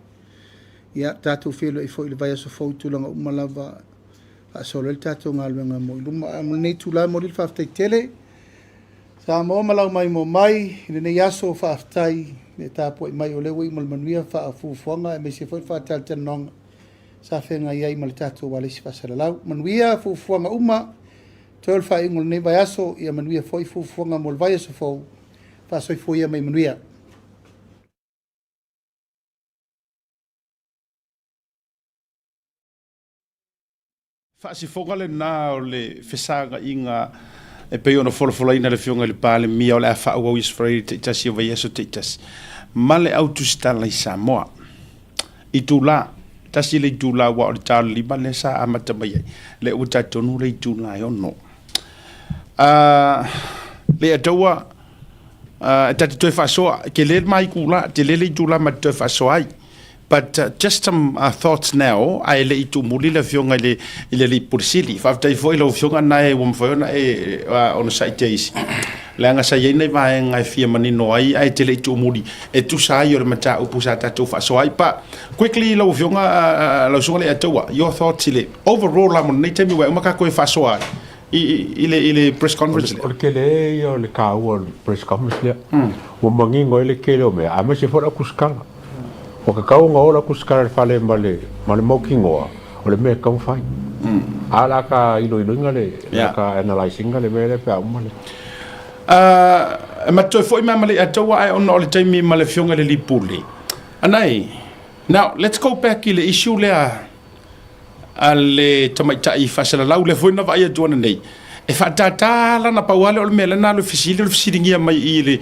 ia tatou whilo I foi le vaso fau tulanga umalava so le tatou ngaluenga mo luma nei tula mo le whaaftai tele Samoa malau mai mo mai le nei aso whaaftai le tapo I mai o lewe I mo le manuia whaafufuanga e me se foi whaatal tanonga sa whenga iai ma le tatou wale si whasalalau manuia fufuanga uma tol wha ingol nei vai aso ia manuia foi fufuanga mo le vai aso fau whaasoi foi ia mai manuia Whaasifonga le nā o le whesanga I ngā e pei ona wholawholaina le whionga le pāle mia o le a whaau is frei te itasi o vai aso te itasi. Ma le autu stala I Samoa. I tūlā. Tasi le tūlā wa o le tālu lima le sa amata mai ai. Le ua tatonu le tūlā I ono. Le ataua tati toi whasoa. Ke le mai kūlā. Te le tūlā ma toi whasoa ai. But just some thoughts now. Ai le itu muli le fionga le pursili. Whaftai foi lo fionga nai wamfoiona e ono saiteisi. Le anga sa yei nei vai ngai fia manino ai ai te le itu muli. E tu sa i o le mata upu sa tatu whasoa ai. Pa quickly lo fionga lo sunga le ataua. Your thoughts ile. Overall la mo nei temi wai umaka koe whasoa ai. ile press conference o ke le o le ka o press conference le o mangi ngoi le ke le me a me se fora kuskanga o ka kau ngora kuskara fale male mo kingoa o le me ka fai ala ka ilo ngale ka analyzing ngale me le pa male ma to foi male atawa ai on le time male fionga le lipuli anai now let's go back ile issue le ale tamaita I fasala lau le foi na vai tuana nei e fatata la na pauale o mele na lo fisilingia mai ile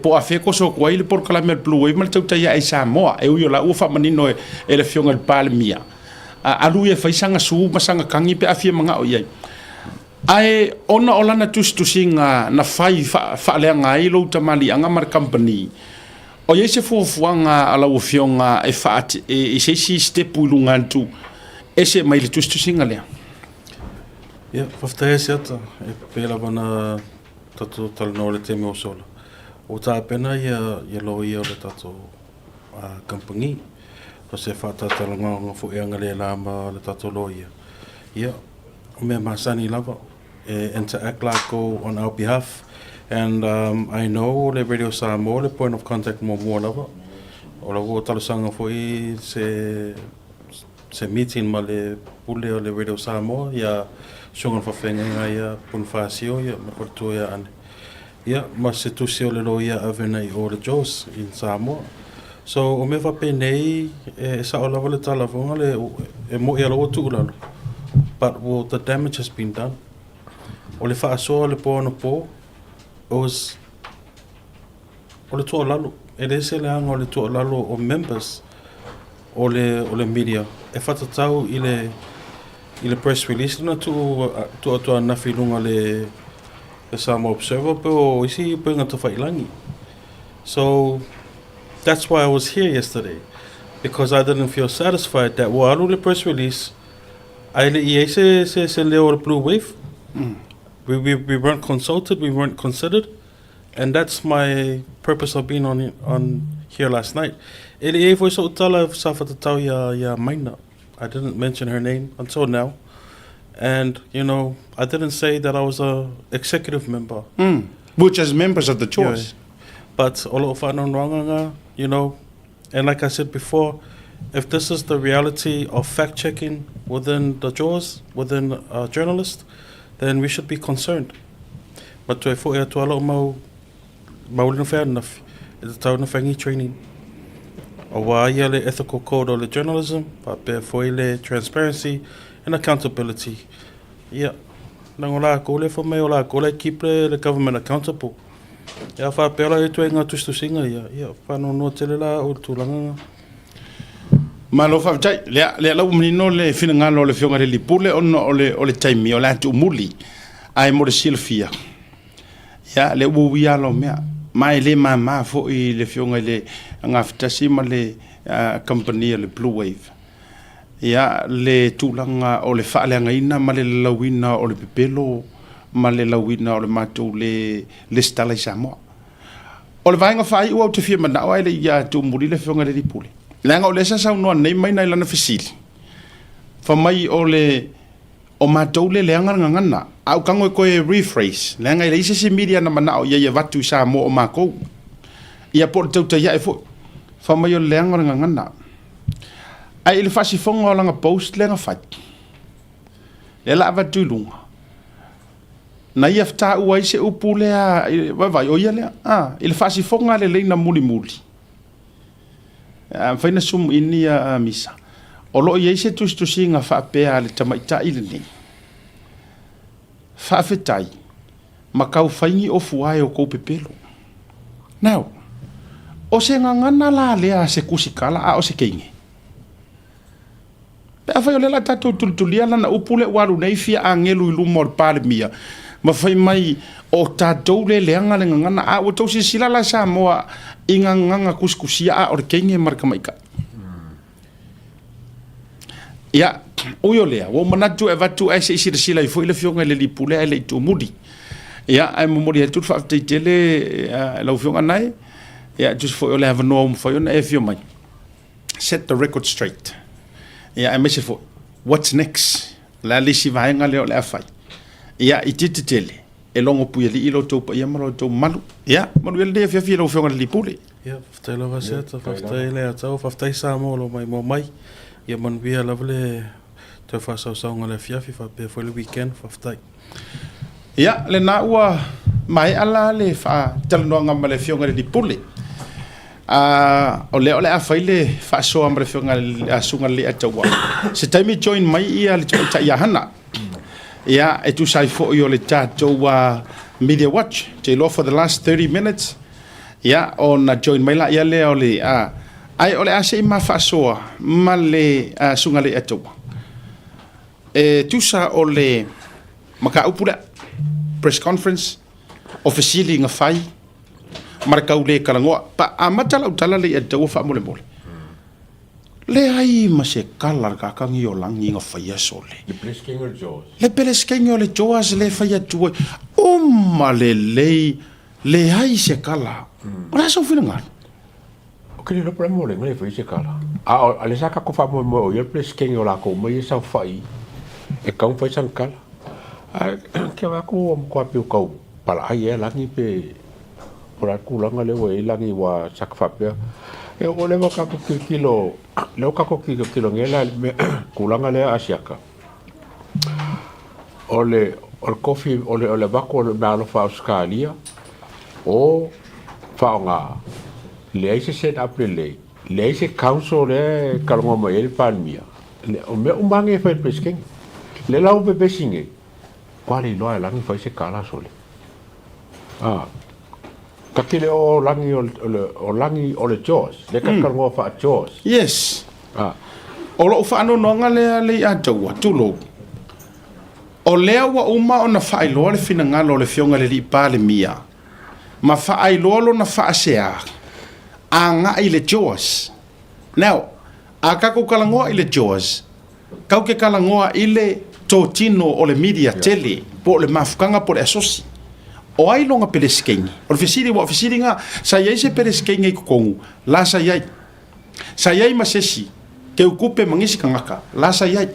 po afeko so ko ile por kala mel blue mal Tautai A'e Samoa e uyo la u fa manino e le fionga le palmia alu e faisanga su masanga kangi pe afia manga o ia ai ona olana tusinga na fai fa le ngai lo tamali anga mar company o ye se fuanga ala u fionga e fa e se si step ulungantu ese mai le tusinga le Ja, whaftahe se ata, e pēla wana tatu talano le teme o sola. O tā pena ia lo ia o le tatu kampangi, o se whātātalanga ngā fueanga le lama le tatu lo ia. Ia, o mea masani lava, interact lako on our behalf, and I know le Radio Samoa, le point of contact mo mua lava, o la ua talusanga fui se meeting ma le pule o le Radio Samoa, ia songan whawhenga ia punwhasio ia makortua ia ane. Ia, ma se tusi o le lo ia awenei o le Jaws in Samoa. So, o me whape nei e sa o lawa le talafonga le e mo ia lawa tuulalo. But well, the damage has been done. O le faʻasoa le pono po, o le tua lalo. E le se le anga o le tua lalo o members o le media. E whatatau I le press release na tu na filunga le Samoa Observer pero isi penga to failangi. So that's why I was here yesterday, because I didn't feel satisfied that walu le press release I le se leo the blue wave. We weren't consulted, we weren't considered, and that's my purpose of being on here last night. Ele foi so tala sa fatatau ya maina. I didn't mention her name until now. And, you know, I didn't say that I was a executive member. Which is members of the choice. Yeah. But, you know, and like I said before, if this is the reality of fact-checking within the jaws, within journalists, then we should be concerned. But to fo e tuala maulina fair enough, it's a fangi training. O waia le ethical code o le journalism, but for le transparency and accountability. Yeah. Nangola kole for me ola kole keep the government accountable. Ya fa pela e tuenga tustusinga ya fa no telela o tulanga. Malo fa tai le la umino le finanga lo le fionga le pule o le taimi o la tu muli ai mo de silfia. Ya le uia lo mea mai le mama fo I le fionga le ngafta ma le company le Blue Wave. Ya le tulanga o le fa'aleanga ina ma le lawina o le pepelo ma le lawina o le matou le stala I Samoa. O le vainga fai ua te fia mana ai le ia tu muri le fionga le ripule. Langa o le sa no nei mai nei lana fasili. Fa mai o le o matou le leanga ngana au kango ko e rephrase. Langa le ise media na mana o ia watu Samoa o mako. Ia por Tautai A'e fo. Fa mai o leanga ngana. Ai le fasi fonga langa post lenga fai. Le la va tulunga. Na ia fta ua ise upule a vai o ia le il fasi fonga le leina muli muli. Faina sum ini a misa. O lo ia ise tusinga fa pea le tamaita ile nei. Fa fetai. Makau faingi o fuai o ko pepelo. Now. O se ngangana la lea se kusikala a o se keinge. Pea fai o le la tatou tultulia lana upule waru nei fia a ngelu ilu mor pale mia. Ma fai mai o tatou le leanga le ngangana a o tau sila la Samoa inga nganga kuskusia a o keinge marka maika. Ia, uyo lea, wo manatu e vatu e se isi sila I fo ile fionga le lipule e le itu mudi. Ia, ai momori e tufa afte tele lau fionga nai. Ia, just fo ile have no fo yona e fio mai. Set the record straight. Ia, e mese fo, what's next? La lisi vaenga leo le afai. Ia, I titi tele. E longo puia li ilo tau pa ia malo tau malu. Ia, malu ele dea fia lau fionga le lipule. Ia, faftai lava seta, faftai le atau, faftai Samoa lo mai mo mai. Ia man via lavale te whasausanga le fiafi whapea for le weekend whaftai. Ia, le nā ua mai ala le wha talanoanga ma le fionga le lipule. O le a whaile faʻasoa ma le fionga le sunga le ataua. Se taimi join mai ia le ta ia hana. Ia, e tu sai fo I o le tātou Media Watch. Te lo for the last 30 minutes. Ia, o na join mai la ia le o le ai o le ase I ma faʻasoa ma le sunga le ataua. E tu sa o le maka upula press conference officially nga fai markau le kalangoa pa amatala utala le ataua fa mole mole. Le ai ma se kala ka kangi o langi nga fai sole. Le plesking o Jaws. Le plesking o le Jaws le fai atu. O ma le ai se kala. Ora so fina ngal. Kini lo pra mole ngai fai se kala. A le saka ko fa mo o le plesking o la ko mo sa fai. E kau fai sang kala. Ke wa ko ko apiu kau. Para ai e langi pe ora kulanga le we langi wa sakfapia. E o le ka ko kilo le ka ko kilo ngela kulanga le asiaka. Ole coffee ole bako le malo fa Australia. O fa nga le se set up le se council le kalonga mo ele palmia. Le o me umbange fa pesking. Le lau be besinge. Quali lo ai langi fa se kala sole. Kakile o langi o langi o le Jaws. Le kakalonga fa Jaws. Yes. O lo fa no nga le ataua tulo. O lea wa uma o na fai lo le fina ngalo le fionga le li pale mia. Ma fai lo na fa sea. A nga I le Jaws. Now, a kako kalangoa I le Jaws. Kau ke kalangoa I le totino o le media tele po le mafukanga po le asosi. O ai longa peleskengi. O le fisiri nga sa yai se peleskengi kukongu. La sa yai. Sa yai masesi. Ke ukupe mangisi kangaka. La sa yai.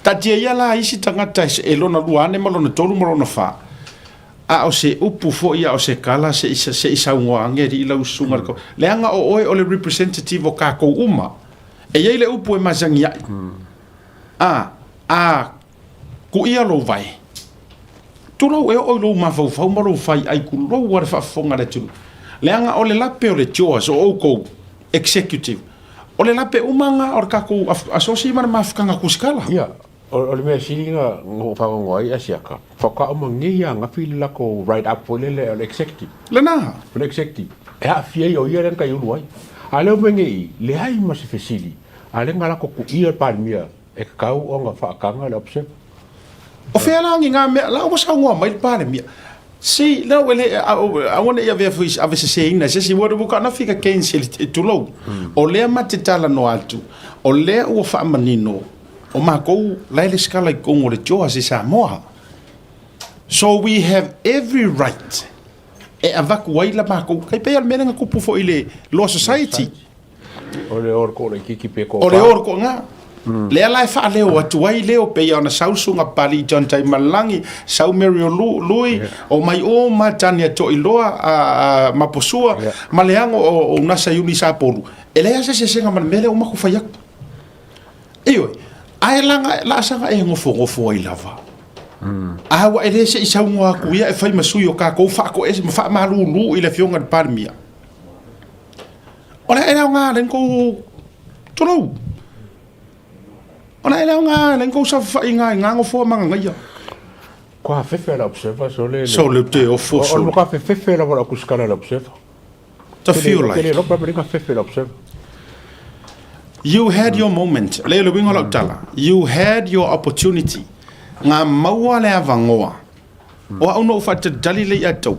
Tatia ia la isi tangata e lona luane ma lona tolu ma lona fa. A o se upu fo ia o se kala se isa ungoange ri ila usunga ko. Le anga o oe o le representative o kako uma. e ia le upu e masangi ai ku ia lo vai tulau e o lo mafau ma lo fai ai ku lo wa fa fonga le tulu le anga o le lape o le chores o ko executive o le lape umanga o ka ku asosi ma mafkanga ku skala ia o le mea siringa ngo whakangoi asiaka whaka o mangi ia nga fili lako right up o le executive lena o le executive e a fia o ia renka iulu ai a leo mengi le hai ma se fesili a le ngalako ku ia palmia e kau o nga whakanga le opse o whealangi ngā mea la o sa ngoa mai palmia si la wele I want to have voice ave se ina se si wora buka na fika cancel itulau o le matitala no altu o le o fa manino o ma ko la le skala ko ngore joa se Samoa so we have every right e avakuai la ma ko kai pe al menga kupu fo ile law society o le orko le kiki pe ko o le orko nga le ala fa le o tuai le o pe ona sausunga pali John Tai Malangi sau Mario Lui o mai o matania to iloa a maposua maleango o nasa yuni sa polu ele asa se senga man mele o maku fayak iyo ai langa la sanga e ngofo ai lava wa ele se isa ngwa ku ia e fai masuyo ka ko fa ko es fa malu lu ile fionga de palmia ona era nga len ko tolo ona ele nga len ko sa fa inga ngo fo manga ngai ko a fefe la observa so le te o fo so o ko a fefe la wala kuskala la observa to feel like lo proprio ka fefe la observa you had your moment le lo bingo tala you had your opportunity nga maua le avangoa o au no fa te dali le atou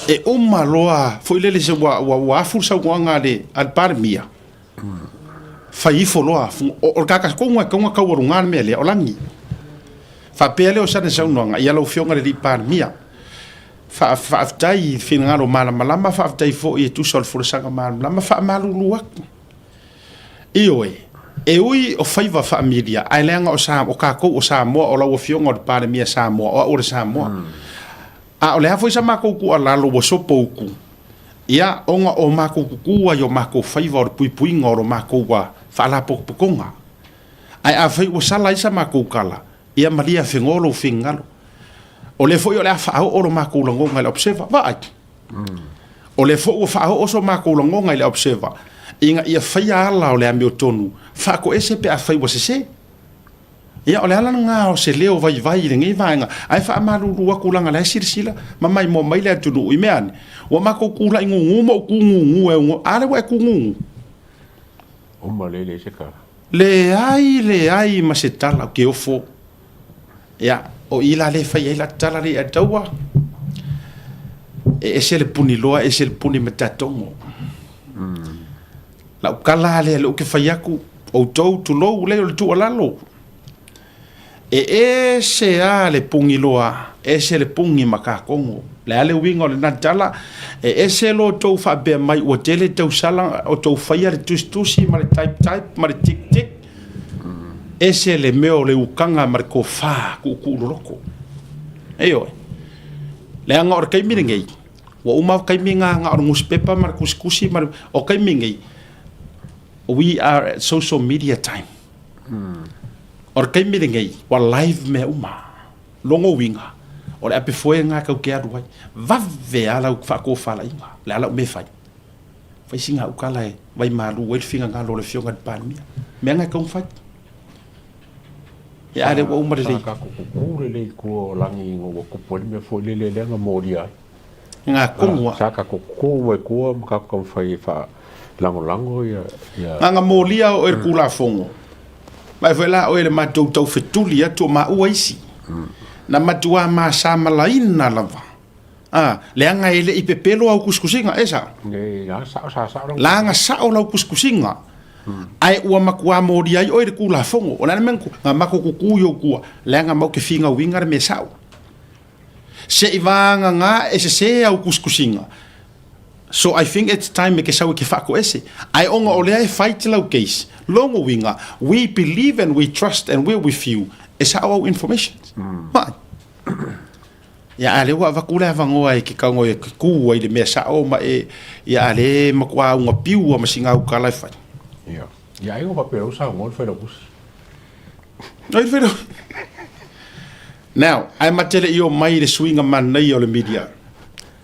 e o maloa foi le se wa fursa nga le al parmia fai foloa o kaka ko nga ka worunga me le olangi fa pele o sana sa nga ia lo fionga le parmia fa tai finga ro malama fa tai fo e tu sol fursa nga malama fa maluluak e ui o faiva familia ai lenga o sa o ka ko o sa mo o la o fionga o parmia sa mo o sa mo a o le hafo isa mako ku ala lo wo sopo ku ia onga o mako ku yo mako faiva o pui ngoro mako wa fala pokonga ai a fai o sala isa mako kala ia malia fingolo fingalo o le fo yo le fa o lo mako lo ngonga le observa va o le fo o fa o so mako lo ngonga le observa inga ia fai ala o le amio tonu fa ko ese pe a fai wo se ia o le ala nga o se leo vai le ngai vainga ai fa amalu rua kulanga le sirsila mamai mo mai le tunu i meane o mako kula ingu mo kungu e ngo ale wa kungu o malele se ka le ai ma se tala ke ofo ia o ila le fa ia la tala le atawa e se le puni loa e se le puni metatongo la kala le lo ke fa yaku o tou tu lo le tu alalo e se ale pungi loa e se le pungi makakongo le ale wingo le natala e se lo tou fa be mai o tele tou sala o tou faia le tustusi ma le type ma le tik e se le meo le ukanga ma ko fa ku loko eyo le anga or kai miringei wa uma kai minga nga or muspepa ma kuskusi ma o kai mingei we are at social media time or kai miringai wa live me uma longo winga or ape foi nga ka ke adu va ve ala fa ko fala inga le ala me fai singa ukala e vai malu wel finga nga lo le fionga de palmia me nga ka fai ya ale wa umare le ka ko le ko langi ngo ko poli me fo le nga molia nga ko sa ka ko ko ka ko fai fa lango ya nga molia o er kula fongo mai foi la o ele matou tau fetuli atu ma uaisi na matua ma sa malaina lava le anga ele i pepelo au kuskusinga esa la nga sa o la kuskusinga ai ua makua moria i o ele kula fongo ona menku nga mako kukuyo kua le anga mau ke finga winga me sao se ivanga nga se au kuskusinga. So I think it's time ke sau ke fako ese. Ai onga ole ai fight lau case. Longo winga, we believe and we trust and we're with you. Is our information. Right. Ya ale wa vakula vangoa e ke kango e ku ai le mesa o ma e ya ale makwa unga piu ma singa u kala fa. Yeah. Ya eu papel sa mo foi bus. Ai foi. Now, ai matele io mai le swinga man nei o le media.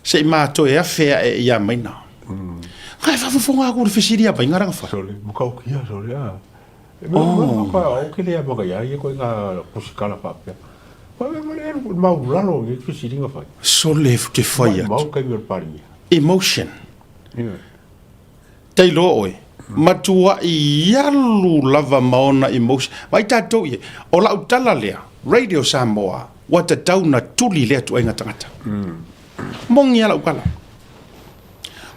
Se ma to e afea e ia mai na. Kai fa fonga ko le fisiria pa ngara fa. Sole, mo ka kia sole ya. Mo ka o ke le mo ga ya ko nga pusikala pa. Pa me le mau ralo ni fisiringa fa. Sole ke fa ya. Mau ka mi pari. Emotion. Te lo oi. Matua I yalu lava maona emotion. Vai tatou ye. O la utala lea. Radio Samoa. Wata tauna tuli lea tu ainga tangata. Mongi ala ukala.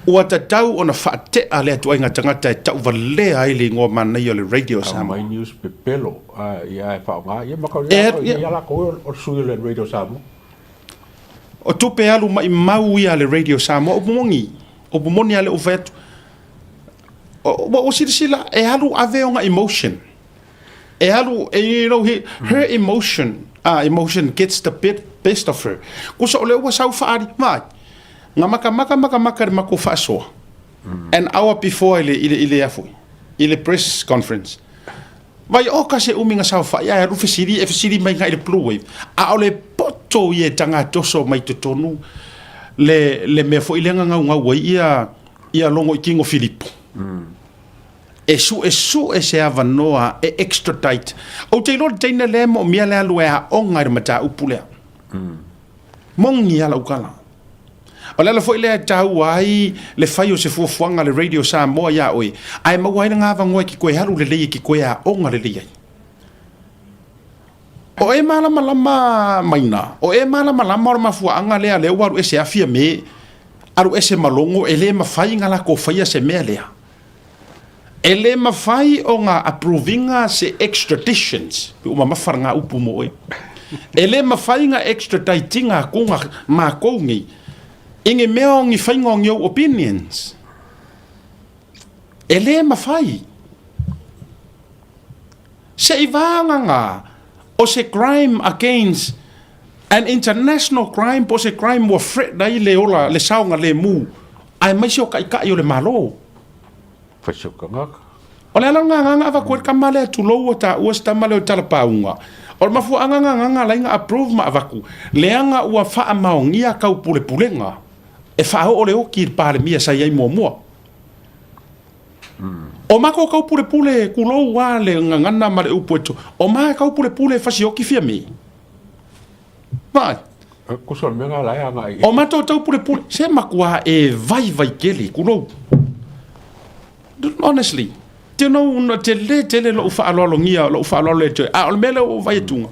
Wata tau ona whaate a lea tu ainga tangata e tau valea aile ngō mana I o le Radio Samoa. Mai news pepelo. Ia e whaonga. Ia makau ia la ko o sui le Radio Samoa. O tupe alu mai mau ia le Radio Samoa. O mongi. O mongi ale o vetu. O sila e alu aveonga emotion. E alu, you know, her emotion gets the best of her. Kusa ole ua sau whaari, mai. Nga maka re mako faʻasoa. An hour before ile afui. Ile press conference. Vai o kase uminga sau whaari, ai aru fesiri mai ngai le Blue Wave. A ole poto I e tanga toso mai tonu. Le mea fo ilenga ngau ia longo I Kingo Filipo. E se avanoa e extradite. O te lor teina le mo mia le alu e a onga I mata upulea. Mongi ala ukala. O le ala fo ile tau ai le fai o se fuafuanga le Radio Samoa ia oi. Ai mawai na ngava ngoe ki koe haru le leia ki koe a onga le leia. O e malama maina. O e malama o mafuanga lea le waru e se afia me. Aru e se malongo e le mafai ngala ko fai se mea lea. Ele mafai o ngā approvinga se extraditions. Uma mawharanga upu mo e. Ele mawhai ngā extraditinga ko ngā mā koungi. Inge mea o ngi whainga o ngiau opinions. Ele mawhai. Se I vāanga ngā o se crime against an international crime po se crime wa fret dai le ola le saunga le mu. Ai mai se o kai o le malo. O le alanga nganga ava koe kamale tulou o ta ua stamale o talapaunga. O le mafu anga nganga lainga approve ma avaku. Leanga ua faa maongia kau pule pulenga. E faa o le oki pale mia sa iai mua. O mako kau pule kulou wa le ngangana ma le upueto. O maa kau pule fasi oki fia mi. Vai. Kusol menga lai anga I. O mato tau pule se makua e vai keli kulou. Honestly, te no te le lo fa alo ngia lo fa alo le te a o mele o vai tunga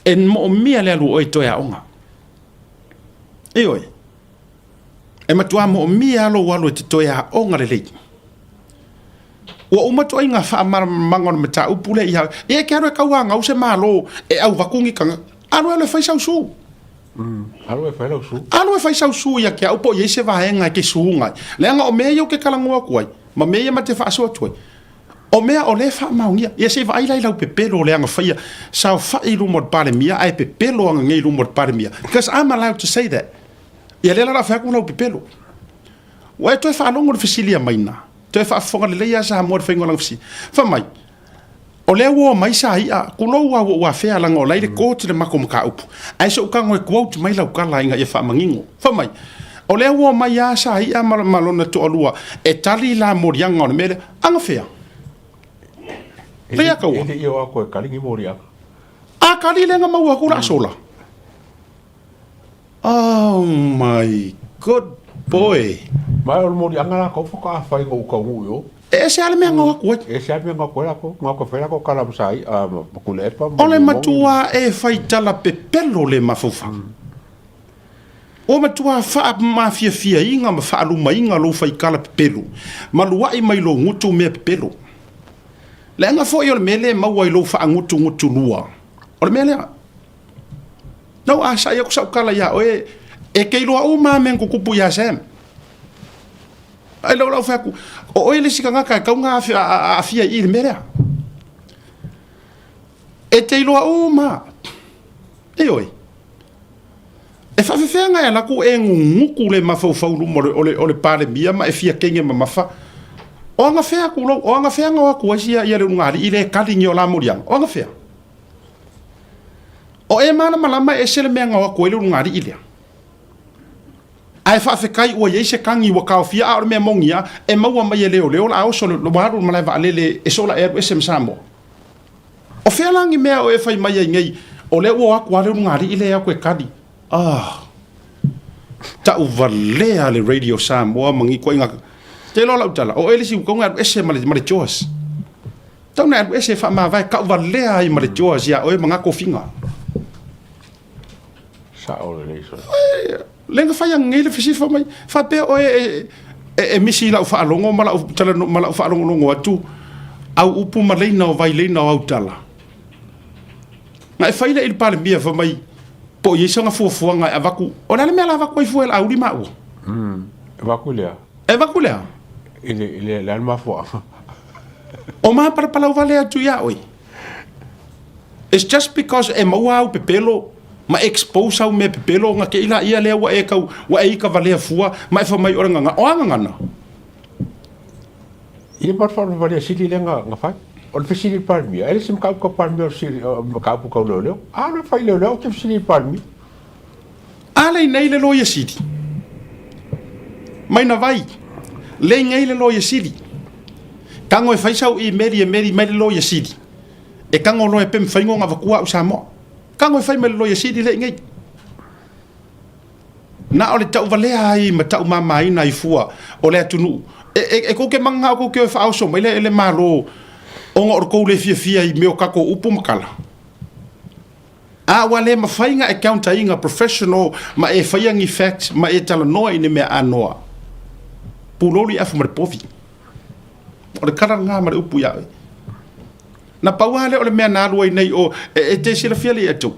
en mo mia le lo o to ya onga e oi e matua mo mia lo walo te to ya onga le le o matua inga fa mangon meta upule ya e kero ka wa nga o se malo e au vakungi kanga alo le fa sau su alo e fa lo su alo e fa sau su ya ke au po ye se va nga ke suunga le nga o me yo ke kala ngwa kuai ma me ma te faʻasoa toi o mea o le faamaogia ia se vaai lai lau pepelo o le aga faia sao faʻi luma o le palemia ae pepelo aga gei luma o le palemia because I'm allowed to say that ia le la feaku lau pepelo ua e toe faalogo le fesilia maina toe faafofoga lelei a sa mo le faigolaga fesi famai o lea ua mai sa ia kulou a ua fea laga o lai le koti le mako makaupu ae so ukago e quote mai lau kala inga ia faamagigo famai o lea ua mai a sa ia malona toʻalua e tali la moriaga o le mele aga fea lea kaua ele io ako e kalingi moriaga a kali lenga maua ko la sola oh my good boy mai o moriaga la ko foka fai go ka uyo e se ale me nga ko e se ale me nga ko la ko nga ko fela ko kala sai a ko le pa o le matua e fai tala pepelo le mafufa o matua fa mafia fia inga ma fa alu mai inga lo fai kala pepelo maluai mai lo ngutu me pepelo le nga fo yo le mele mau ai lo fa ngutu lua o le mele no a sa yo sa kala ya o e ke lo o ma men ko kupu ya sem ai lo fa ku o ele sika nga ka nga afia I le mele e te lo o ma e oi e fa fe nga la ku e nguku le mafau lu mo o le pale mia ma e fia kenge ma mafa O anga fea kulo, o anga fea ngawa kuasia ia le ngari ile kalingi o la muriang. O anga fea. O e mana malama e sele mea ngawa kuele ngari ile. Ai fa fe kai o ye se kangi wa ka fia a me mongia e maua mai leo la o so lo waru malai va lele e so la e sem samo. O fea langi mea o e fai mai ngai o le o aku ale ngari ile ya ko kadi. Ta uvalea le radio Samoa mangi ko inga te lo la utala o ele si ko ngar ese male jos tau na ese fa ma vai ka uvalea i male jos ya o e manga ko finga sa o le so lenga fa yang ngile fisi fa mai fa pe o e misi la fa longo mala tala mala fa longo ngo atu au upu malena o vai lena o utala na e fa ile il pale mia fa mai po ye sanga fuanga avaku ona le mela avaku i fuel au di mau evakulea ile la ma fo o ma para pala vale atu ya oi it's just because e mau au pepelo ma expose au me pepelo nga ke ila ia le wa e ka vale fua ma fa mai oranga nga o nga na ia par fa vale sili lenga nga fa o le sili palmi ele sim ka palmi o sili ka pu ka lo na fa le ke sili palmi ale nei le lo ye sili mai na vai le ngai le lo ye sili kango e faisau i meri mai lo ye sili e kango lo e pem faingo nga vakua u Samoa kango e fai me lo ye sili le ngai na ole tau vale ai ma tau mama ina i fua o le atunu e ko ke manga ko ke fa so mai le malo o ngor ko le fia i me o kako upu makala a wale ma fainga accounting professional ma e fainga facts ma e tala noa ine me anoa puloli afu mar pofi o le kara nga mar upu ya na pauale o le mea na luai nei o e te sila fiali atu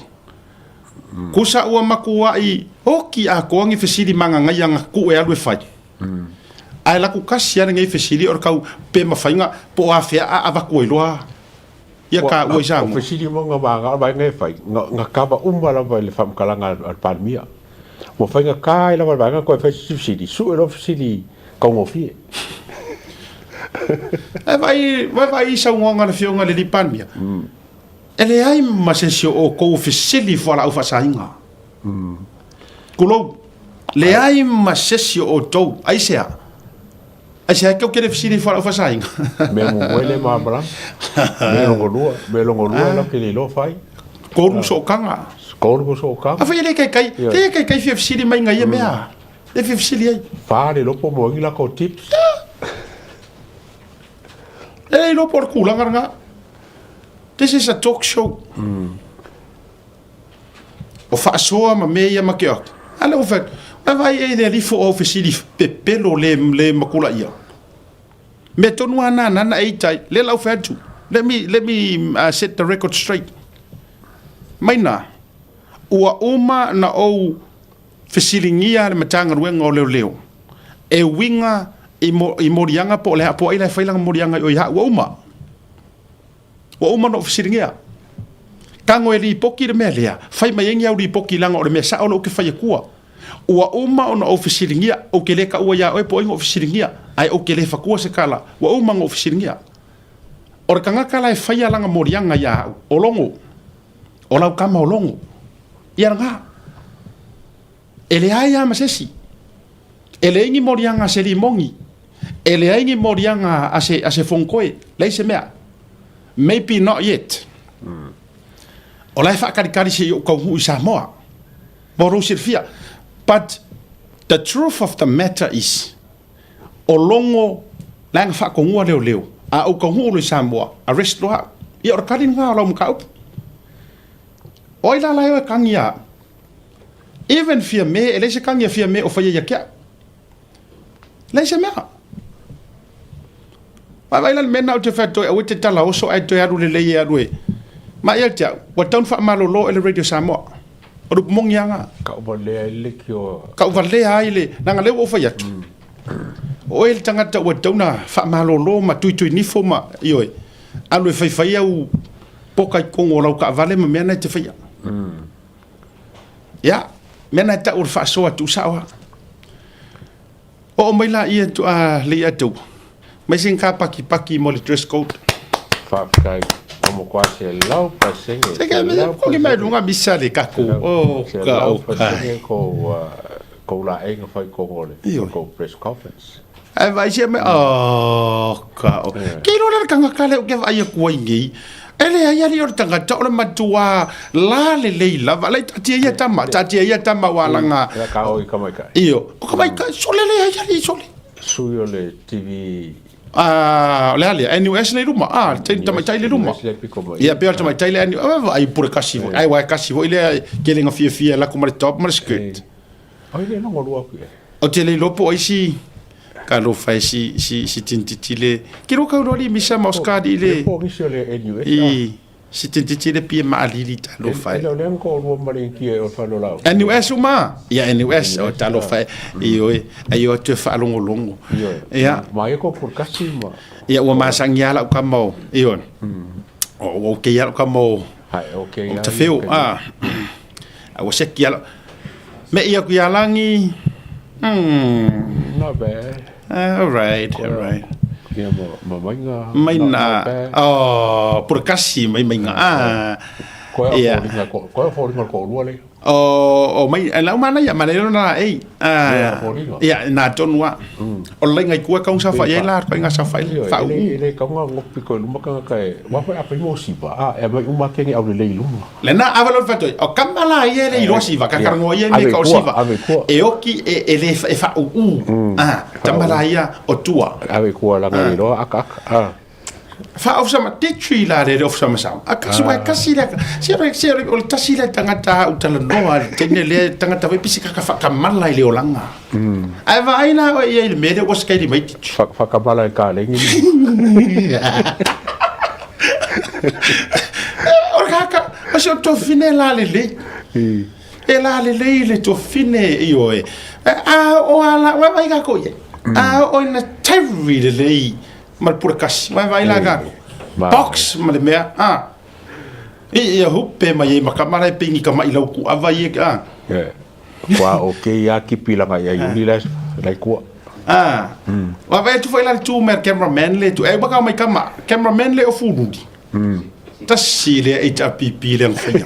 kusa ua makua i hoki a koangi fesiri manga ngai anga ku e alu e fai ai la ku kasi ana ngai fesiri o kau pe ma fainga po a fea a avaku i loa ia ka ua isa o fesiri mo nga manga vai ngai fai nga kaba umbala vai le fam kalanga al palmia mo fainga kai la vai nga ko fesiri su e lo fesiri kongo fie vai sa ngonga na fionga le lipania ele ai masesio o ko fesili fora au fasainga kulo le ai masesio o tou ai sea que eu quero fesili fora au fasainga me mo ele ma bra me lo ngolua la que lo fai ko so kanga a foi ele kai fesili mai ngai mea e fesili ai fare lo po mo la ko tips e lo por kulanga. This is a talk show. O faʻasoa ma mea ma ke ake. Ale o fat. Na vai e le rifo o fesili pepelo le makula ia. Me tonu ana nana e tai. Le lau fatu. Let me set the record straight. Maina. Ua uma na o fesilingia le matanga ruenga o leo. E winga i morianga po le po ile failanga morianga o ia ua uma no fesilingia kango e li poki le melia fai mai ngi au li poki langa o le mesa o lo ke fai kua ua uma ona o fesilingia o ke le ka ua ia o po ingo fesilingia ai o ke le fa kua se kala ua uma ngo fesilingia o kanga kala e fai langa morianga ia o longo o lau kama o longo ia nga ele ai ama sesi ele ingi morianga se limongi ele aingi morianga ase fonkoe leise mea maybe not yet o lai fa kari se o kau hui Samoa moro sirfia but the truth of the matter is o longo langa fa kongua leo a o kau hui Samoa arrest loa i o kari nga o lau mkaup o ila lai o kangia even fia me leise kangia fia me o faya yakia leise mea vai lan mena o te fato o te tala o so ai to aru le le aru e ma ia tia wa ton fa malo lo ele radio Samoa o du mongianga ka vale le kio ka vale ai le nanga le o fa ya o el tangata wa tona fa malo lo ma tu ni fo ma io e alu fai fai au poka ko ngolo ka vale ma mena te fai ya mena ta ur fa so tu sawa o mai la ia tu a le atu Mai sing ka paki mo le dress code. Whaakai, mo kwa se lau pasenge. Se ke mai runga misa le kako. Ko la enga fai ko ngole. Ko press conference. Ai vai se me Ke ro kanga kale ke vai ko ingi. Ele ai ali o tanga tole matua la le lava le tia tama walanga. Ka oi ka mai kai. Io, ko mai kai sole le ai ali sole. Suyo le TV. Le ali NUS le ruma. Tama tai le ruma. Ia pe tama tai le ai pure kasi. Ai wa kasi vo ile gelinga fia la kuma top mar skirt. Ai le no lua ku. O te le lopo ai si ka lo fai si tintitile ki ro ka ro li misa moskadi le po ki le NUS si tintitile pi ma ali ta lo fai le le ko ro mari ki o fa lo la NUS uma ya NUS o ta lo fai io te fa longo ya ma e ko por kasi ma ya o ma sang ya la ka mo io o ke ya ka mo hai okay ya te feel o se ki ya me ia ku ya langi not bad. All right. Yeah, mamainga. Maina. Por kasi mainga. Ko ko luale. Mai la mana ya manero na ya na tonwa. O lenga ku ka unsa fa ya la ka nga sa fa fa. Ile ka nga ngopi ko luma ka kai. Wa fa apa mo siba. E mai uma ke au le luma. Le na avalo fa to. O kamala ye le ilo siba ka karngo ye ne ka siba. E oki ele fa tambala ya o tua. Ave ku la nga ilo aka. Fa of sama tetri la de of sama sam. Akasi wa kasi la. Sere o tasi la tangata utala noa tene le tangata we pisika ka fa kamala ile olanga. Ai vai na o ye le mede was kai di mai. Fa kamala ka le ngi. O kaka, o se to fine la le. E la le to fine io e. O ala wa vai ka ko ye. O na terri le. Mal pura kasi vai lá gago box mal mea e hupe mai makamara pingi kama ilau ku avai kwa okay ya ki pilanga ya yuli lai ku wa vai tu foi lá tu mer cameraman le tu e baka mai kama cameraman le o fundi tasile e tapi pilang foi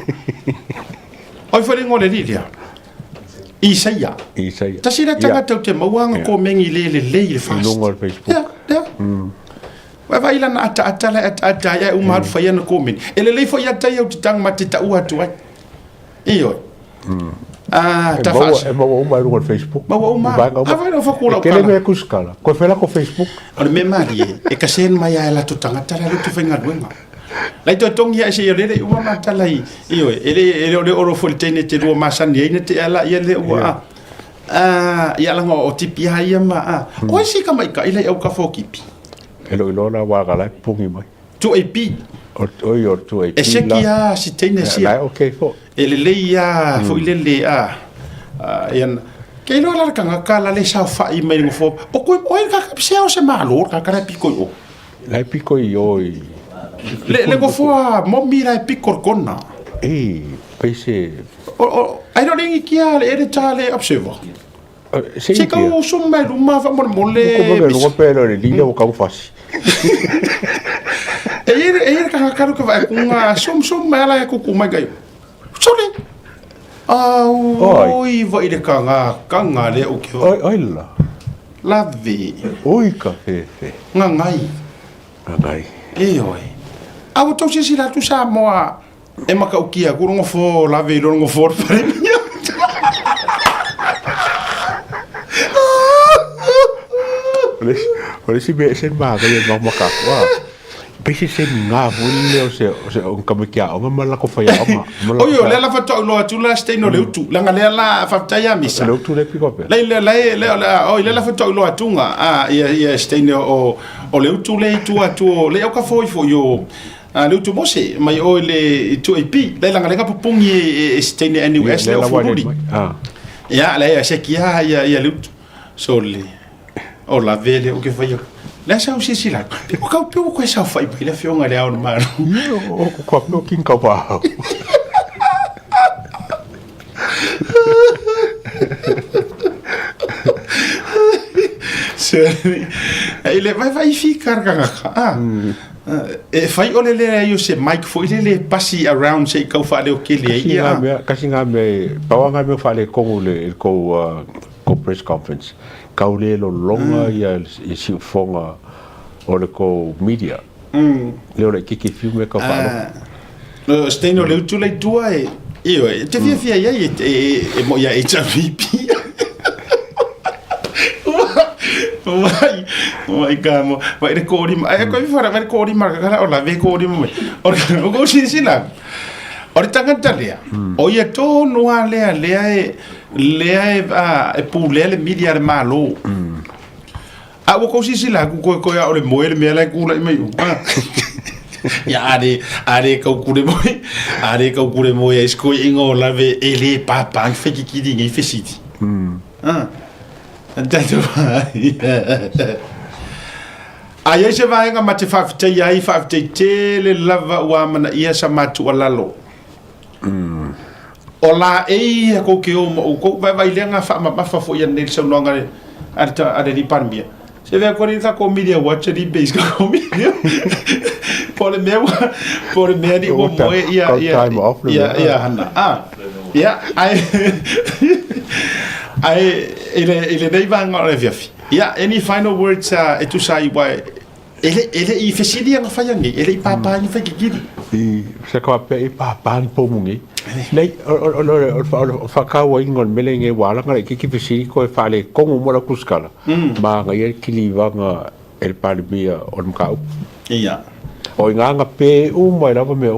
oi foi ngole dia Isaya. Tasira tanga tau te mauanga ko mengi le fast. Lungo Facebook. Wa vai lana ata ya uma fa yana ko men. Ele le foi ata ya tang matita u atu. Iyo. Ta fas. E mau uma lungo Facebook. Mau uma. Vai no fa kula. Kele me kuskala. Ko fela ko Facebook. Ole me mari e kasen mai ala to tanga tala lu tu fenga duenga. Lai to tong ya se ele uma matalai. Iyo ele oro foltene te do masani ine te ala ele wa. Ya la o tipi ha ia ma. O si ka mai ka ile au ka fokipi. Elo na wa ga lai pungi mai. Tu e pi. O tu e pi. E se kia si tene si. Lai okay fo. Ele le ia fo ile le yan ke lo la ka kala le sa fa i mai fo. O ko o ka se o se malo ka ka pi ko o. Lai pi ko i Le go fo mo mira e picor kona. Pese. Ai no ringi kia le tale observer. Se ka o summa luma fa mo mole. Ko mo lo pelo le lila o ka fasi. Ka ka vai kunga sum mala ko ku mai gai. Sole. Oi vai de kanga le o ke. Oi la. Lavi. Oi ka fe. Ngai. Oi. Au to si la tu Samoa e maka o kia ku ngo fo lavi lo ngo for pare. Oleh si be sen ba ga ye maka wa. Pese sen nga vulle o se on kamakia o mala ko fa ya ma. Oyo le la fa to lo tu la stay no le tu. La ngale la fa ta ya misa. Le tu le piko pe. Le la fa to lo atunga. Ya stay no o le tu le tu atu le o ka foi yo. Le tu mose mai o le tu ip le la ngale ka pupungi stay ne NUS le o fuli. Ya la ya se kia ya le sole. O la vele o ke fa yo. La sa o si la. O ka pe ko sa fa i le fionga le au ma. O ko ko kin ka ba. Ele vai ficar kanga. E fai ole le yo se mic foi le pasi around se kau fa le o kele ia. Kasi nga me pawanga me fa le ko press conference. Kau le lo longa ia si fonga o le ko media. Le le kiki filme ka fa. No steno le tu le tua e io te via ia e mo ia HVP. Vai kamo vai recording ai ko fara vai recording marka kala ola ve recording mo or ko sila or tanga talia o ia to no ale e pule le media de malo a ko sila ko ya ole mo ele me la ku la me ya are ko kure mo ya sko ingo la ve ele papa fe ki dingi fe siti Tatou Ai se vai nga mate whawhitai ai whawhitai te le lava ua mana ia sa matu alalo. O la e a ko ke o ma o ko vai lenga wha fo ia nei sa nonga are ni parmia. Se vea kore ta ko media watch di base ko media. Por me di o mo ia hana. Ya ai ele dei vanga o viafi. Yeah, any final words e tu sai wai ele I fesili nga fayangi ele I papa ni fa gigiri se ko pe I papa ni pomungi nei o fa ka wa ingol melenge wala nga ki fesili ko fa le ko mo la kuskala ma nga ye kiliva nga el palmia o mkau iya o nga pe mo la me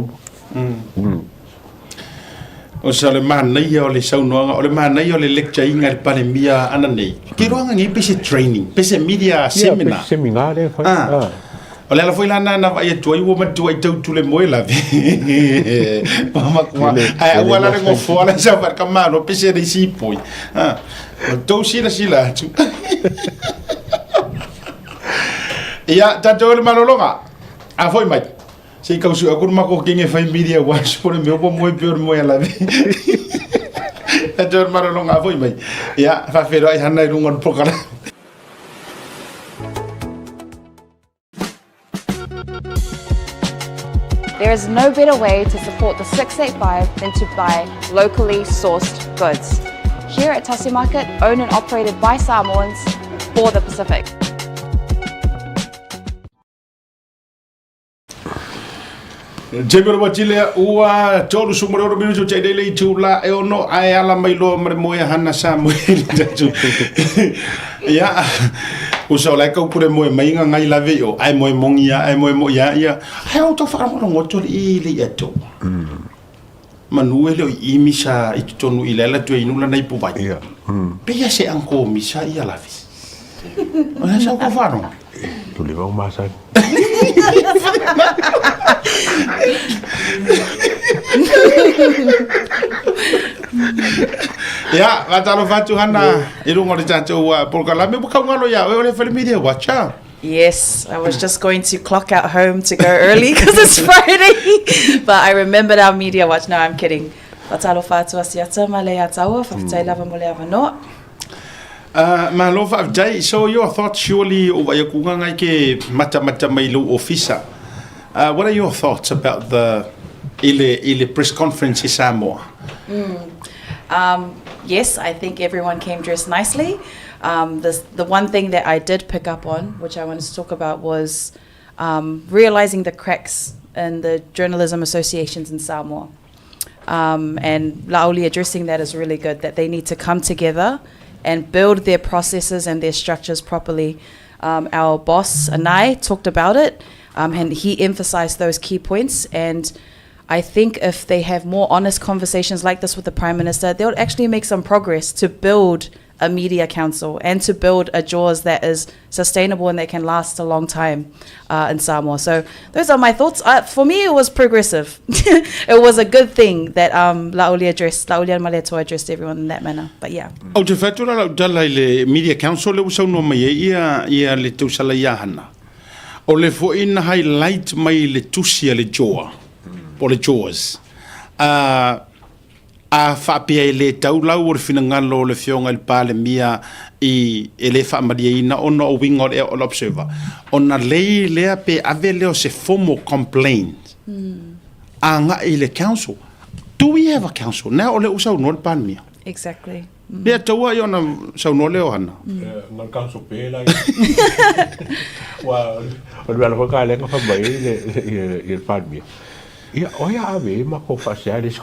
o sa le manai o le saunoanga o le manai o le lecture inga le palemia ana nei ki roanga ngi pese training pese media seminar seminar le fa o le ala foi lana na vai tu I wo matu ai tau tu le moela ve mama kwa ai wala le ngo fola sa par kamano pese de si poi o to sila tu ya tatou le malolonga a foi mai sei kau su aku mako kinge fai media watch por meu po moi pior moi ala vi tatou malolonga foi mai ya fa fero ai hanai rungon pokala. There is no better way to support the 685 than to buy locally sourced goods. Here at Tasi Market, owned and operated by Samoans for the Pacific. Jemelo watile ua tolu sumoro minuto chai dele tula e ono ai ala mai lo moya hana Samuel tatu ya uso la ko kure mo mai nga ngai lave o ai mo mongia ai mo ya ai o to fara mo ngoto ile eto manuele I misa I tonu ile la tu inula nai pu vai pe ya se anko misa ia lave ona sa ko faro tu le vau masa ya vatalo fatu hana irungo le tatou por kala me buka ngalo ya o le fali media watcha. Yes, I was just going to clock out home to go early because it's Friday. But I remembered our media watch. No, I'm kidding. Vatalo fatu asiata male atawa fatai lava mole avano. Malova Jai, so your thoughts surely over Yakunga ke mata mai lo officer. What are your thoughts about the ile press conference in Samoa? Yes, I think everyone came dressed nicely. The one thing that I did pick up on, which I wanted to talk about, was realizing the cracks in the journalism associations in Samoa. And Laoli addressing that is really good, that they need to come together and build their processes and their structures properly. Our boss, Anai, talked about it, and he emphasized those key points. And I think if they have more honest conversations like this with the Prime Minister, they'll actually make some progress to build a media council and to build a JAWS that is sustainable and that can last a long time in Samoa. So those are my thoughts. For me, it was progressive. It was a good thing that Laoli and Maleto addressed everyone in that manner. But yeah. O te whatura lau tala le media council le usau no mai ia le tausala ia hana. O le fo ina highlight mai le tusia le JAWS. O le JAWS. a whapia e le taulau o le whinangalo o le whionga le pāle mia i e le whaamaria ina ono o winga o le observer. Ona lei lea pe ave leo se formal complaint. A ngā i le council. Do we have a council? Nā o le usau no le pāle mia. Exactly. Lea taua i ona sau no leo hana. Ngā council pēla i. Wa, o le ala whaka lenga whamai i le pāle mia. Ia oia ave ma ko fasea let's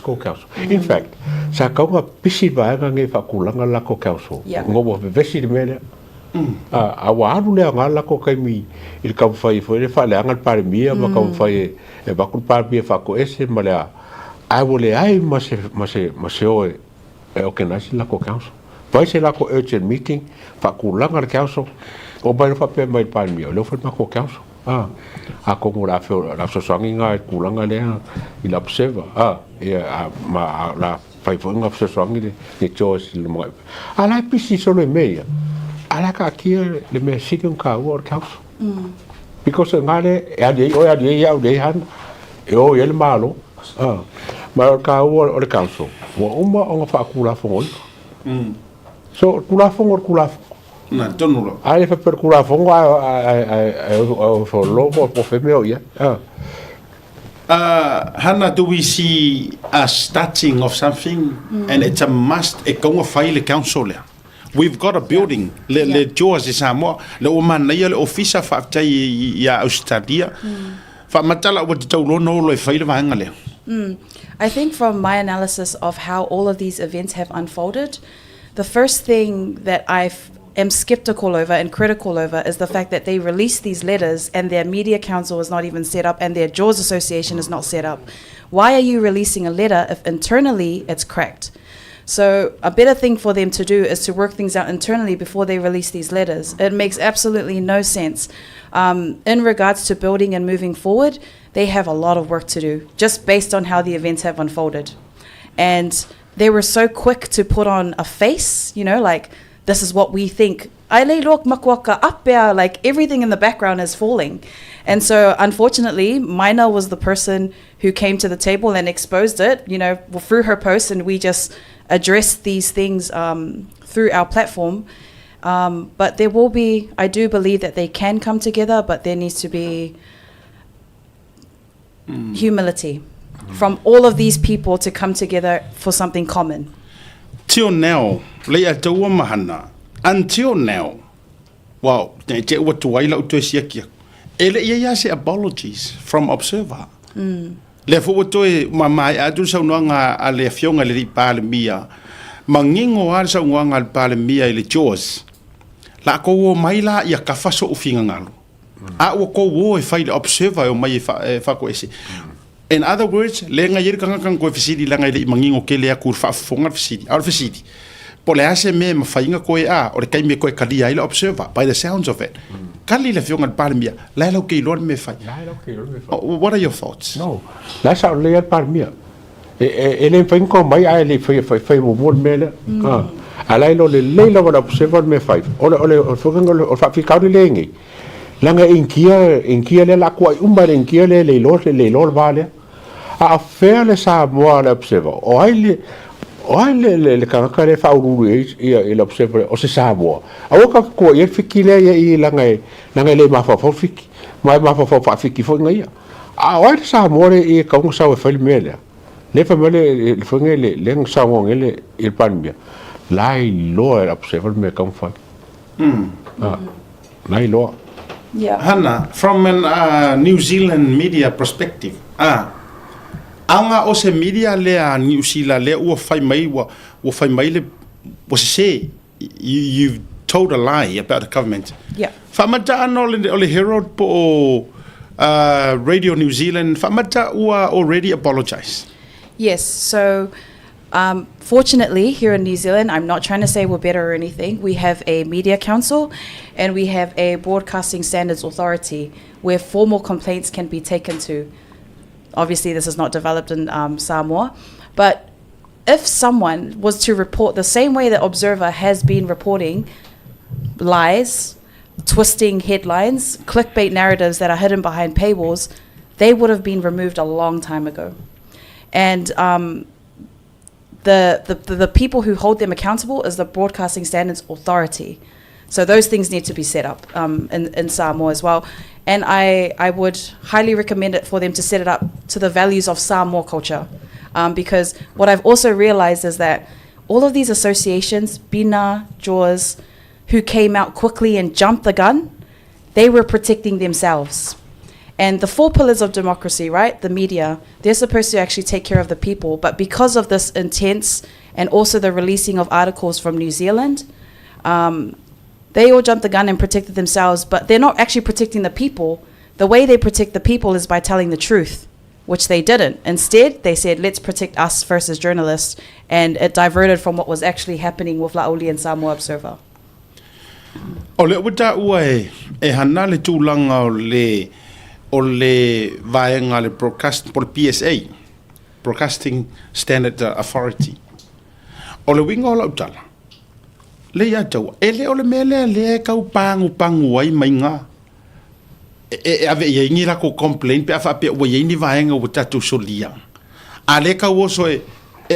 go council. In fact, sa kaunga pisi vaenga nge whakulanga lako council. Ngobo vesi de mele. A waru le nga lako kai mi il kam fai foi le fale angal pare mia ma kam fai e bakul pare mia fako ese ma le ai vole ai ma se o e organize lako council. Vai se lako urgent meeting whakulanga le council. O bai fa pe mai pare mia. Lo fa ma ko council. A kongo la sosangi nga kulanga lea i la observa ma la fai fonga sosangi le chos le mo ala pisi solo e meia ala ka kia le me sikin ka o council because ngale e adi ya de han e o ele malo ma ka o le council wo uma o fa kula fo so kula fo na tonulo ai fa per kula fongo ai fo logo po femeo ia Hannah, do we see a starting of something and it's a must e konga fai le council lea? We've got a building le George Samoa le o mana ia le ofisa fa tai ia Australia fa matala o te taulo no lo fai le vanga lea. I think from my analysis of how all of these events have unfolded, the first thing that am skeptical over and critical over is the fact that they released these letters and their media council is not even set up and their Jaws Association is not set up. Why are you releasing a letter if internally it's cracked? So a better thing for them to do is to work things out internally before they release these letters. It makes absolutely no sense. In regards to building and moving forward, they have a lot of work to do just based on how the events have unfolded. And they were so quick to put on a face, like, this is what we think. Like everything in the background is falling. And so unfortunately, Maina was the person who came to the table and exposed it, through her post, and we just addressed these things through our platform. But there will be, I do believe that they can come together, but there needs to be humility from all of these people to come together for something common. Till now, leia taua mahana. Until now, wow, te ua tuaila utu siakia. Ele ia se apologies from Observer. Le fo toe mamai atu sa unga a le fionga le pale mia. Mangingo al sa unga al pale mia ile Jaws. La ko o maila ia ka faso o finga ngalo. A o ko wo e fai Observer o mai fa ko ese. In other words, le nga yir kanga kan ko fisidi la nga ile mangingo ke le akur fa fonga fisidi. Al fisidi. Po le ase me mafainga ko e o le kai me ko e kalia ile Observer by the sounds of it. Kali le fionga pale mia. La lo ke lor me fai. What are your thoughts? No. La sa le pale mia. Ele fai ko mai ai le fai mo mo mele. Ala lo le lo wa Observer me fai. Ole fonga o fa fi ka le ngi. Langa inkia le la ko umba le inkia le lor vale. A fair le sa mo le Observer. O ai le kanga le fa uru e Observer o se sa mo. A o ka ko e fiki le i langa le mafa fo fiki. Mai mafa fo fiki fo ngai. A o ai sa mo e ka un sa o fa le mele. Le fa mele le fo ngele le sa mo ngele il panbia. Lai lo e Observer me ka fa. Lai lo. Yeah. Hannah, from a New Zealand media perspective, anga o se media le a New Zealand le ua fai mai le was say you've told a lie about the government. Yeah. Famata ano le Herald po Radio New Zealand famata ua already apologized. Yes, so fortunately here in New Zealand, I'm not trying to say we're better or anything, we have a media council and we have a broadcasting standards authority where formal complaints can be taken to. Obviously this is not developed in Samoa, but if someone was to report the same way that Observer has been reporting lies, twisting headlines, clickbait narratives that are hidden behind paywalls, they would have been removed a long time ago. And the people who hold them accountable is the Broadcasting Standards Authority. So those things need to be set up in Samoa as well. And I would highly recommend it for them to set it up to the values of Samoa culture. Because what I've also realized is that all of these associations, Bina, Jaws, who came out quickly and jumped the gun, they were protecting themselves. And the 4 pillars of democracy, right? The media, they're supposed to actually take care of the people. But because of this intense and also the releasing of articles from New Zealand, they all jumped the gun and protected themselves, but they're not actually protecting the people. The way they protect the people is by telling the truth, which they didn't. Instead, they said, let's protect us first as journalists, and it diverted from what was actually happening with Laoli and Samoa Observer. O le wita ua e hana le tūlanga o le vaenga le broadcast por PSA, Broadcasting Standard Authority. O le winga o la utala. Le ia tau, ele o le mele le kau pangu ai mai ngā. Ave ia ingi la ko complain pe afa pe o ia ni vaenga o tatu solia. A le kau oso e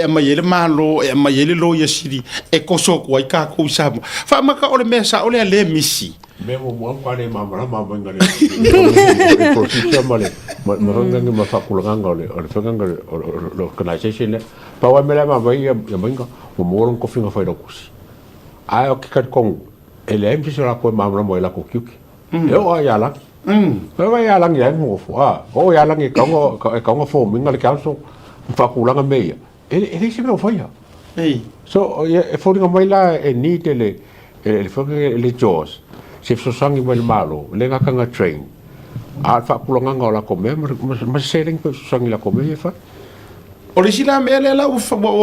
mai ele malo, e mai ele lo ia siri, e koso ko ai ka ko sa. Fa maka o le mesa o le misi. Me mo kwa le mama ngale. E prosita male. Maranga ma fa kulanga o le fanga o organization le. Pa wa mele ma vai ya menga o mo ko finga fa kusi. Ai o que com ele é impossível lá com mamãe mãe lá com kiuki eu olha lá eu vai lá ninguém mo olha lá que com fome ninguém quer só faculanga meia ele sempre não foi so e foi uma lá é nite ele foi ele Jaws se for sangue mais malo lenga kanga train a faculanga lá comer mas selling por sangue lá comer fa o sila mele lá o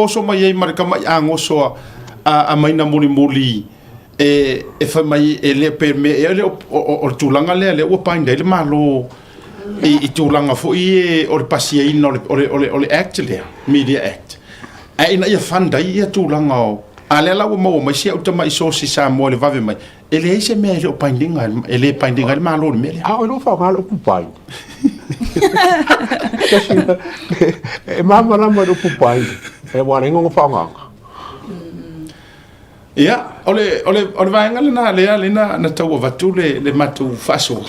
so mai marca mai angoso a mai na muli e fa mai ele perme ele o tulanga le o painda ele malo e tulanga fo e o pasia ino o le act le media act a ina ia fanda ia tulanga o ale la o mo mai sia o mai so si sa mo le vave mai ele se me o paindinga ele paindinga le malo le mele o no fa malo pu pai e mama la mo pu pai e wa ngo fa nga ia ole vaenga lena na tau vatu le matu faso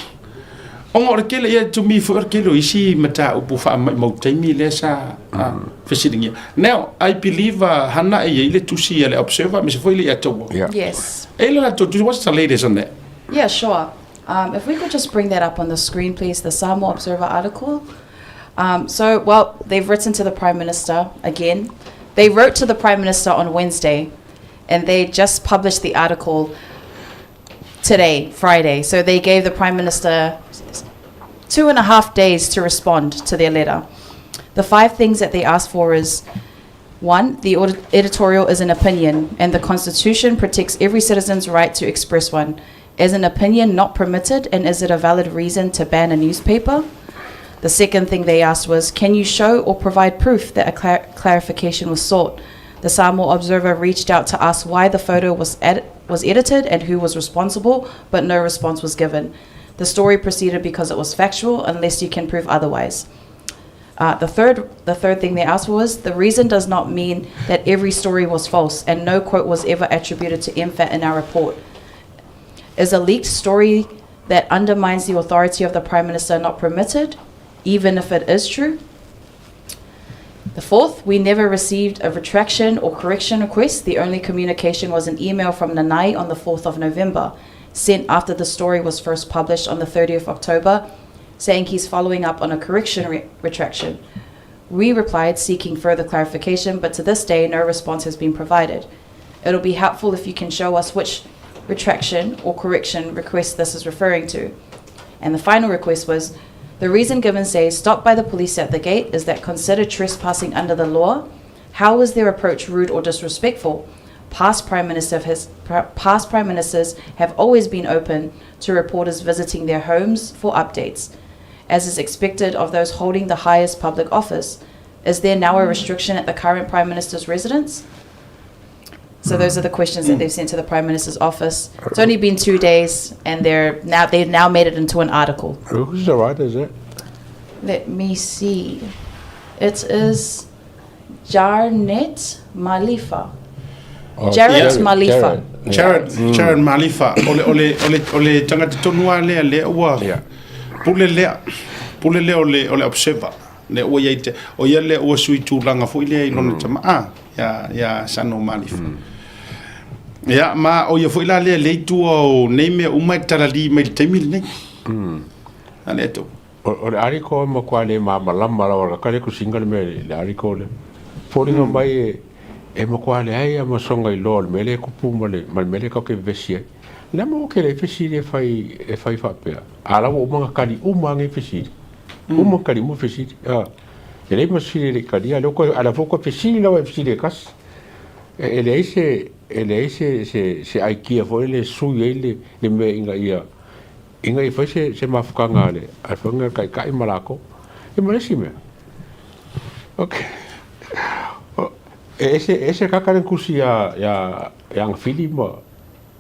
ongo le kele ia to me for kelo isi mata upu fa mo taimi le sa fishing. Now I believe hana e ile to see le observer me foi ile ato. Yes. Ele to what's the latest on that? Yeah, sure. If we could just bring that up on the screen, please, the Samoa Observer article. So, well, they've written to the Prime Minister again. They wrote to the Prime Minister on Wednesday, and they just published the article today, Friday. So they gave the Prime Minister 2.5 days to respond to their letter. The 5 things that they asked for is, 1, the editorial is an opinion, and the Constitution protects every citizen's right to express one. Is an opinion not permitted, and is it a valid reason to ban a newspaper? The second thing they asked was, can you show or provide proof that a clarification was sought? The Samoa Observer reached out to ask why the photo was edited and who was responsible, but no response was given. The story proceeded because it was factual, unless you can prove otherwise. The third thing they asked was, the reason does not mean that every story was false, and no quote was ever attributed to MFAT in our report. Is a leaked story that undermines the authority of the Prime Minister not permitted, even if it is true? The fourth, we never received a retraction or correction request. The only communication was an email from Nanai on the 4th of November, sent after the story was first published on the 30th of October, saying he's following up on a correction retraction. We replied seeking further clarification, but to this day, no response has been provided. It'll be helpful if you can show us which retraction or correction request this is referring to. And the final request was, the reason given says stopped by the police at the gate is that considered trespassing under the law. How was their approach rude or disrespectful? Past prime ministers have always been open to reporters visiting their homes for updates, as is expected of those holding the highest public office. Is there now a restriction at the current Prime Minister's residence? So those are the questions that they've sent to the Prime Minister's office. It's only been 2 days, and they've now made it into an article. Who's the writer, is it? Let me see. It is Jarnet Malifa. Oh, Jared Malifa. Jared Malifa. Ole tangata tonua le ua. Pule le ole observer. Le ua yaite. O ia le ua sui tūlanga fu ile ilona tama. Ya Sano Malifa. Ya ma o ia fu ila le tua o neime umai tarali mai taimil nei. Ale to. O le ariko mo kwa le malama la kale ku single me le ariko le. Foringa mai e mo kwa le ai mo songa I lol mele ku pu mele ka ke vesie. Na mo ke le vesi le fai fa pe. Ala o mo kali o mo nge vesi. O mo kali mo vesi. Ele mo sile le kali ala ko ala fo vesi la vesi le kas. Ele se aikia fo ele sui ele le me inga ia. Inga I fai se mafukanga le. A fanga kai malako. E mo le sime. Okay. Ese kakaren kusi ya ngafili mo.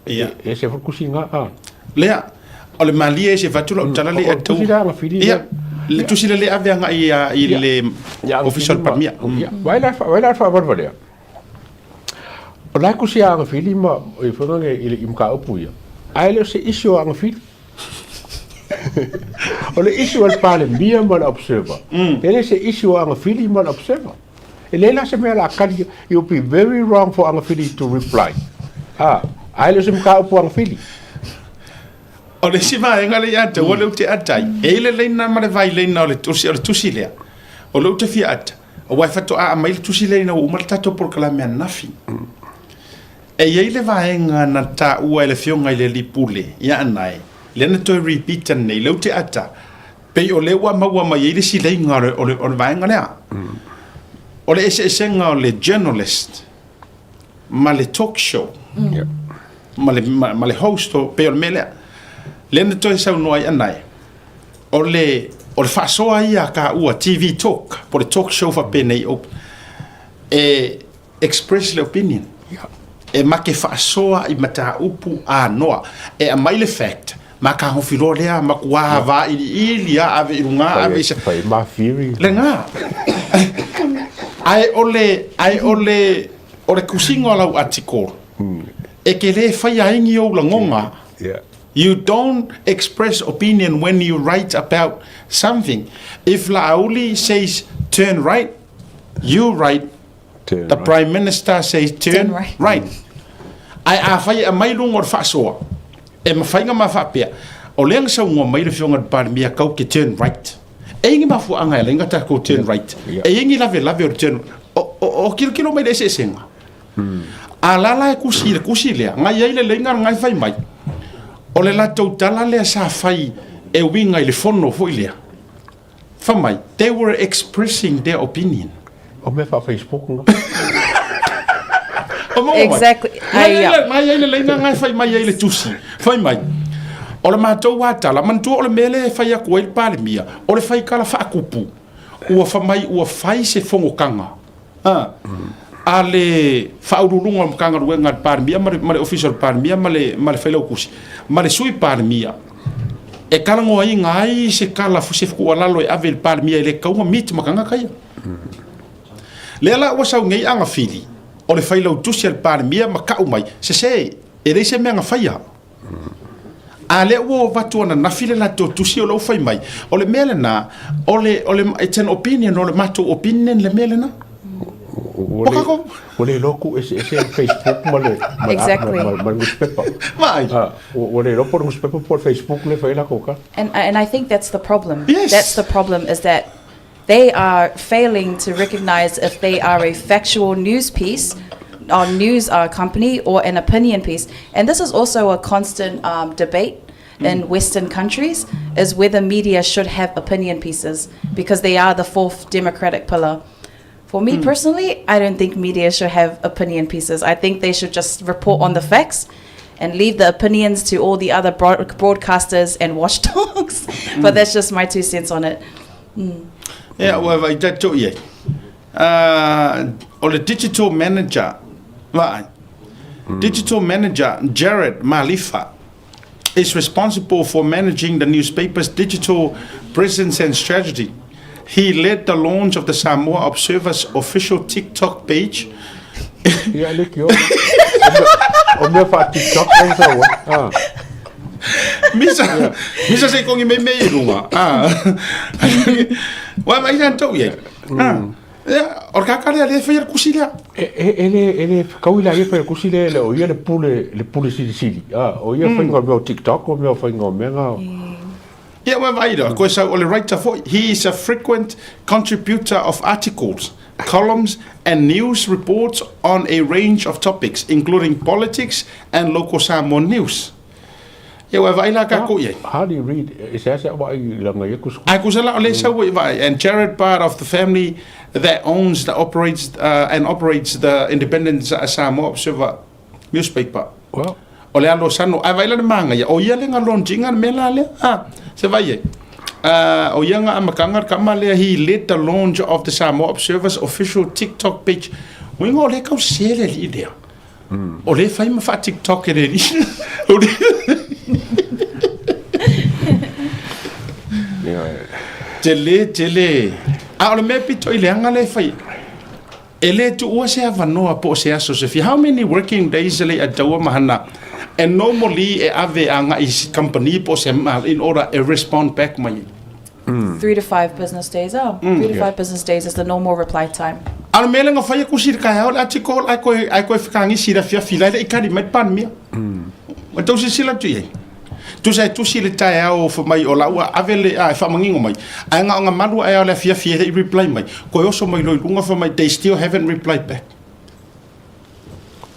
Ese for kusi nga Lea, ole malia ese fatula tala le atu. Kusi da ngafili. Ia, le tusi le ave nga I le official permia. Waila fa barbaria. Ola kusi ya ngafili mo I fonga ile imka opuya. Aile se issue ngafili. Ole issue al pale mia mal observer. Ele se issue ngafili mal observer. Elela se me la kali you'll be very wrong for angafili to reply. Aile se mka upu angafili. Ole si va engale ata ole uti atai. Ele leina mare vai leina ole tusi lea. Ole uti fi ata. O wai fato a mai tusi leina o maltato por kala me nafi. E ele va enga na ta ua ele fionga ile lipule ya anai. Lena to repeat nei le uti ata. Pe ole wa maua mai ele si leina ole va enga lea. Ole esenga ole journalist ma le talk show ma le host o pe ole mele lena to sa no ai anai ole faʻasoa ia ka ua TV talk por talk show fa pe nei o express le opinion e ma ke faʻasoa I mata upu a noa e a mai le fact ma ka ho filo lea ma kua va ili ave irunga ave sa ma theory lenga ai ole kusingo la article e ke le fai aingi o la ngonga you don't express opinion when you write about something if la auli says turn right you write the prime minister says turn right ai a fai a mai lungo faʻasoa e mawhainga mawhapea o leang sa unga mai le fionga par mia kau ke turn right e ingi mafu anga ele ingata ko turn right e ingi lave o turn o kilo mai dese senga a lala e kusi lea ngai ele lenga ngai fai mai o le la tala le sa fai e winga ile fono fo ilea fa mai they were expressing their opinion o me fa Facebook nga exactly mai ele lenga ngai fai mai ele tusi fai mai o le matou atala mantu o le mele fai a koe pale mia o le fai kala fa kupu ua fa mai ua fai se fongo kanga a le fa urulunga o kanga ruenga pale mia male official pale mia male fai lau kusi male sui pale mia e kala ngoa I ngai se kala fu se fu alalo e ave pale mia ele kaunga mit makanga kaya le ala ua sau ngai anga fili o le fai lau tusi al pale mia makau mai se e reise mea nga fai ha a le wo vatuana na file la to tusi o lo fai mai o le mele na o le it's an opinion o le mato opinion le mele na o le loku ese Facebook male exactly mal newspaper mai o le loku newspaper por Facebook le fai la coca and I think that's the problem yes. That's the problem is that they are failing to recognize if they are a factual news piece or news company or an opinion piece. And this is also a constant debate in Western countries is whether media should have opinion pieces because they are the fourth democratic pillar. For me personally, I don't think media should have opinion pieces. I think they should just report on the facts and leave the opinions to all the other broadcasters and watchdogs. But that's just my 2 cents on it. Yeah, well, I tatou ye. Or the digital manager, digital manager Jared Malifa is responsible for managing the newspaper's digital presence and strategy. He led the launch of the Samoa Observer's official TikTok page. Ia le ki o. O me fa TikTok le sa wa. Misa se kongi me runga. Wa mai jan tau ye. Or kakare le fa kusila. Ele kauila ia fa kusile le o ia le pule sili. O ia fa ngo TikTok o me fa ngo menga. Yeah, well, of course, he is a frequent contributor of articles, columns, and news reports on a range of topics, including politics and local Samoan news. Yeah, well, how do you read? And Jared, part of the family that owns, operates the Independent Samoa Observer newspaper. Well. O le alo sano ai vai la manga ya o ia le ngalon jinga mela le se vai o ia nga amakanga kamale he led the launch of the Samoa Observer's official TikTok page wingo le kau sele li idea o le fai ma fa TikTok ele ni tele a o me pito ile anga le fai ele tu o se avanoa po se aso se fi how many working days le atawa mahana. And normally, ave anga is company in order to respond back. 3 to 5 business days. 3 to 5 business days is the normal reply time. Al melang of fire kusir kaya ol article I ko fikangi sira fia fila le ikari met pan mia. Wato si sila tu ye. Tu sai tu sila taya o for mai ola wa avele ai fa mangingo mai. Ai nga malu ai ola fia reply mai. Ko yoso mai lo lunga for mai they still haven't replied back.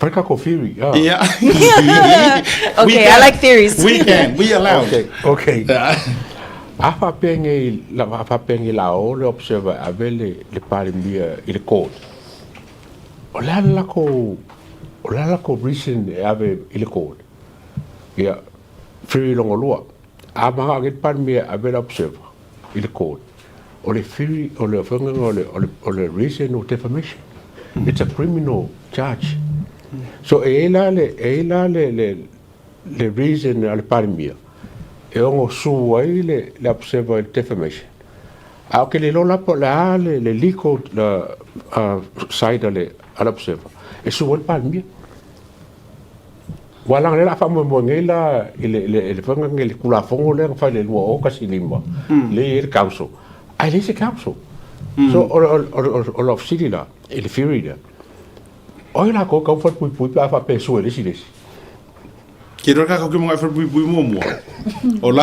Yeah. Okay, I like theories. We allow. Okay. Apa pengi la o le observer avele le parimia il code. Olala ko reason ave il code. Yeah. Free longo lua. Ama get parimia avele observer il code. Ole free ole reason of defamation. It's a criminal charge. So ela le reason al parimia e ongo su ai le observa il defamation a che le lola pola le legal side le al observa e su al parimia wala le la famo ngela le fanga ngel kula fongo le fa le lo o kasilima le il council ai le council so all of city la il firida. Oi la ko fa pui pa fa peso ele si desi. Kiro ka ko mo fa pui mo. Ola.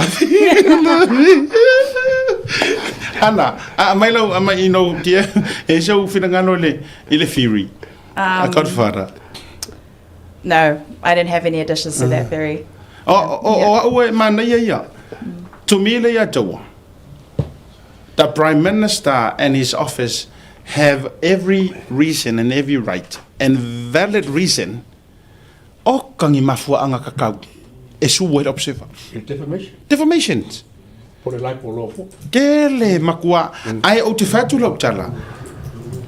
Ana, mai lo mai no dia e so finangano le ile theory. A godfather. No, I didn't have any additions to that theory. Man ya. To me le ya to. The Prime Minister and his office have every reason and every right and valid reason o kangi mafua anga kakau e su word observer defamation por el like lafo kele makua ai o te fatu lo tala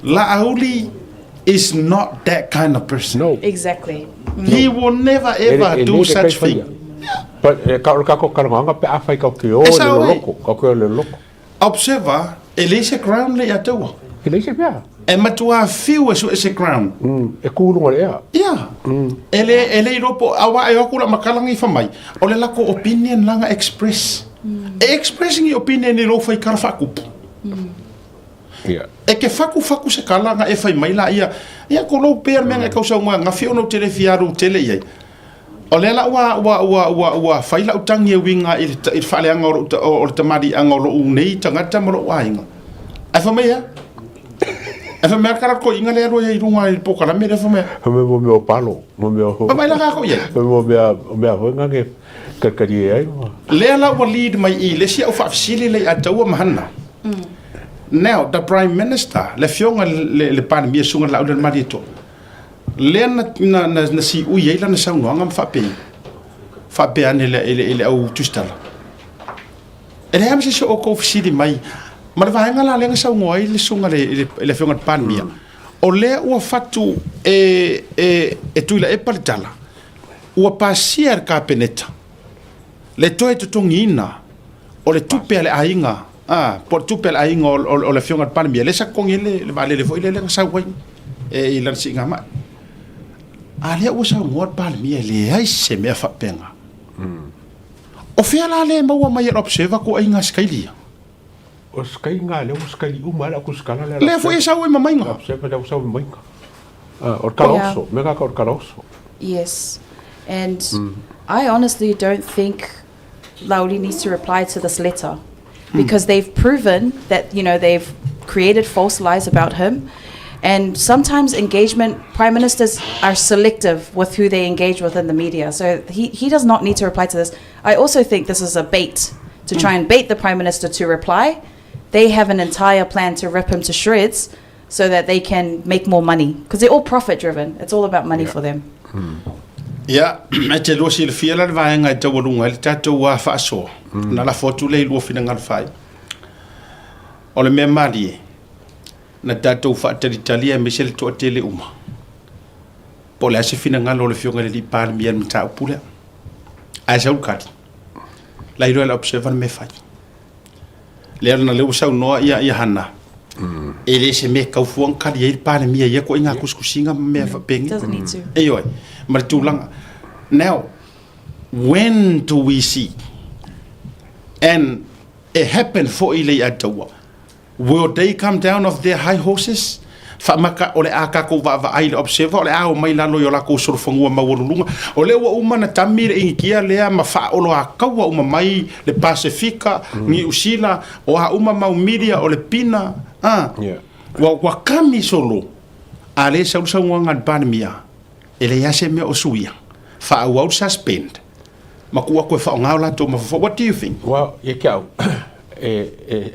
la auli is not that kind of person. No, exactly. He will never ever do such thing. But kako kalanga pe afai ka ke o le loko observer elise ground le atua elise bia e matua fiu so ese ground e kulu ngore ya ele ropo awa e okula makalangi fa mai o le lako opinion langa express expressing your opinion ni ro fai karfaku e ke faku se kalanga e fai mai la ia ko lo per menga ka so nga fiu no tele fiaru tele ia o le la wa fai la utangi winga il fale anga o tamadi anga lo nei tangata mo wa inga afa mai ya afa me kara ko inga le ro ia runga il poka la me afa me me o palo me o ba mai la ka ko ia me nga ke kakari ai le la wa lead mai I le sia o fa fsili le atawa mahana now the prime minister le fionga le pan mi sunga la o mari to le na si u ye la na sa no ngam fa pe ane le au tustala ele am se o ko fsili mai mar va nga la le sa ngoi le sunga le fionga pan mi o le o fatu e tu la e partala o pasier ka peneta le toe tongina o le tupe ale ainga por tu pel ai ngol o le fionga pan mi le sa kong le vale le foi le sa wai e lan singa ma ale o sa ngot pan mi le ai se me fa penga o fia la le mo mai observa ko ai nga skailia o skai nga le o skai uma la ku skala le foi sa wai mamai nga observa le sa mai nga o caroso mega o caroso. Yes, and I honestly don't think Lauli needs to reply to this letter because they've proven that, you know, they've created false lies about him. And sometimes prime ministers are selective with who they engage with in the media. So he does not need to reply to this. I also think this is a bait to try and bait the prime minister to reply. They have an entire plan to rip him to shreds so that they can make more money because they're all profit driven. It's all about money for them. Ya, te lo sil fiela va nga te wolunga le tatou wa faʻasoa. Na la fotu le lo fina ngal fai. O le me mali na tatou faʻatalitalia me sel to tele uma. Po le ase fina ngal o le fionga le pal mi an ta pula. Ai sa ukati. La iro la observan me fai. Le na le usa no ia hana. Ele se me kau fuang kali ia pal mi ia ko inga kuskusinga me fa pengi. Doesn't need to. Eyoi. Now, when do we see? And it happened for Ile Atawa. Will they come down off their high horses? Famaka ole akako va aile observer ole a o mai lalo yo la ko surfangua mawolunga ole wa uma na tamir ingia lea mafa olo akawa uma mai le Pacifica ni usila o ha uma mau media ole pina wa kami solo ale sa ngan panmia ele ya se me osuia fa au suspend makua ko fa ngala to what do you think? Well, ye kau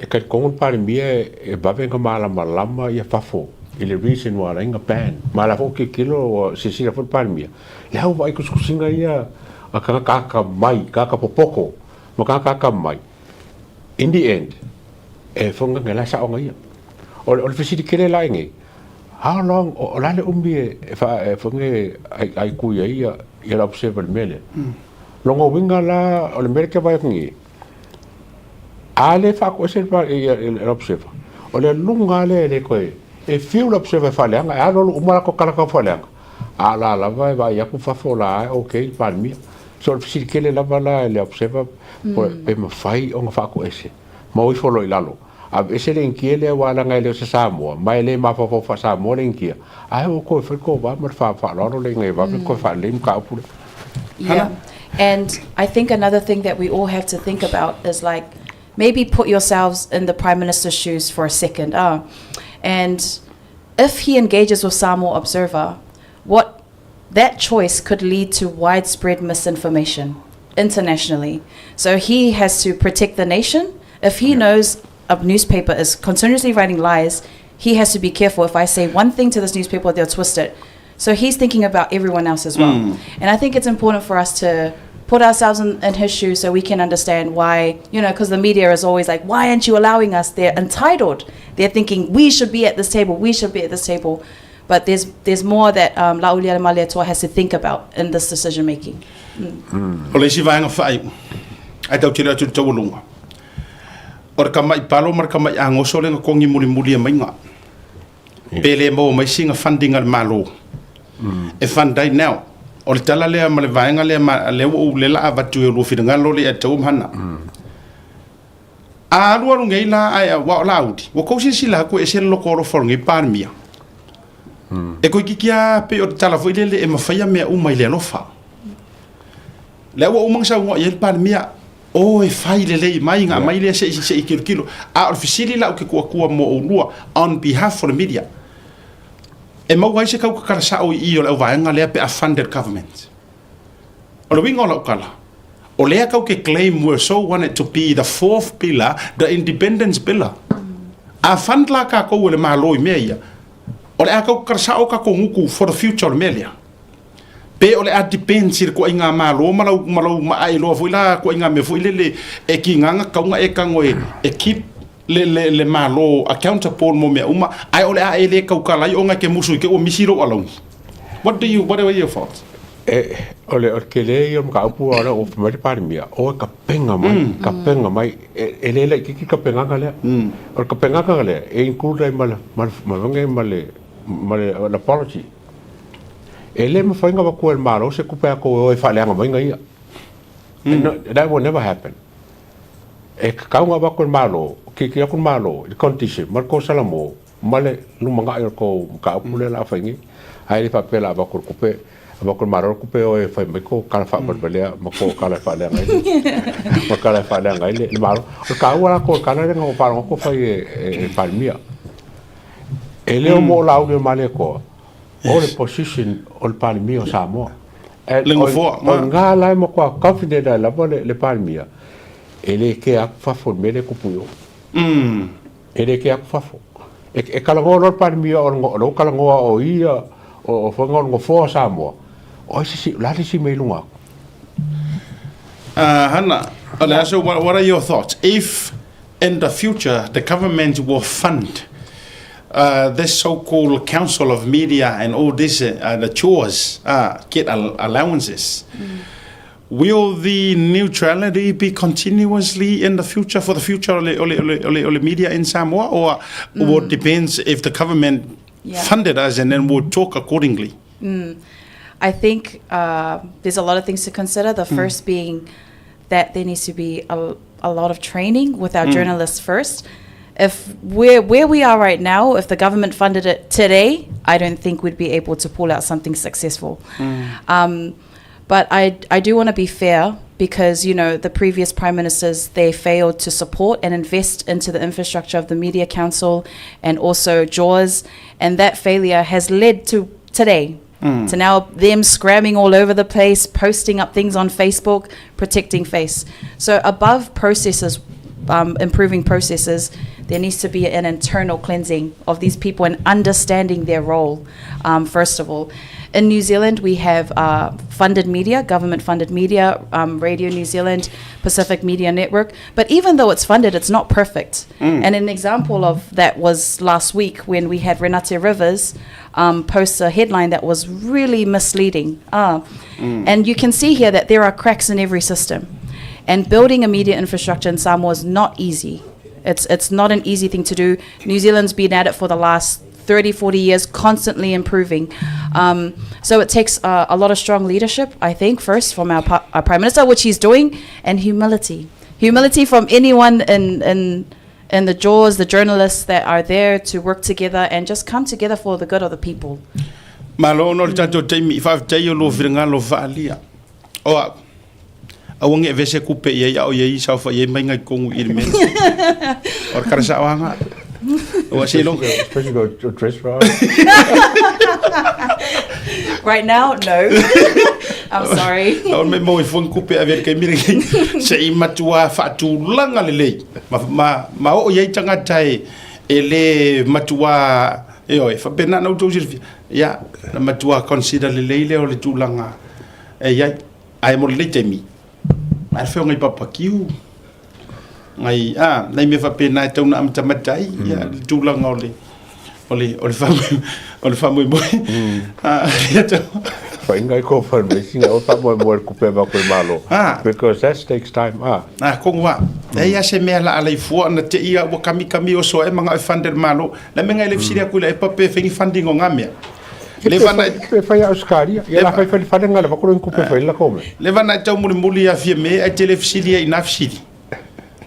ka kong panmia e ba venga malama ia fafo. The reason why I'm a ban, malafo ke kilo o sisi for palmia. Lau vai kuskusinga ia a kaka mai, kaka popoko, makaka mai. In the end, fonga ngela sa onga ia. O fisiti kele laingi. How long o lale umbi fonga ai kuia ia la observer mele. Longo winga la o le merke vai ngi. Ale fa ko ser pa ia observer. O le lunga le koe. E fiu la observa faleanga a lo umara ko kala ko faleanga a la vai ya ku fa fola okay palmi so fisi kele la bala le observa pe mafai o fa ko ese mo i folo ilalo a ese le nkiele wala ngai le sa Samoa mai le ma fa Samoa le nkia a o ko fa ko ba mar fa lo le ngai ba ko fa le ka pu. Yeah, and I think another thing that we all have to think about is like maybe put yourselves in the prime minister's shoes for a second. And if he engages with Samoa Observer, that choice could lead to widespread misinformation internationally. So he has to protect the nation. If he knows a newspaper is continuously writing lies, he has to be careful. If I say one thing to this newspaper, they'll twist it. So he's thinking about everyone else as well. And I think it's important for us to put ourselves in his shoes so we can understand why, because the media is always like, why aren't you allowing us? They're entitled. They're thinking we should be at this table. We should be at this table. But there's more that Laulia Maliatoa has to think about in this decision making. Ole si vaanga fai. Ai tau tira tu tau lunga. Ora ka mai palo mar ka mai angoso le kongi muli mai nga. Pele mo mai singa funding al malo. E fundai now. O le tala lea ma le vaenga lea ma le o le la avatu e lo fina ngalo le tau mana. A lua ngei la ai wa laudi. Wa ko si la ko e se lo ko ro for ngi pan mia. E ko kikia pe o tala foi le e mafai me o mai le lo fa. Le o mang sa ngo ye pan mia o e fai le mai nga mai le se kilo. A officially la o ke ko mo o lua on behalf of the media. E mau ai se kau ka sa o i o le vaenga le pe a funded government. O le winga o kala. O le kau ke claim we so wanted to be the fourth pillar, the independence pillar. A fund la ka ko le malo i meia. O le kau ka sa o ka ko nguku for the future melia. Pe o le a depends ko inga malo malo ma ai lo fuila ko inga me fuile e ki nganga ka nga e ka ngoe e keep le malo accountable mo me uma ai ole a ele ka kala yo nga ke musu ke o misiro along. What are your thoughts? Ole kele yo ka pu ora o mai pa mia o ka penga mai ele le ki ka penga ka le o ka penga ka le e include mal la apology ele me foi nga ko el malo se ku pa ko o fa le nga mai ngai that will never happen e ka nga ba ko el malo ki ko malo the condition mar ko salamo male lu manga ko ka pu le la fa ngi ai fa pela ba ko pe Bakul maror ku pe o e fai mai ko kala fa berbelea ma ko kala fa le ngai ma kala fa le ngai le maro ka wala ko kala le ngo pa ko fai e palmia ele o mo la o male ko o le position o le palmia o Samoa le ngo fo nga la mo ko confident la le palmia ele ke ak fa fo mele ku puyo ele ke ak fa fo e kala ngo palmia o kala ngo o ia o fo ngo fo Samoa Hannah, so what are your thoughts? If in the future the government will fund this so-called Council of Media and all this, the chores, get allowances, will the neutrality be continuously in the future for the future of the media in Samoa, or what depends if the government funded us and then we'll talk accordingly? I think there's a lot of things to consider. The first being that there needs to be a lot of training with our journalists first. If where we are right now, if the government funded it today, I don't think we'd be able to pull out something successful. But I do want to be fair because, you know, the previous prime ministers, they failed to support and invest into the infrastructure of the Media Council and also JAWS. And that failure has led to today. So now them scramming all over the place, posting up things on Facebook, protecting face. So above processes, improving processes, there needs to be an internal cleansing of these people and understanding their role, first of all. In New Zealand, we have funded media, government-funded media, Radio New Zealand, Pacific Media Network. But even though it's funded, it's not perfect. And an example of that was last week when we had Renate Rivers post a headline that was really misleading. And you can see here that there are cracks in every system. And building a media infrastructure in Samoa is not easy. It's not an easy thing to do. New Zealand's been at it for the last 30, 40 years, constantly improving. So it takes a lot of strong leadership, I think, first from our Prime Minister, which he's doing, and humility. Humility from anyone in the JAWS, the journalists that are there to work together and just come together for the good of the people. Awang evese kupe ya o ye sa fa ye mai ngai kongu irmen or karasa wanga o silong especially go to dress right now no I'm sorry o me mo fon kupe aver ke mire se imatua fa tu langa lele ma o ye tanga tai ele matua e fa pena no to ya matua consider lele o le tu langa e ya ai mo le temi ai fe ngai papa kiu ngai nei me fa pena tau na amta matai ya tu langa ole fa mo fa ingai ko fa me singa o fa mo ku pe ba ko malo because that takes time kongwa ya se me la ala fu na te ia o kami o so e manga funded malo la me ngai le fsiria ku le papa fe funding o ngamia Levana fai Australia, e la fai nga le vakolo ku pe fai la come. Levana tau muli a fie me a telefsilia ina fsili.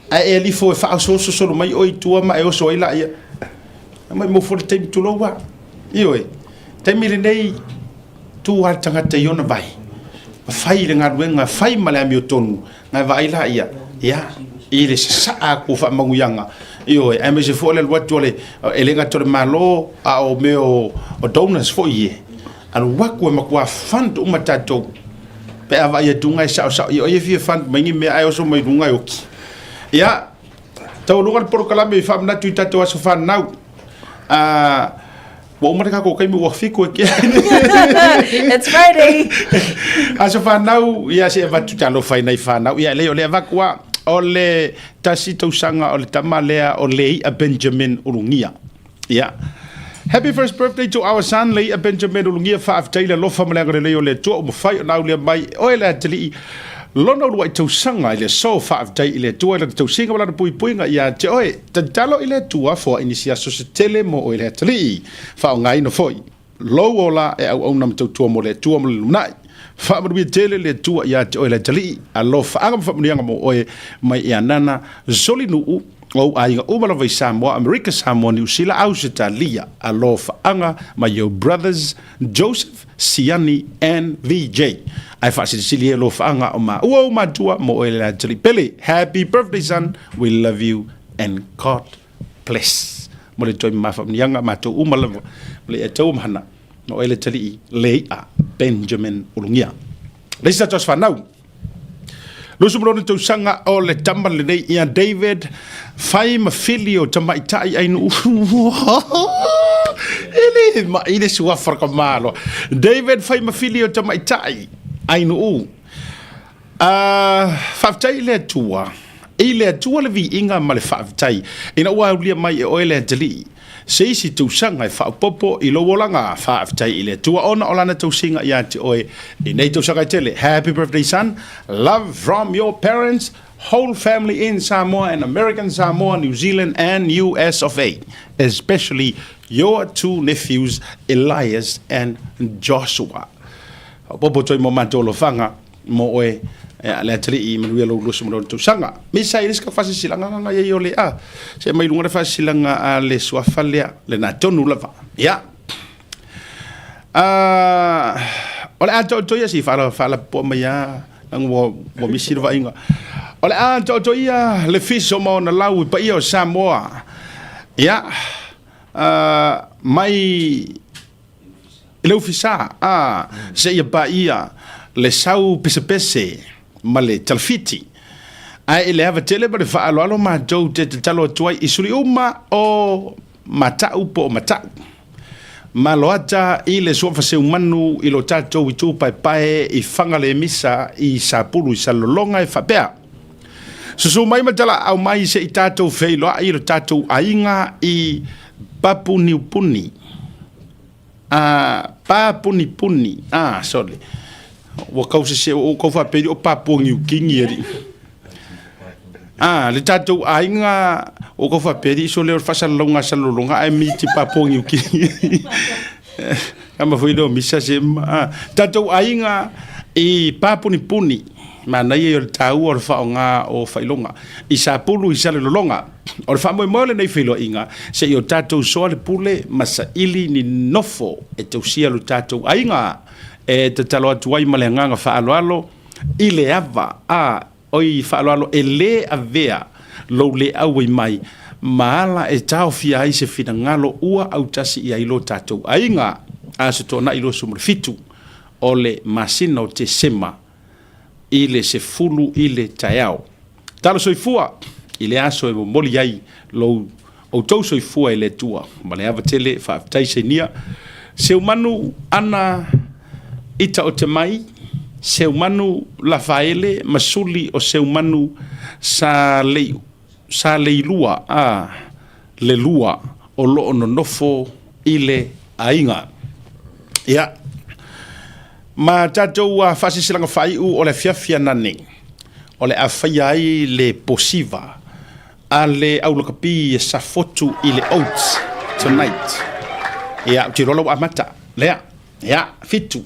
A e li fo fa so so mai o tua ma e o so ila ia. Mai mo for time to lowa. Ioi. Time le nei tu ha tanga te yona vai. Fai le nga fai mala mi tonu. Nga vai la ia. Ya. Ile sa ku fa manguyanga. Io e me se fo le watu le elenga to malo a o me o donors fo ye an waku ma kwa fund uma tato pe ava ye tunga sa io ye fi fund me me ai so me dunga yoki ya to lugar por kala me fam na tu tato so fan now bo mo ka ko kai mi wo fi ko ke it's Friday aso fan now ya se va tu talo fa na fa now ya le va kwa ole tasi tausanga ole tamalea ole a Benjamin Urungia ya Happy first birthday to our son, Lei Benjamin Ulungia Fa'aftai le lofa malanga le le tua mafai na le mai o le tali lona ua tau sanga ile so fa'aftai ile tua le tau singa wala pui pui nga ia te oi talo ile tua fo inisia so se tele mo o ile tali fa ngai no foi lo ola e au nam tau tua mo le tua mo lunai fa mo tele le tua ia te oi le tali a lo fa anga fa mo o mai ia nana zolinu o ai o mala vai Samoa, America, Samoa, New Zealand, Australia, alofa anga my your brothers Joseph, Siani and VJ. Ai fa sili alofa anga o ma tua mo ele pele. Happy birthday son. We love you and God bless. Mo le toi ma fa nyanga ma to umala le e tau mahana. No ele tali Lea Benjamin Ulungia. Lisa just for now. Lusu mroni tau sanga o le tamba le nei ia David fai mafili o tamaitai ainu ele sua farka malo David fai mafili o tamaitai ainu faftai le tua ile tua le vi inga male faftai ina ua ulia mai e oele tali seisi tau sanga e whaapopo I lo wolanga whaaftai I le tua ona olana tau singa I ati oe I nei tau sanga tele. Happy birthday son. Love from your parents, whole family in Samoa and American Samoa, New Zealand and US of A. Especially your two nephews Elias and Joshua. Popo toi mo mantolo fanga mo oe le tali I manuia lo lusu mo tau sanga. Misa I riska fasi silanga nga ye yo le a. Se mai lunga fasi silanga a le suafalea le na tonu lava. Ya. Ole a to ya si fala po maya ang wo misir va inga. Ole a to ya le fiso mo na lau pa io Samoa. Ya. Mai le ufisa se ia pa ia le sau pese ma le talfiti ai le ava tele ba le fa'aloalo ma jou te talo tuai I suri uma o matau po matau ma loata I le sofa se umanu I lo tatou I tu pai I fanga le misa I sapulu I salolonga I fapea susu mai matala au mai se I tatou feilo I lo tatou ainga I papu niupuni papuni puni sorry wa kausa se o ko fa pedi o papo ngiu kingieri le tatou ainga o ko fa pedi so le fa salonga ai mi ti papo ngiu kingieri ama foi do misa se tatou ainga I papo ni puni mana ye o tau o fa nga o failonga I sapulu I salolonga o fa mo le nei filo inga se yo tatou so le pule masa ili ni nofo e tau sia lo tatou ainga e te talo atuai malenganga whaaloalo I le ava oi whaaloalo e le avea lo le au I mai maala e tau fia ai se fina ngalo ua au tasi I ailo tatou ainga se tona ilo sumre fitu o le masina o te sema I le se fulu I le taiao talo soifua I le aso e moli ai lo o tau soifua I le tua ma le ava tele whaaftai se nia se umanu ana ita o te mai se umanu la faele masuli o se umanu sa leilua le lua o lo no nofo I le ainga ya ma tatou fasi silanga fai u o le fiafia nane o le afia ai le posiva a le aulakapi sa fotu I le oats tonight ya tirolo amata lea ya fitu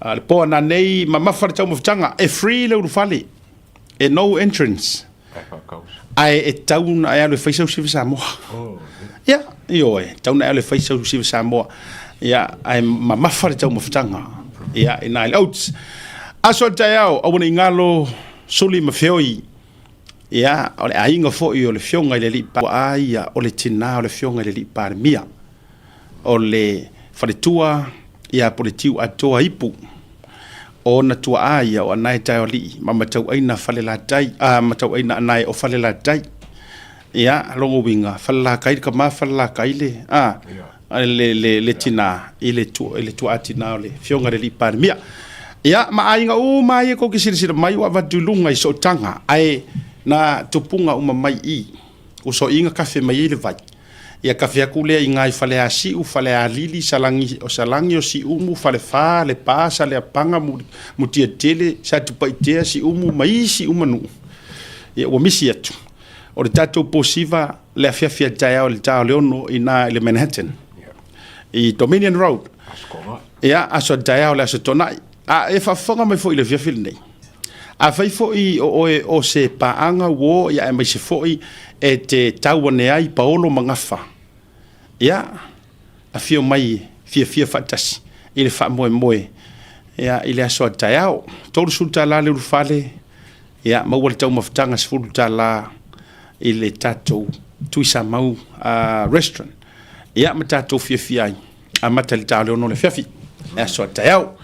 le po na nei mama farta mo fitanga e free le urufali e no entrance ai e tauna ai le faisa usiva Samoa ya yo e tauna ai le faisa usiva Samoa ya ai mama farta mo fitanga ya ina le outs aso taiao o wona ngalo suli mafeoi ya ole ainga fo I le fionga le lipa ai o le tina o le fionga le lipa mia o le faletua ia politiu atoa ipu o na tua aia o anai tai o li mama tau aina fale la tai matau aina anai o fale la tai ia longo winga fale la kai ka ma fale la kai le le tina ile tua atina o le fionga le lipa mia ia ma ainga mai ko kisir mai wa vadulunga I so tanga ai na tupunga mai I o so inga kafe mai le vai ia kafea kule i ngai fale a si u fale a lili salangi o si umu fale fa le pasa le apanga mu tia tele sa tu paitea si umu mai si umanu ia wa misi atu o le tatou posiva le afia taia o le tau leono ina le Manhattan i Dominion Road ia aso taia o le aso tonai a e fafonga mai fo i le fiafil nei a fai fo i o se paanga wo ia e mai se fo i e te tauane ai paolo mangafa ia a fio mai fia fatasi i le fa moe ia i le aso taiao tolu sulta la le urfale ia mau le tau maftanga se sulta la i le tatou tuisa mau restaurant ia ma tatou fia ai a mata le tau leono le fiafi aso taiao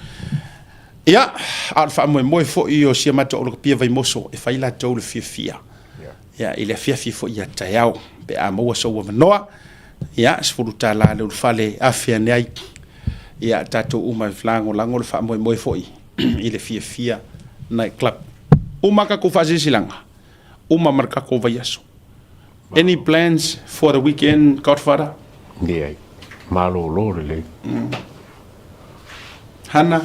ia al fa moe fo i o sia mata o le pia vai moso e fai la tau le fia ia i le fiafi fo ia taiao pe a mau so wa noa ia sfuruta la le fale afia nei ia tatou uma flango lango le fa moe fo i le fia night club uma ka ko faze silanga uma marka ko vai aso any plans for the weekend Godfather yeah malo lo le Hannah,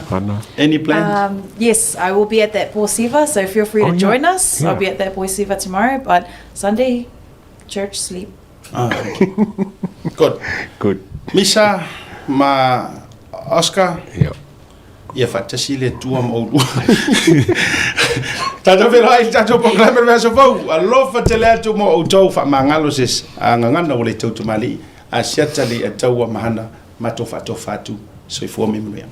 any plans? Yes, I will be at that Porsiva, so feel free to join us. I'll be at that Porsiva tomorrow, but Sunday, church, sleep. Good. Misa, ma Oscar? Yeah. Ia fatasi le tua mo. Tato verai tato proclamer verso vou. Alofa te le atu mo o tau fa mangalo ses ngangana o le tau tumali. A siata le atau mahana matofa tofatu. So i fua me mnuia.